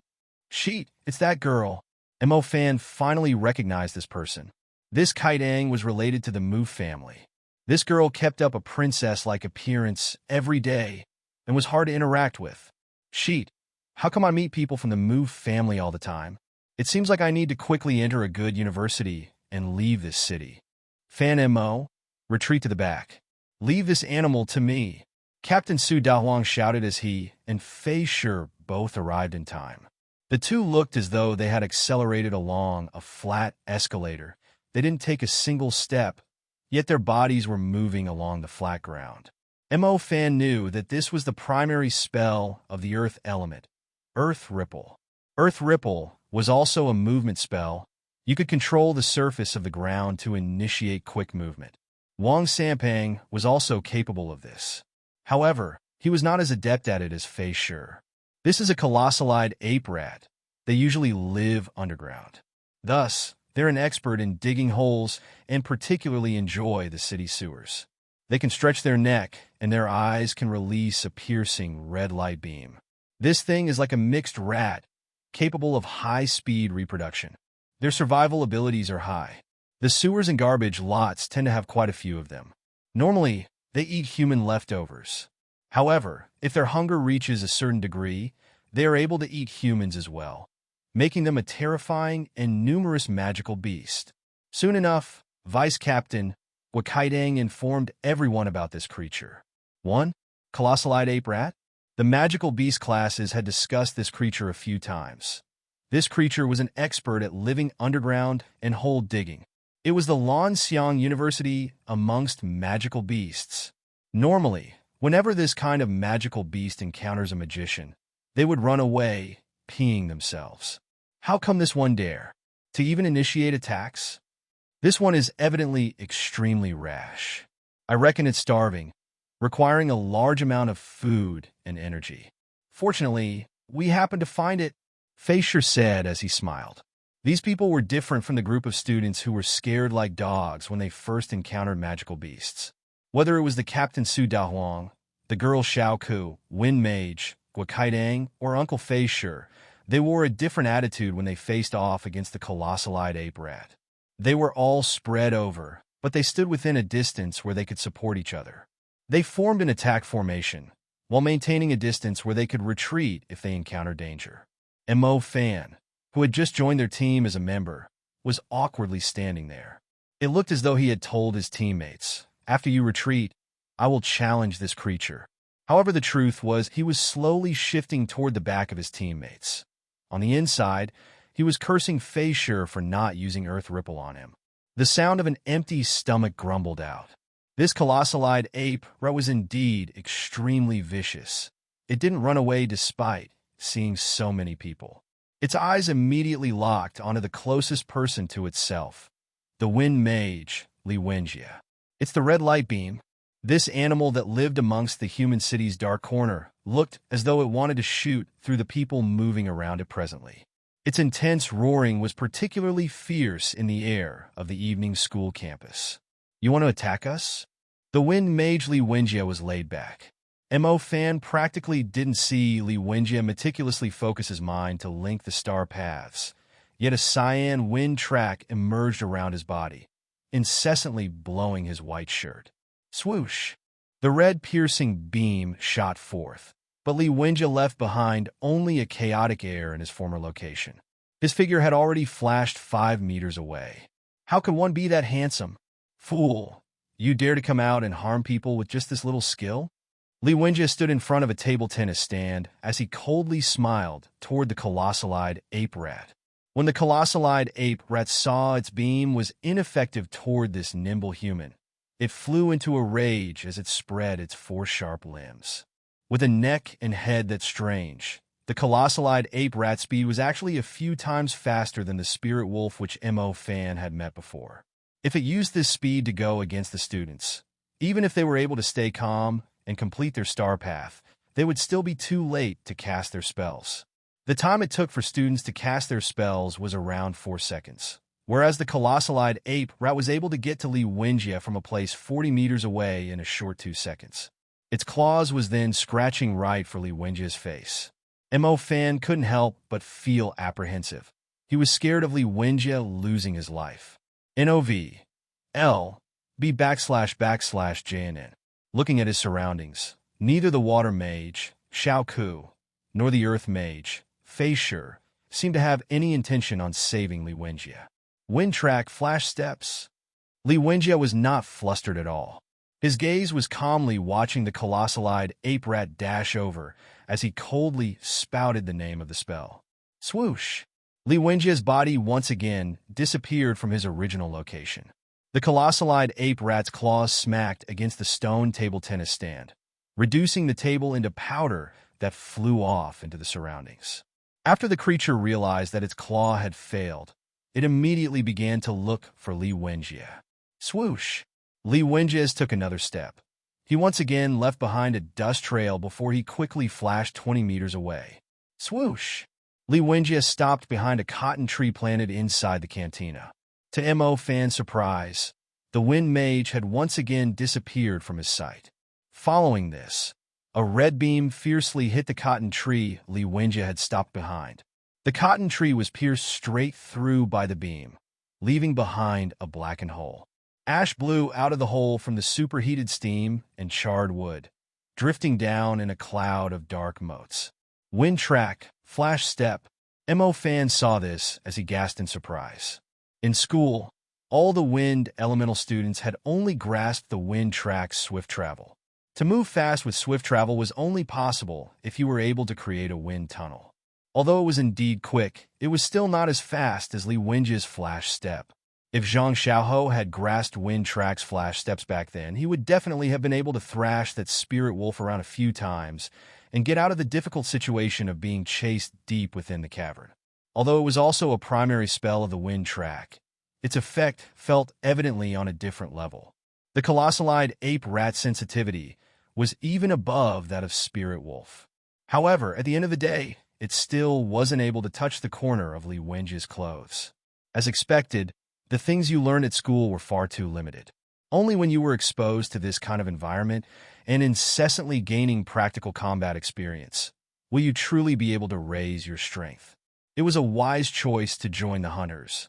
It's that girl. Mo Fan finally recognized this person. This Kaidang was related to the Mu family. This girl kept up a princess-like appearance every day and was hard to interact with. Sheet. How come I meet people from the Move family all the time? It seems like I need to quickly enter a good university and leave this city. Fan Mo. Retreat to the back. Leave this animal to me. Captain Su Dahuang shouted as he and Fei Shi both arrived in time. The two looked as though they had accelerated along a flat escalator. They didn't take a single step, yet their bodies were moving along the flat ground. Mo Fan knew that this was the primary spell of the Earth element, Earth Ripple. Earth Ripple was also a movement spell. You could control the surface of the ground to initiate quick movement. Wang Sampang was also capable of this. However, he was not as adept at it as Fei Shi. This is a colossalide ape rat. They usually live underground. Thus, they're an expert in digging holes and particularly enjoy the city sewers. They can stretch their neck, and their eyes can release a piercing red light beam. This thing is like a mixed rat, capable of high-speed reproduction. Their survival abilities are high. The sewers and garbage lots tend to have quite a few of them. Normally, they eat human leftovers. However, if their hunger reaches a certain degree, they are able to eat humans as well, making them a terrifying and numerous magical beast. Soon enough, Vice Captain Wakaidang informed everyone about this creature. 1. Colossalide Ape Rat. The magical beast classes had discussed this creature a few times. This creature was an expert at living underground and hole digging. It was the Lanxiang University amongst magical beasts. Normally, whenever this kind of magical beast encounters a magician, they would run away, peeing themselves. How come this one dare to even initiate attacks? This one is evidently extremely rash. I reckon it's starving, requiring a large amount of food and energy. Fortunately, we happened to find it, Fei Shi said as he smiled. These people were different from the group of students who were scared like dogs when they first encountered magical beasts. Whether it was the Captain Su Dahuang, the girl Xiao Ku, Wind Mage, Guakaidang, or Uncle Fei Shi, they wore a different attitude when they faced off against the colossalide ape rat. They were all spread over, but they stood within a distance where they could support each other. They formed an attack formation, while maintaining a distance where they could retreat if they encountered danger. Mo Fan, who had just joined their team as a member, was awkwardly standing there. It looked as though he had told his teammates, "After you retreat, I will challenge this creature." However, the truth was he was slowly shifting toward the back of his teammates. On the inside, he was cursing Fei Shi for not using Earth Ripple on him. The sound of an empty stomach grumbled out. This colossalide ape rat was indeed extremely vicious. It didn't run away despite seeing so many people. Its eyes immediately locked onto the closest person to itself, the Wind Mage, Li Wenjie. It's the red light beam. This animal that lived amongst the human city's dark corner looked as though it wanted to shoot through the people moving around it presently. Its intense roaring was particularly fierce in the air of the evening school campus. "You want to attack us?" The Wind Mage Li Wenjie was laid back. Mo Fan practically didn't see Li Wenjie meticulously focus his mind to link the star paths, yet a cyan wind track emerged around his body, incessantly blowing his white shirt. Swoosh! The red piercing beam shot forth, but Li Wenjie left behind only a chaotic air in his former location. His figure had already flashed 5 meters away. How could one be that handsome? Fool! You dare to come out and harm people with just this little skill? Li Wenjie stood in front of a table tennis stand as he coldly smiled toward the colossalide ape rat. When the colossalide ape rat saw its beam was ineffective toward this nimble human, it flew into a rage as it spread its 4 sharp limbs. With a neck and head that's strange, the colossalide ape rat speed was actually a few times faster than the spirit wolf which Mo Fan had met before. If it used this speed to go against the students, even if they were able to stay calm and complete their star path, they would still be too late to cast their spells. The time it took for students to cast their spells was around 4 seconds, whereas the colossalide ape rat was able to get to Li Wenjie from a place 40 meters away in a short 2 seconds. Its claws was then scratching right for Li Wenjie's face. Mo Fan couldn't help but feel apprehensive. He was scared of Li Wenjie losing his life. NOV L B //JNN. Looking at his surroundings, neither the water mage, Xiao Ku, nor the Earth Mage, Facier, seemed to have any intention on saving Li Wenjie. Wind track flash steps. Li Wenjie was not flustered at all. His gaze was calmly watching the colossal-eyed ape rat dash over as he coldly spouted the name of the spell. Swoosh! Li Wenjie's body once again disappeared from his original location. The colossal-eyed ape rat's claws smacked against the stone table tennis stand, reducing the table into powder that flew off into the surroundings. After the creature realized that its claw had failed, it immediately began to look for Li Wenjie. Swoosh! Li Wenjie took another step. He once again left behind a dust trail before he quickly flashed 20 meters away. Swoosh! Li Wenjie stopped behind a cotton tree planted inside the cantina. To Mo Fan's surprise, the Wind Mage had once again disappeared from his sight. Following this, a red beam fiercely hit the cotton tree Li Wenjie had stopped behind. The cotton tree was pierced straight through by the beam, leaving behind a blackened hole. Ash blew out of the hole from the superheated steam and charred wood, drifting down in a cloud of dark motes. Wind track, flash step. Mo Fan saw this as he gasped in surprise. In school, all the wind elemental students had only grasped the wind track's swift travel. To move fast with swift travel was only possible if you were able to create a wind tunnel. Although it was indeed quick, it was still not as fast as Li Wenjie's flash step. If Zhang Xiaohou had grasped Wind Track's flash steps back then, he would definitely have been able to thrash that spirit wolf around a few times and get out of the difficult situation of being chased deep within the cavern. Although it was also a primary spell of the Wind Track, its effect felt evidently on a different level. The colossal-eyed ape rat sensitivity was even above that of spirit wolf. However, at the end of the day, it still wasn't able to touch the corner of Li Wenjie's clothes. As expected, the things you learned at school were far too limited. Only when you were exposed to this kind of environment and incessantly gaining practical combat experience will you truly be able to raise your strength. It was a wise choice to join the hunters.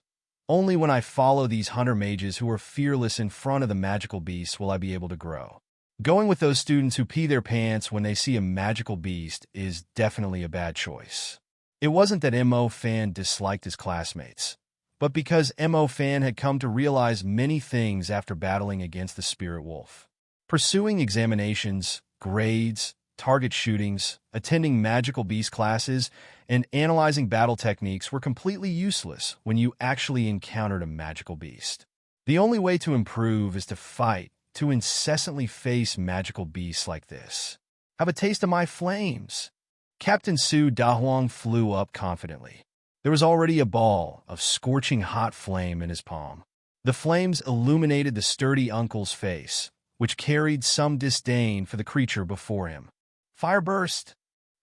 Only when I follow these hunter mages who are fearless in front of the magical beasts will I be able to grow. Going with those students who pee their pants when they see a magical beast is definitely a bad choice. It wasn't that Mo Fan disliked his classmates, but because Mo Fan had come to realize many things after battling against the spirit wolf. Pursuing examinations, grades, target shootings, attending magical beast classes, and analyzing battle techniques were completely useless when you actually encountered a magical beast. The only way to improve is to fight, to incessantly face magical beasts like this. Have a taste of my flames. Captain Su Dahuang flew up confidently. There was already a ball of scorching hot flame in his palm. The flames illuminated the sturdy uncle's face, which carried some disdain for the creature before him. Fire burst!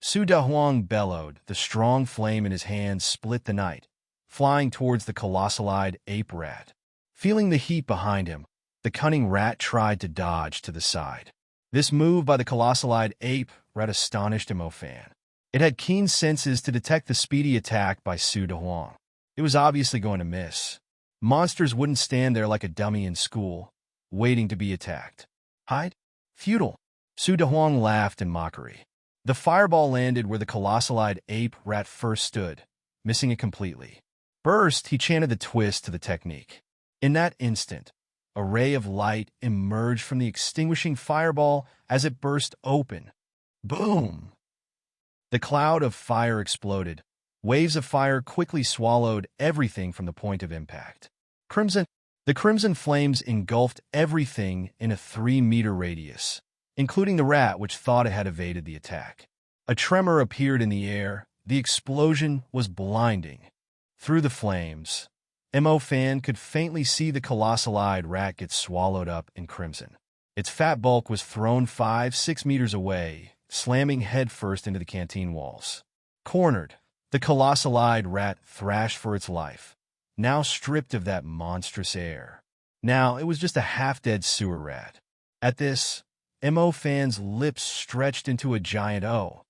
Su Dahuang bellowed. The strong flame in his hand split the night, flying towards the colossal-eyed ape rat. Feeling the heat behind him, the cunning rat tried to dodge to the side. This move by the colossal-eyed ape rat astonished Mo Fan. It had keen senses to detect the speedy attack by Su Dahuang. It was obviously going to miss. Monsters wouldn't stand there like a dummy in school, waiting to be attacked. Hide? Futile. Su Dahuang laughed in mockery. The fireball landed where the colossal-eyed ape rat first stood, missing it completely. Burst, he chanted the twist to the technique. In that instant, a ray of light emerged from the extinguishing fireball as it burst open. Boom! The cloud of fire exploded. Waves of fire quickly swallowed everything from the point of impact. The crimson flames engulfed everything in a 3-meter radius, including the rat which thought it had evaded the attack. A tremor appeared in the air. The explosion was blinding. Through the flames, Mo Fan could faintly see the colossal-eyed rat get swallowed up in crimson. Its fat bulk was thrown 5-6 meters away, slamming headfirst into the canteen walls. Cornered, the colossal-eyed rat thrashed for its life, now stripped of that monstrous air. Now it was just a half-dead sewer rat. At this, Mo Fan's lips stretched into a giant O.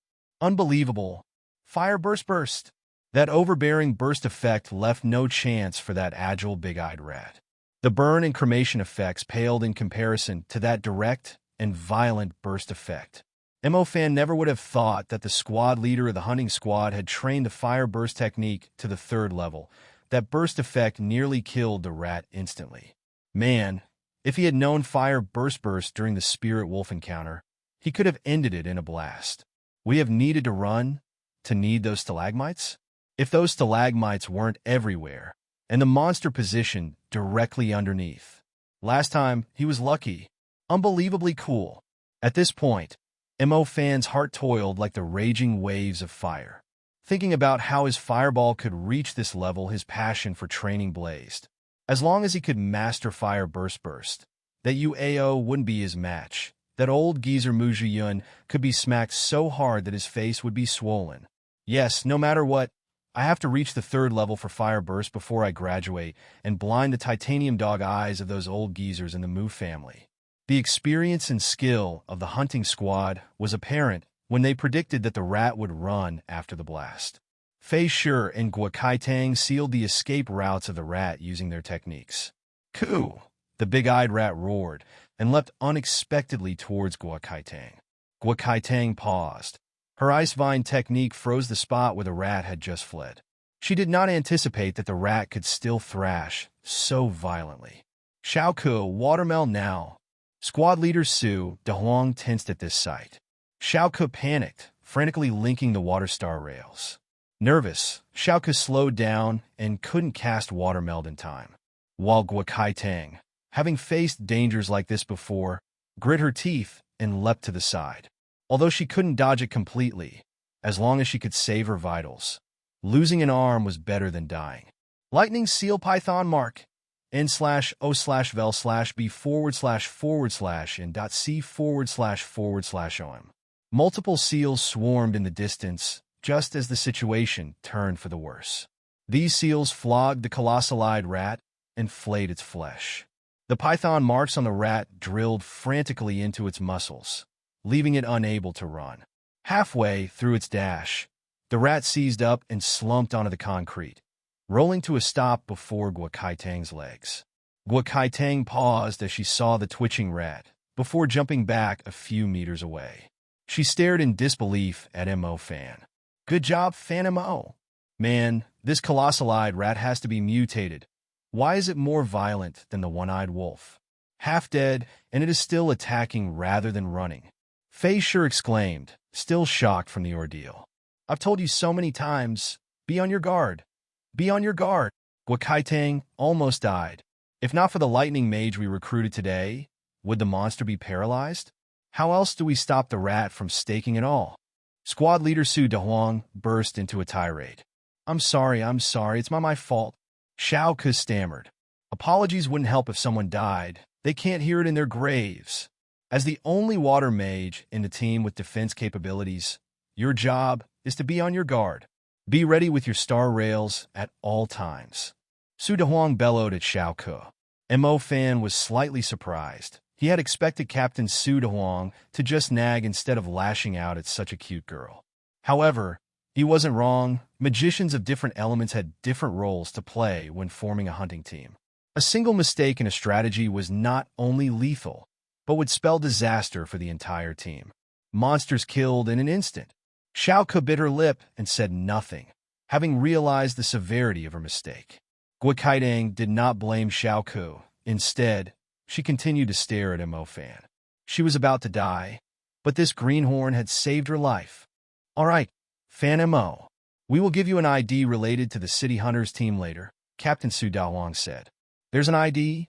Unbelievable. Fire burst. That overbearing burst effect left no chance for that agile big-eyed rat. The burn and cremation effects paled in comparison to that direct and violent burst effect. Mo Fan never would have thought that the squad leader of the hunting squad had trained the fire burst technique to the 3rd level. That burst effect nearly killed the rat instantly. Man, if he had known fire burst during the spirit wolf encounter, he could have ended it in a blast. We have needed to run to need those stalagmites? If those stalagmites weren't everywhere, and the monster positioned directly underneath. Last time, he was lucky. Unbelievably cool. At this point, Mo Fan's heart toiled like the raging waves of fire. Thinking about how his fireball could reach this level, his passion for training blazed. As long as he could master fire burst, that UAO wouldn't be his match. That old geezer Mujiyun could be smacked so hard that his face would be swollen. Yes, no matter what, I have to reach the 3rd level for fire burst before I graduate and blind the titanium dog eyes of those old geezers in the Mu family. The experience and skill of the hunting squad was apparent when they predicted that the rat would run after the blast. Fei Shi and Guo Kaitang sealed the escape routes of the rat using their techniques. Coo! The big-eyed rat roared and leapt unexpectedly towards Guo Kaitang. Guo Kaitang paused. Her ice vine technique froze the spot where the rat had just fled. She did not anticipate that the rat could still thrash so violently. Xiao Ke, watermelon now. Squad leader Su Dehuang tensed at this sight. Xiao Ke panicked, frantically linking the water star rails. Nervous, Xiao Ke slowed down and couldn't cast watermeld in time. While Guo Kaitang, having faced dangers like this before, grit her teeth and leapt to the side. Although she couldn't dodge it completely, as long as she could save her vitals. Losing an arm was better than dying. Lightning Seal Python Mark n/o/vel/b/and.c//om. Multiple seals swarmed in the distance, just as the situation turned for the worse. These seals flogged the colossal-eyed rat and flayed its flesh. The python marks on the rat drilled frantically into its muscles, leaving it unable to run. Halfway through its dash, the rat seized up and slumped onto the concrete, rolling to a stop before Guo Kaitang's legs. Guo Kaitang paused as she saw the twitching rat, before jumping back a few meters away. She stared in disbelief at Mo Fan. Good job, Fan Mo. Man, this colossal-eyed rat has to be mutated. Why is it more violent than the one-eyed wolf? Half dead, and it is still attacking rather than running. Fei Shi exclaimed, still shocked from the ordeal. I've told you so many times, be on your guard. Be on your guard. Guo Kaitang almost died. If not for the lightning mage we recruited today, would the monster be paralyzed? How else do we stop the rat from staking it all? Squad leader Su Dehuang burst into a tirade. I'm sorry, it's not my fault. Xiao Ke stammered. Apologies wouldn't help if someone died. They can't hear it in their graves. As the only water mage in the team with defense capabilities, your job is to be on your guard. Be ready with your star rails at all times. Su Dehuang bellowed at Xiao Ke. Mo Fan was slightly surprised. He had expected Captain Su Dehuang to just nag instead of lashing out at such a cute girl. However, he wasn't wrong. Magicians of different elements had different roles to play when forming a hunting team. A single mistake in a strategy was not only lethal, but would spell disaster for the entire team. Monsters killed in an instant. Xiao Ke bit her lip and said nothing, having realized the severity of her mistake. Guo Kaitang did not blame Xiao Ke. Instead, she continued to stare at Mo Fan. She was about to die, but this greenhorn had saved her life. All right, Fan Mo. We will give you an ID related to the City Hunters team later, Captain Su Dahuang said. There's an ID?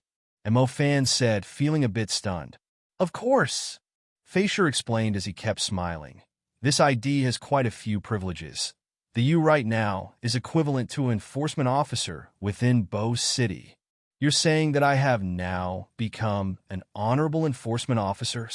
Mo Fan said, feeling a bit stunned. Of course. Fei Shi explained as he kept smiling. This ID has quite a few privileges. The U right now is equivalent to an enforcement officer within Bo City. You're saying that I have now become an honorable enforcement officer?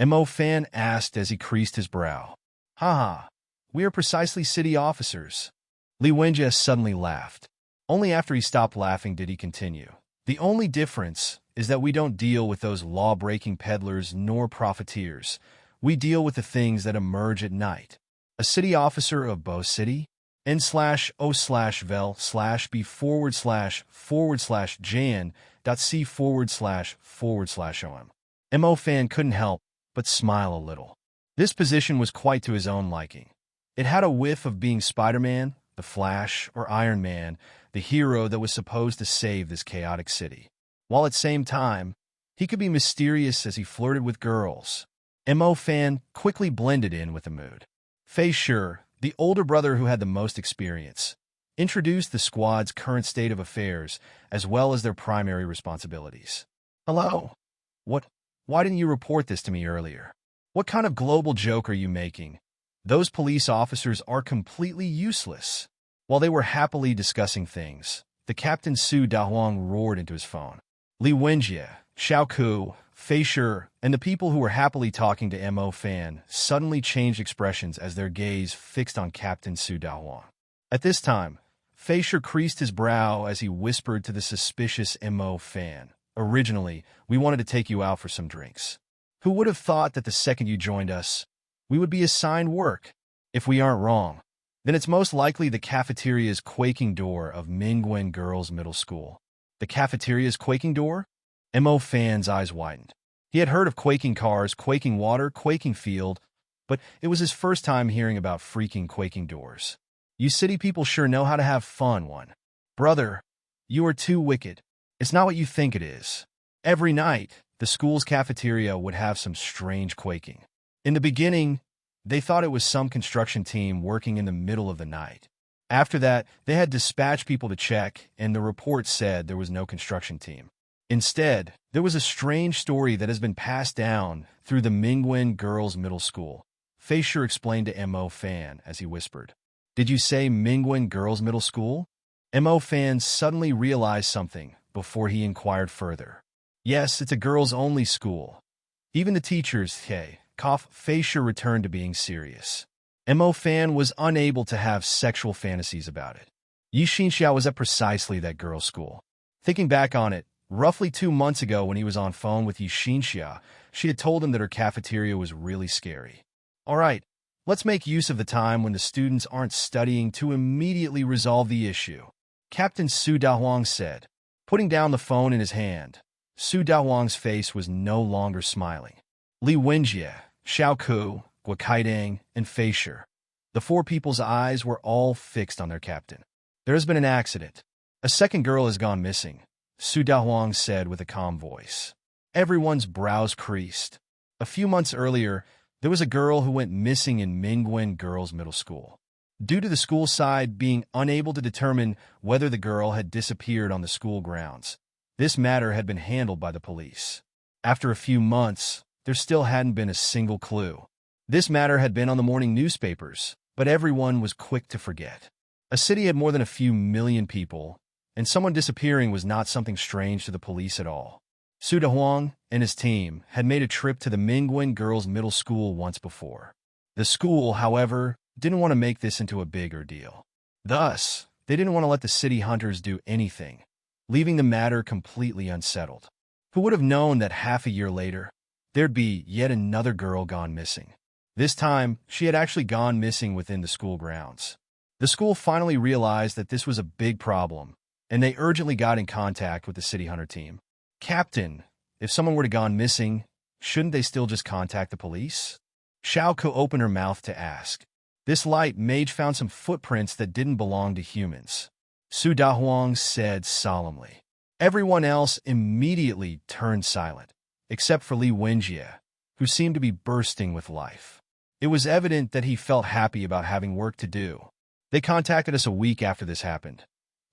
Mo Fan asked as he creased his brow. Haha, we are precisely city officers. Li Wenjie suddenly laughed. Only after he stopped laughing did he continue. The only difference is that we don't deal with those law-breaking peddlers nor profiteers. We deal with the things that emerge at night. A city officer of Bo City? n/o/vel/b//jan.c//om. Mo Fan couldn't help but smile a little. This position was quite to his own liking. It had a whiff of being Spider-Man, the Flash, or Iron Man, the hero that was supposed to save this chaotic city. While at the same time, he could be mysterious as he flirted with girls. Mo Fan quickly blended in with the mood. Fei Shi, the older brother who had the most experience, introduced the squad's current state of affairs as well as their primary responsibilities. Hello? What? Why didn't you report this to me earlier? What kind of global joke are you making? Those police officers are completely useless. While they were happily discussing things, the Captain Su Dahuang roared into his phone. Li Wenjie, Xiao Ku, Fei Shi, and the people who were happily talking to Mo Fan suddenly changed expressions as their gaze fixed on Captain Su Dahuang. At this time, Fei Shi creased his brow as he whispered to the suspicious Mo Fan. Originally, we wanted to take you out for some drinks. Who would have thought that the second you joined us, we would be assigned work? If we aren't wrong, then it's most likely the cafeteria's quaking door of Mingwen Girls Middle School. The cafeteria's quaking door? Mo Fan's eyes widened. He had heard of quaking cars, quaking water, quaking field, but it was his first time hearing about freaking quaking doors. You city people sure know how to have fun, one. Brother, you are too wicked. It's not what you think it is. Every night, the school's cafeteria would have some strange quaking. In the beginning, they thought it was some construction team working in the middle of the night. After that, they had dispatched people to check, and the report said there was no construction team. Instead, there was a strange story that has been passed down through the Mingwen Girls Middle School. Fei Shi explained to Mo Fan as he whispered. Did you say Mingwen Girls Middle School? Mo Fan suddenly realized something before he inquired further. Yes, it's a girls-only school. Even the teachers, Fei Shi returned to being serious. Mo Fan was unable to have sexual fantasies about it. Yi Xinxia was at precisely that girls' school. Thinking back on it, roughly 2 months ago when he was on phone with Yi Xinxia, she had told him that her cafeteria was really scary. All right, let's make use of the time when the students aren't studying to immediately resolve the issue, Captain Su Dahuang said, putting down the phone in his hand. Su Dahuang's face was no longer smiling. Li Wenjie, Xiao Ku, Guo Kaidang, and Fei Shi. The 4 people's eyes were all fixed on their captain. There has been an accident. A second girl has gone missing, Su Dahuang said with a calm voice. Everyone's brows creased. A few months earlier, there was a girl who went missing in Mingwen Girls Middle School. Due to the school side being unable to determine whether the girl had disappeared on the school grounds, this matter had been handled by the police. After a few months, there still hadn't been a single clue. This matter had been on the morning newspapers, but everyone was quick to forget. A city had more than a few million people, and someone disappearing was not something strange to the police at all. Su Dahuang and his team had made a trip to the Mingwen Girls Middle School once before. The school, however, didn't want to make this into a big ordeal. Thus, they didn't want to let the city hunters do anything, leaving the matter completely unsettled. Who would have known that half a year later, there'd be yet another girl gone missing? This time, she had actually gone missing within the school grounds. The school finally realized that this was a big problem, and they urgently got in contact with the city hunter team. Captain, if someone were to gone missing, shouldn't they still just contact the police? Xiao Ku opened her mouth to ask. This light mage found some footprints that didn't belong to humans, Su Dahuang said solemnly. Everyone else immediately turned silent, except for Li Wenjie, who seemed to be bursting with life. It was evident that he felt happy about having work to do. They contacted us a week after this happened.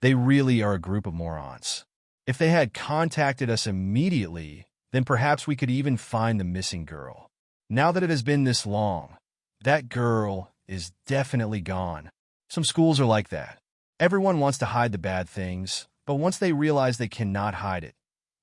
They really are a group of morons. If they had contacted us immediately, then perhaps we could even find the missing girl. Now that it has been this long, that girl is definitely gone. Some schools are like that. Everyone wants to hide the bad things, but once they realize they cannot hide it,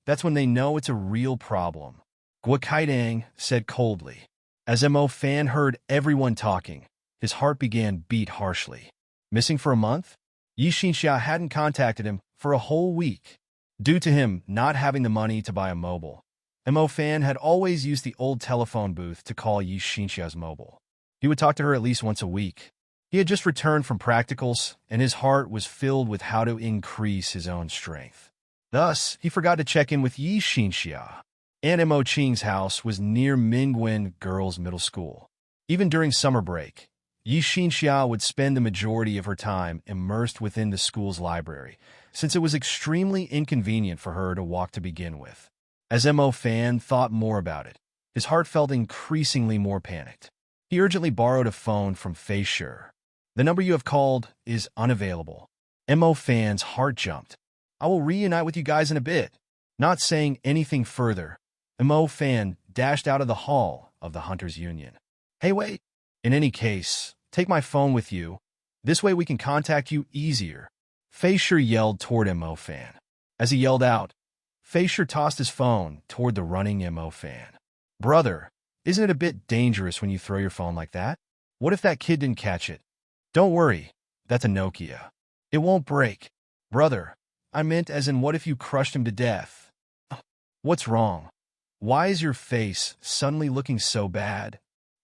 that's when they know it's a real problem, Guo Kaidang said coldly. As Mo Fan heard everyone talking, his heart began beat harshly. Missing for a month? Yi Xinxia hadn't contacted him for a whole week. Due to him not having the money to buy a mobile, Mo Fan had always used the old telephone booth to call Yi Xinxia's mobile. He would talk to her at least once a week. He had just returned from practicals, and his heart was filled with how to increase his own strength. Thus, he forgot to check in with Yi Xinxia. Anne Mo Qing's house was near Mingwen Girls Middle School. Even during summer break, Yi Xinxia would spend the majority of her time immersed within the school's library, since it was extremely inconvenient for her to walk to begin with. As Mo Fan thought more about it, his heart felt increasingly more panicked. He urgently borrowed a phone from Fei Shi. "The number you have called is unavailable." Mo Fan's heart jumped. "I will reunite with you guys in a bit." Not saying anything further, Mo Fan dashed out of the hall of the Hunters Union. "Hey, wait! In any case, take my phone with you. This way we can contact you easier." Fei Shi yelled toward Mo Fan. As he yelled out, Fei Shi tossed his phone toward the running Mo Fan. "Brother, isn't it a bit dangerous when you throw your phone like that? What if that kid didn't catch it?" "Don't worry, that's a Nokia. It won't break." "Brother, I meant as in what if you crushed him to death?" "What's wrong? Why is your face suddenly looking so bad?"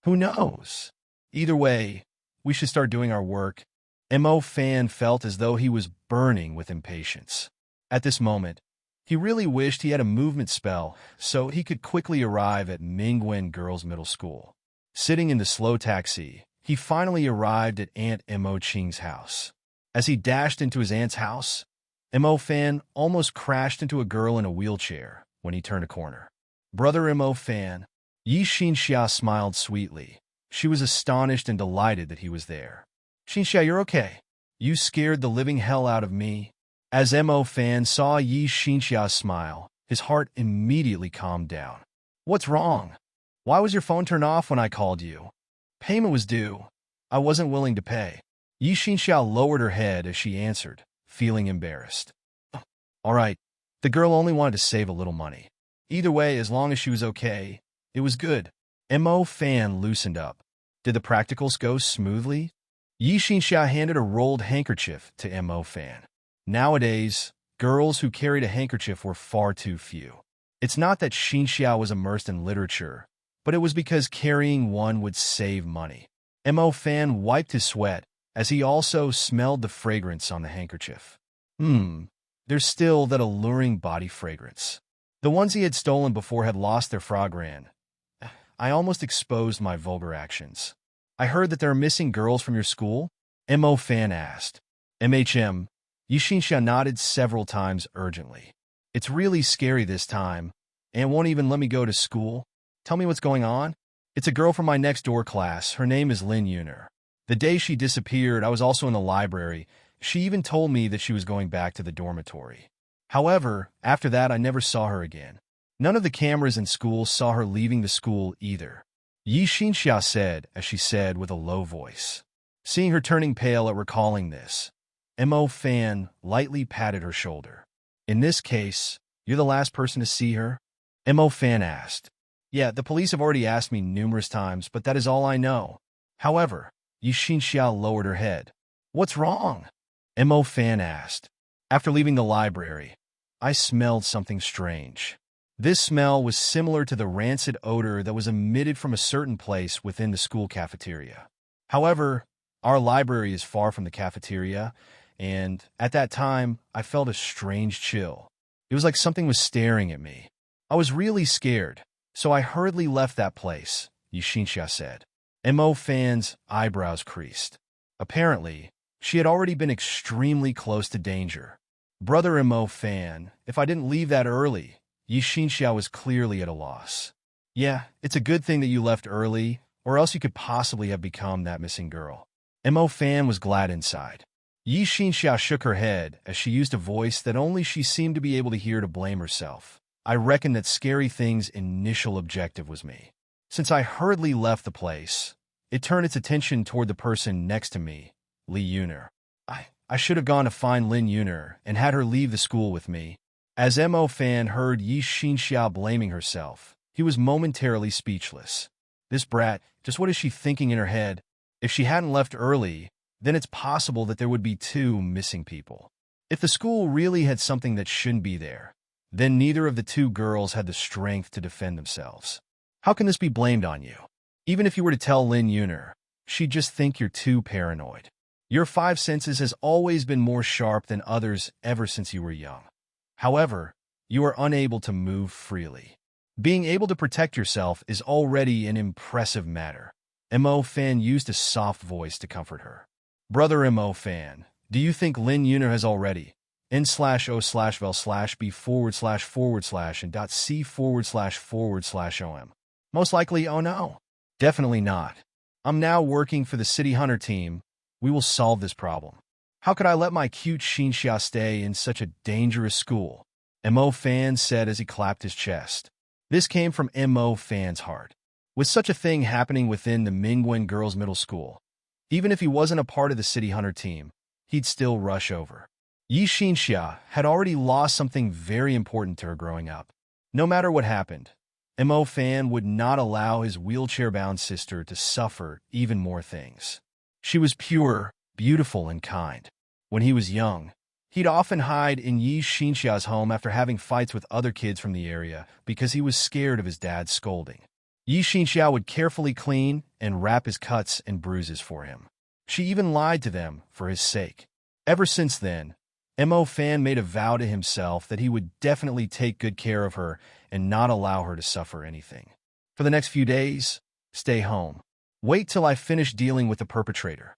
"Who knows? Either way, we should start doing our work." Mo Fan felt as though he was burning with impatience. At this moment, he really wished he had a movement spell so he could quickly arrive at Mingwen Girls' Middle School. Sitting in the slow taxi, he finally arrived at Aunt Mo Qing's house. As he dashed into his aunt's house, Mo Fan almost crashed into a girl in a wheelchair when he turned a corner. "Brother Mo Fan." Yi Xinxia smiled sweetly. She was astonished and delighted that he was there. "Xinxia, you're okay. You scared the living hell out of me." As Mo Fan saw Yi Xinxia smile, his heart immediately calmed down. "What's wrong? Why was your phone turned off when I called you?" "Payment was due. I wasn't willing to pay." Yi Xinxia lowered her head as she answered, feeling embarrassed. "All right, the girl only wanted to save a little money. Either way, as long as she was okay, it was good." Mo Fan loosened up. "Did the practicals go smoothly?" Yi Xinxia handed a rolled handkerchief to Mo Fan. Nowadays, girls who carried a handkerchief were far too few. It's not that Xinxia was immersed in literature, but it was because carrying one would save money. Mo Fan wiped his sweat as he also smelled the fragrance on the handkerchief. There's still that alluring body fragrance. The ones he had stolen before had lost their fragrance. I almost exposed my vulgar actions. "I heard that there are missing girls from your school?" Mo Fan asked. Yi Xinxia nodded several times urgently. "It's really scary this time, and won't even let me go to school. Tell me what's going on." "It's a girl from my next-door class. Her name is Lin Yuner. The day she disappeared, I was also in the library. She even told me that she was going back to the dormitory. However, after that, I never saw her again. None of the cameras in school saw her leaving the school either," Yi Xinxia said as she said with a low voice. Seeing her turning pale at recalling this, Mo Fan lightly patted her shoulder. "In this case, you're the last person to see her?" Mo Fan asked. "Yeah, the police have already asked me numerous times, but that is all I know." However, Yi Xinxia lowered her head. "What's wrong?" Mo Fan asked. "After leaving the library, I smelled something strange. This smell was similar to the rancid odor that was emitted from a certain place within the school cafeteria. However, our library is far from the cafeteria, and at that time, I felt a strange chill. It was like something was staring at me. I was really scared, so I hurriedly left that place," Yi Xinxia said. Mo Fan's eyebrows creased. Apparently, she had already been extremely close to danger. "Brother Mo Fan, if I didn't leave that early," Yi Xinxia was clearly at a loss. "Yeah, it's a good thing that you left early, or else you could possibly have become that missing girl." Mo Fan was glad inside. Yi Xinxia shook her head as she used a voice that only she seemed to be able to hear to blame herself. "I reckon that Scary Thing's initial objective was me. Since I hurriedly left the place, it turned its attention toward the person next to me, Li Yuner. I should have gone to find Lin Yuner and had her leave the school with me." As Mo Fan heard Yi Xinxia blaming herself, he was momentarily speechless. This brat, just what is she thinking in her head? If she hadn't left early, then it's possible that there would be 2 missing people. If the school really had something that shouldn't be there, then neither of the 2 girls had the strength to defend themselves. How can this be blamed on you? Even if you were to tell Lin Yuner, she'd just think you're too paranoid. Your 5 senses has always been more sharp than others ever since you were young. However, you are unable to move freely. Being able to protect yourself is already an impressive matter. Mo Fan used a soft voice to comfort her. Brother Mo Fan, do you think Lin Yuner has already n/o/vel/b//and .c//om? Most likely, oh no. Definitely not. I'm now working for the City Hunter team. We will solve this problem. How could I let my cute Xinxia stay in such a dangerous school? Mo Fan said as he clapped his chest. This came from Mo Fan's heart. With such a thing happening within the Mingwen Girls' Middle School, even if he wasn't a part of the City Hunter team, he'd still rush over. Yi Xinxia had already lost something very important to her growing up. No matter what happened, Mo Fan would not allow his wheelchair-bound sister to suffer even more things. She was pure, beautiful, and kind. When he was young, he'd often hide in Yi Xinxia's home after having fights with other kids from the area because he was scared of his dad's scolding. Yi Xinxia would carefully clean and wrap his cuts and bruises for him. She even lied to them for his sake. Ever since then, Mo Fan made a vow to himself that he would definitely take good care of her and not allow her to suffer anything. For the next few days, stay home. Wait till I finish dealing with the perpetrator.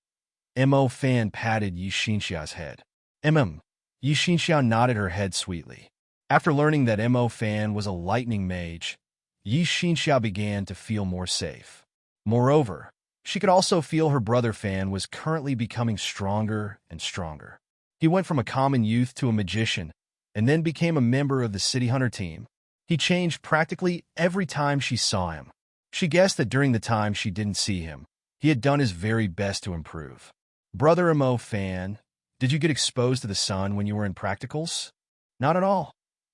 Mo Fan patted Yi Xinxia's head. Yi Xinxia nodded her head sweetly. After learning that Mo Fan was a lightning mage, Yi Xinxia began to feel more safe. Moreover, she could also feel her brother Fan was currently becoming stronger and stronger. He went from a common youth to a magician, and then became a member of the City Hunter team. He changed practically every time she saw him. She guessed that during the time she didn't see him, he had done his very best to improve. Brother Mo Fan, did you get exposed to the sun when you were in practicals? Not at all.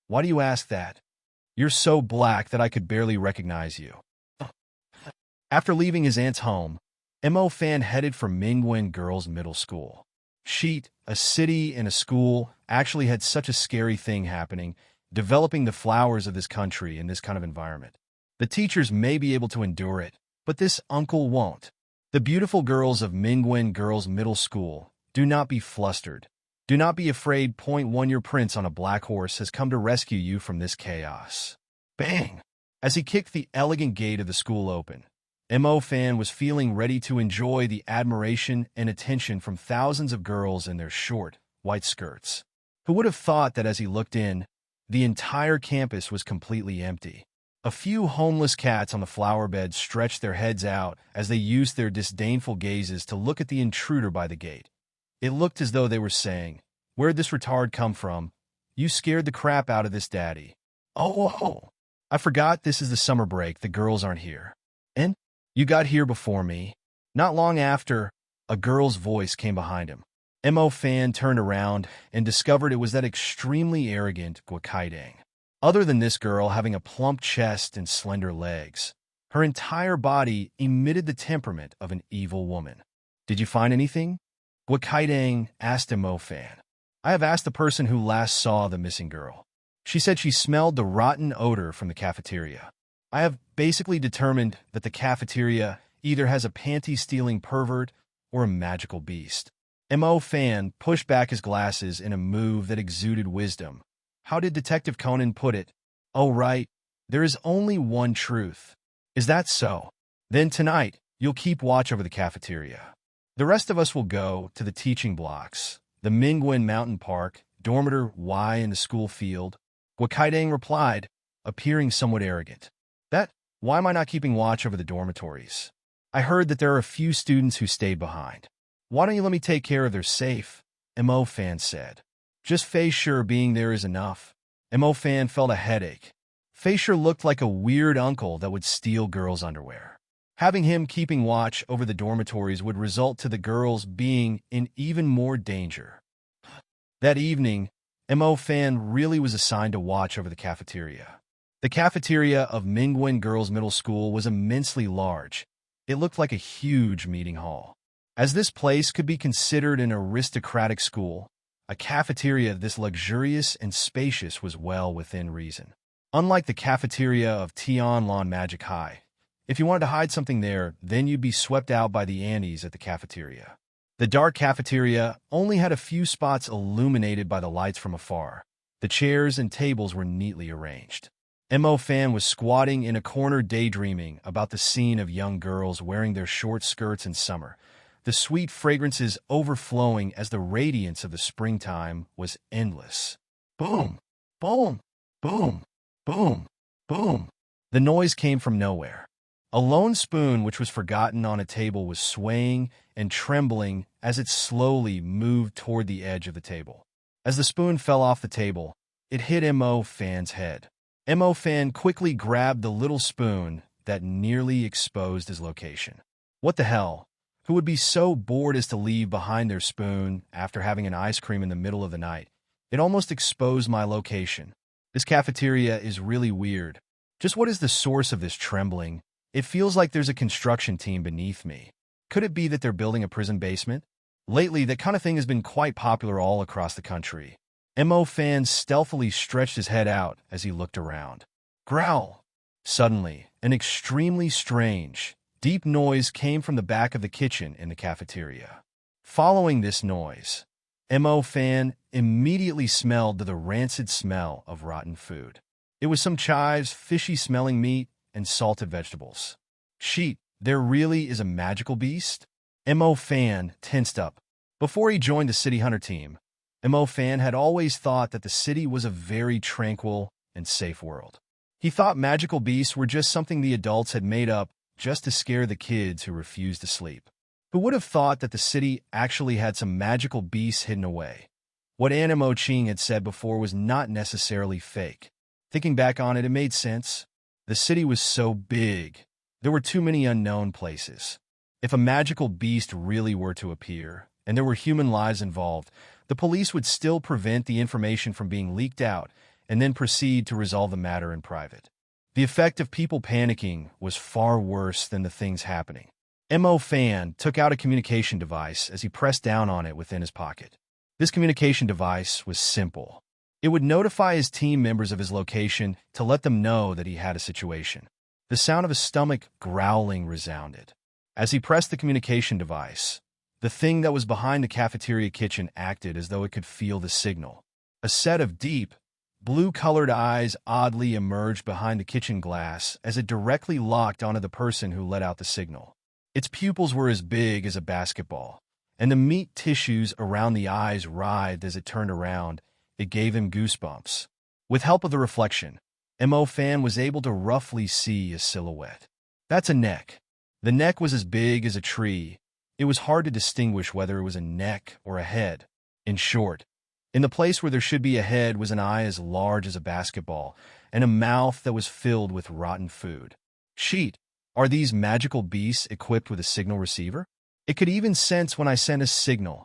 Why do you ask that? You're so black that I could barely recognize you. After leaving his aunt's home, Mo Fan headed for Mingwen Girls' Middle School. Sheet, a city and a school, actually had such a scary thing happening, developing the flowers of this country in this kind of environment. The teachers may be able to endure it, but this uncle won't. The beautiful girls of Mingwen Girls' Middle School, do not be flustered. Do not be afraid. Point 1 Your prince on a black horse has come to rescue you from this chaos. Bang! As he kicked the elegant gate of the school open, Mo Fan was feeling ready to enjoy the admiration and attention from thousands of girls in their short, white skirts. Who would have thought that as he looked in, the entire campus was completely empty? A few homeless cats on the flower bed stretched their heads out as they used their disdainful gazes to look at the intruder by the gate. It looked as though they were saying, "Where'd this retard come from? You scared the crap out of this daddy." Oh, I forgot this is the summer break. The girls aren't here. And you got here before me. Not long after, a girl's voice came behind him. Mo Fan turned around and discovered it was that extremely arrogant Guakaidang. Other than this girl having a plump chest and slender legs, her entire body emitted the temperament of an evil woman. Did you find anything? Guakaidang asked Mo Fan. I have asked the person who last saw the missing girl. She said she smelled the rotten odor from the cafeteria. I have basically determined that the cafeteria either has a panty-stealing pervert or a magical beast. Mo Fan pushed back his glasses in a move that exuded wisdom. How did Detective Conan put it? Oh, right. There is only one truth. Is that so? Then tonight, you'll keep watch over the cafeteria. The rest of us will go to the teaching blocks, the Mingwen Mountain Park, Dormitory Y in the school field. Guakaidang replied, appearing somewhat arrogant. Why am I not keeping watch over the dormitories? I heard that there are a few students who stayed behind. Why don't you let me take care of their safe? Mo Fan said. Just Feisher being there is enough. Mo Fan felt a headache. Feisher looked like a weird uncle that would steal girls' underwear. Having him keeping watch over the dormitories would result to the girls being in even more danger. That evening, Mo Fan really was assigned to watch over the cafeteria. The cafeteria of Mingwen Girls' Middle School was immensely large. It looked like a huge meeting hall. As this place could be considered an aristocratic school, a cafeteria this luxurious and spacious was well within reason. Unlike the cafeteria of Tianlon Magic High, if you wanted to hide something there, then you'd be swept out by the Annies at the cafeteria. The dark cafeteria only had a few spots illuminated by the lights from afar. The chairs and tables were neatly arranged. Mo Fan was squatting in a corner daydreaming about the scene of young girls wearing their short skirts in summer, the sweet fragrances overflowing as the radiance of the springtime was endless. Boom, boom, boom, boom, boom. The noise came from nowhere. A lone spoon which was forgotten on a table was swaying and trembling as it slowly moved toward the edge of the table. As the spoon fell off the table, it hit Mo Fan's head. Mo Fan quickly grabbed the little spoon that nearly exposed his location. What the hell? Who would be so bored as to leave behind their spoon after having an ice cream in the middle of the night? It almost exposed my location. This cafeteria is really weird. Just what is the source of this trembling? It feels like there's a construction team beneath me. Could it be that they're building a prison basement? Lately, that kind of thing has been quite popular all across the country. Mo Fan stealthily stretched his head out as he looked around. Growl! Suddenly, an extremely strange, deep noise came from the back of the kitchen in the cafeteria. Following this noise, Mo Fan immediately smelled the rancid smell of rotten food. It was some chives, fishy-smelling meat, and salted vegetables. Sheet, there really is a magical beast? Mo Fan tensed up. Before he joined the City Hunter team, Mo Fan had always thought that the city was a very tranquil and safe world. He thought magical beasts were just something the adults had made up just to scare the kids who refused to sleep. Who would have thought that the city actually had some magical beasts hidden away? What Animo Ching had said before was not necessarily fake. Thinking back on it, it made sense. The city was so big. There were too many unknown places. If a magical beast really were to appear, and there were human lives involved, the police would still prevent the information from being leaked out and then proceed to resolve the matter in private. The effect of people panicking was far worse than the things happening. Mo Fan took out a communication device as he pressed down on it within his pocket. This communication device was simple. It would notify his team members of his location to let them know that he had a situation. The sound of his stomach growling resounded. As he pressed the communication device, the thing that was behind the cafeteria kitchen acted as though it could feel the signal. A set of deep, blue-colored eyes oddly emerged behind the kitchen glass as it directly locked onto the person who let out the signal. Its pupils were as big as a basketball, and the meat tissues around the eyes writhed as it turned around. It gave him goosebumps. With help of the reflection, Mo Fan was able to roughly see a silhouette. That's a neck. The neck was as big as a tree. It was hard to distinguish whether it was a neck or a head. In short, in the place where there should be a head was an eye as large as a basketball and a mouth that was filled with rotten food. Sheet, are these magical beasts equipped with a signal receiver? It could even sense when I sent a signal.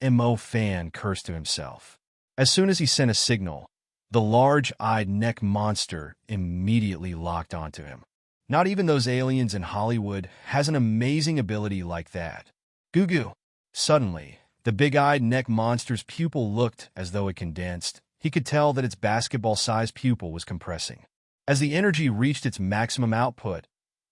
Mo Fan cursed to himself. As soon as he sent a signal, the large-eyed neck monster immediately locked onto him. Not even those aliens in Hollywood has an amazing ability like that. Goo goo. Suddenly, the big-eyed neck monster's pupil looked as though it condensed. He could tell that its basketball-sized pupil was compressing. As the energy reached its maximum output,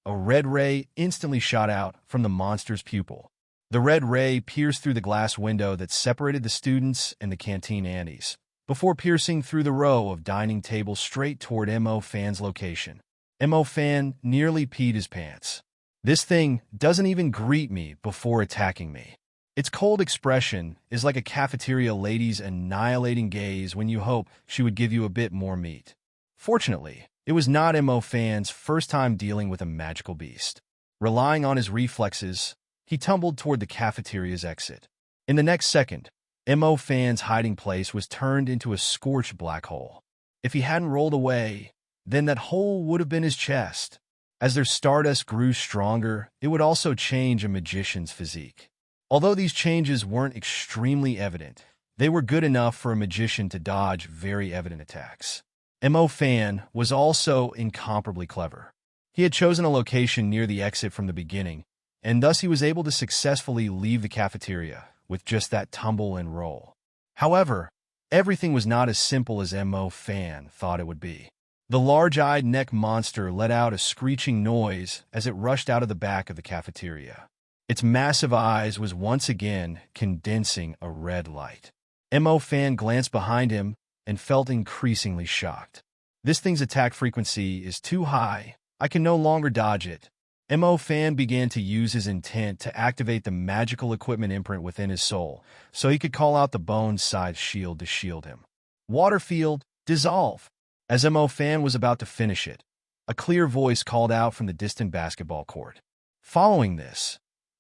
a red ray instantly shot out from the monster's pupil. The red ray pierced through the glass window that separated the students and the canteen Andes, before piercing through the row of dining tables straight toward Mo Fan's location. Mo Fan nearly peed his pants. This thing doesn't even greet me before attacking me. Its cold expression is like a cafeteria lady's annihilating gaze when you hope she would give you a bit more meat. Fortunately, it was not Mo Fan's first time dealing with a magical beast. Relying on his reflexes, he tumbled toward the cafeteria's exit. In the next second, Mo Fan's hiding place was turned into a scorched black hole. If he hadn't rolled away, then that hole would have been his chest. As their stardust grew stronger, it would also change a magician's physique. Although these changes weren't extremely evident, they were good enough for a magician to dodge very evident attacks. Mo Fan was also incomparably clever. He had chosen a location near the exit from the beginning, and thus he was able to successfully leave the cafeteria with just that tumble and roll. However, everything was not as simple as Mo Fan thought it would be. The large-eyed neck monster let out a screeching noise as it rushed out of the back of the cafeteria. Its massive eyes was once again condensing a red light. Mo Fan glanced behind him and felt increasingly shocked. This thing's attack frequency is too high. I can no longer dodge it. Mo Fan began to use his intent to activate the magical equipment imprint within his soul, so he could call out the bone-sized shield to shield him. Water field, dissolve. As Mo Fan was about to finish it, a clear voice called out from the distant basketball court. Following this,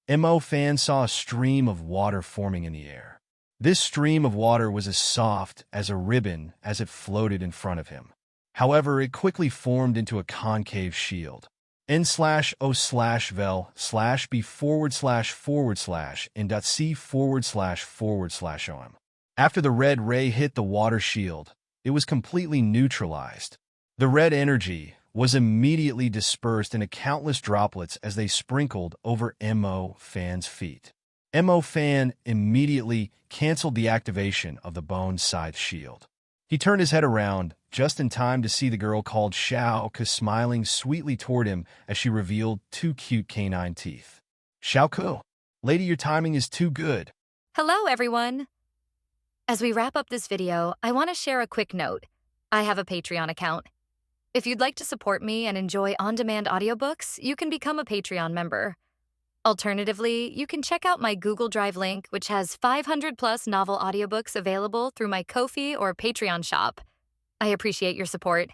Mo Fan saw a stream of water forming in the air. This stream of water was as soft as a ribbon as it floated in front of him. However, it quickly formed into a concave shield. N/O/vel/b/in.c//om. After the red ray hit the water shield, it was completely neutralized. The red energy was immediately dispersed into countless droplets as they sprinkled over Mo Fan's feet. Mo Fan immediately canceled the activation of the bone-sized shield. He turned his head around just in time to see the girl called Xiaoke smiling sweetly toward him as she revealed two cute canine teeth. Xiaoke, lady, your timing is too good. Hello, everyone. As we wrap up this video, I want to share a quick note. I have a Patreon account. If you'd like to support me and enjoy on-demand audiobooks, you can become a Patreon member. Alternatively, you can check out my Google Drive link, which has 500-plus novel audiobooks available through my Ko-fi or Patreon shop. I appreciate your support.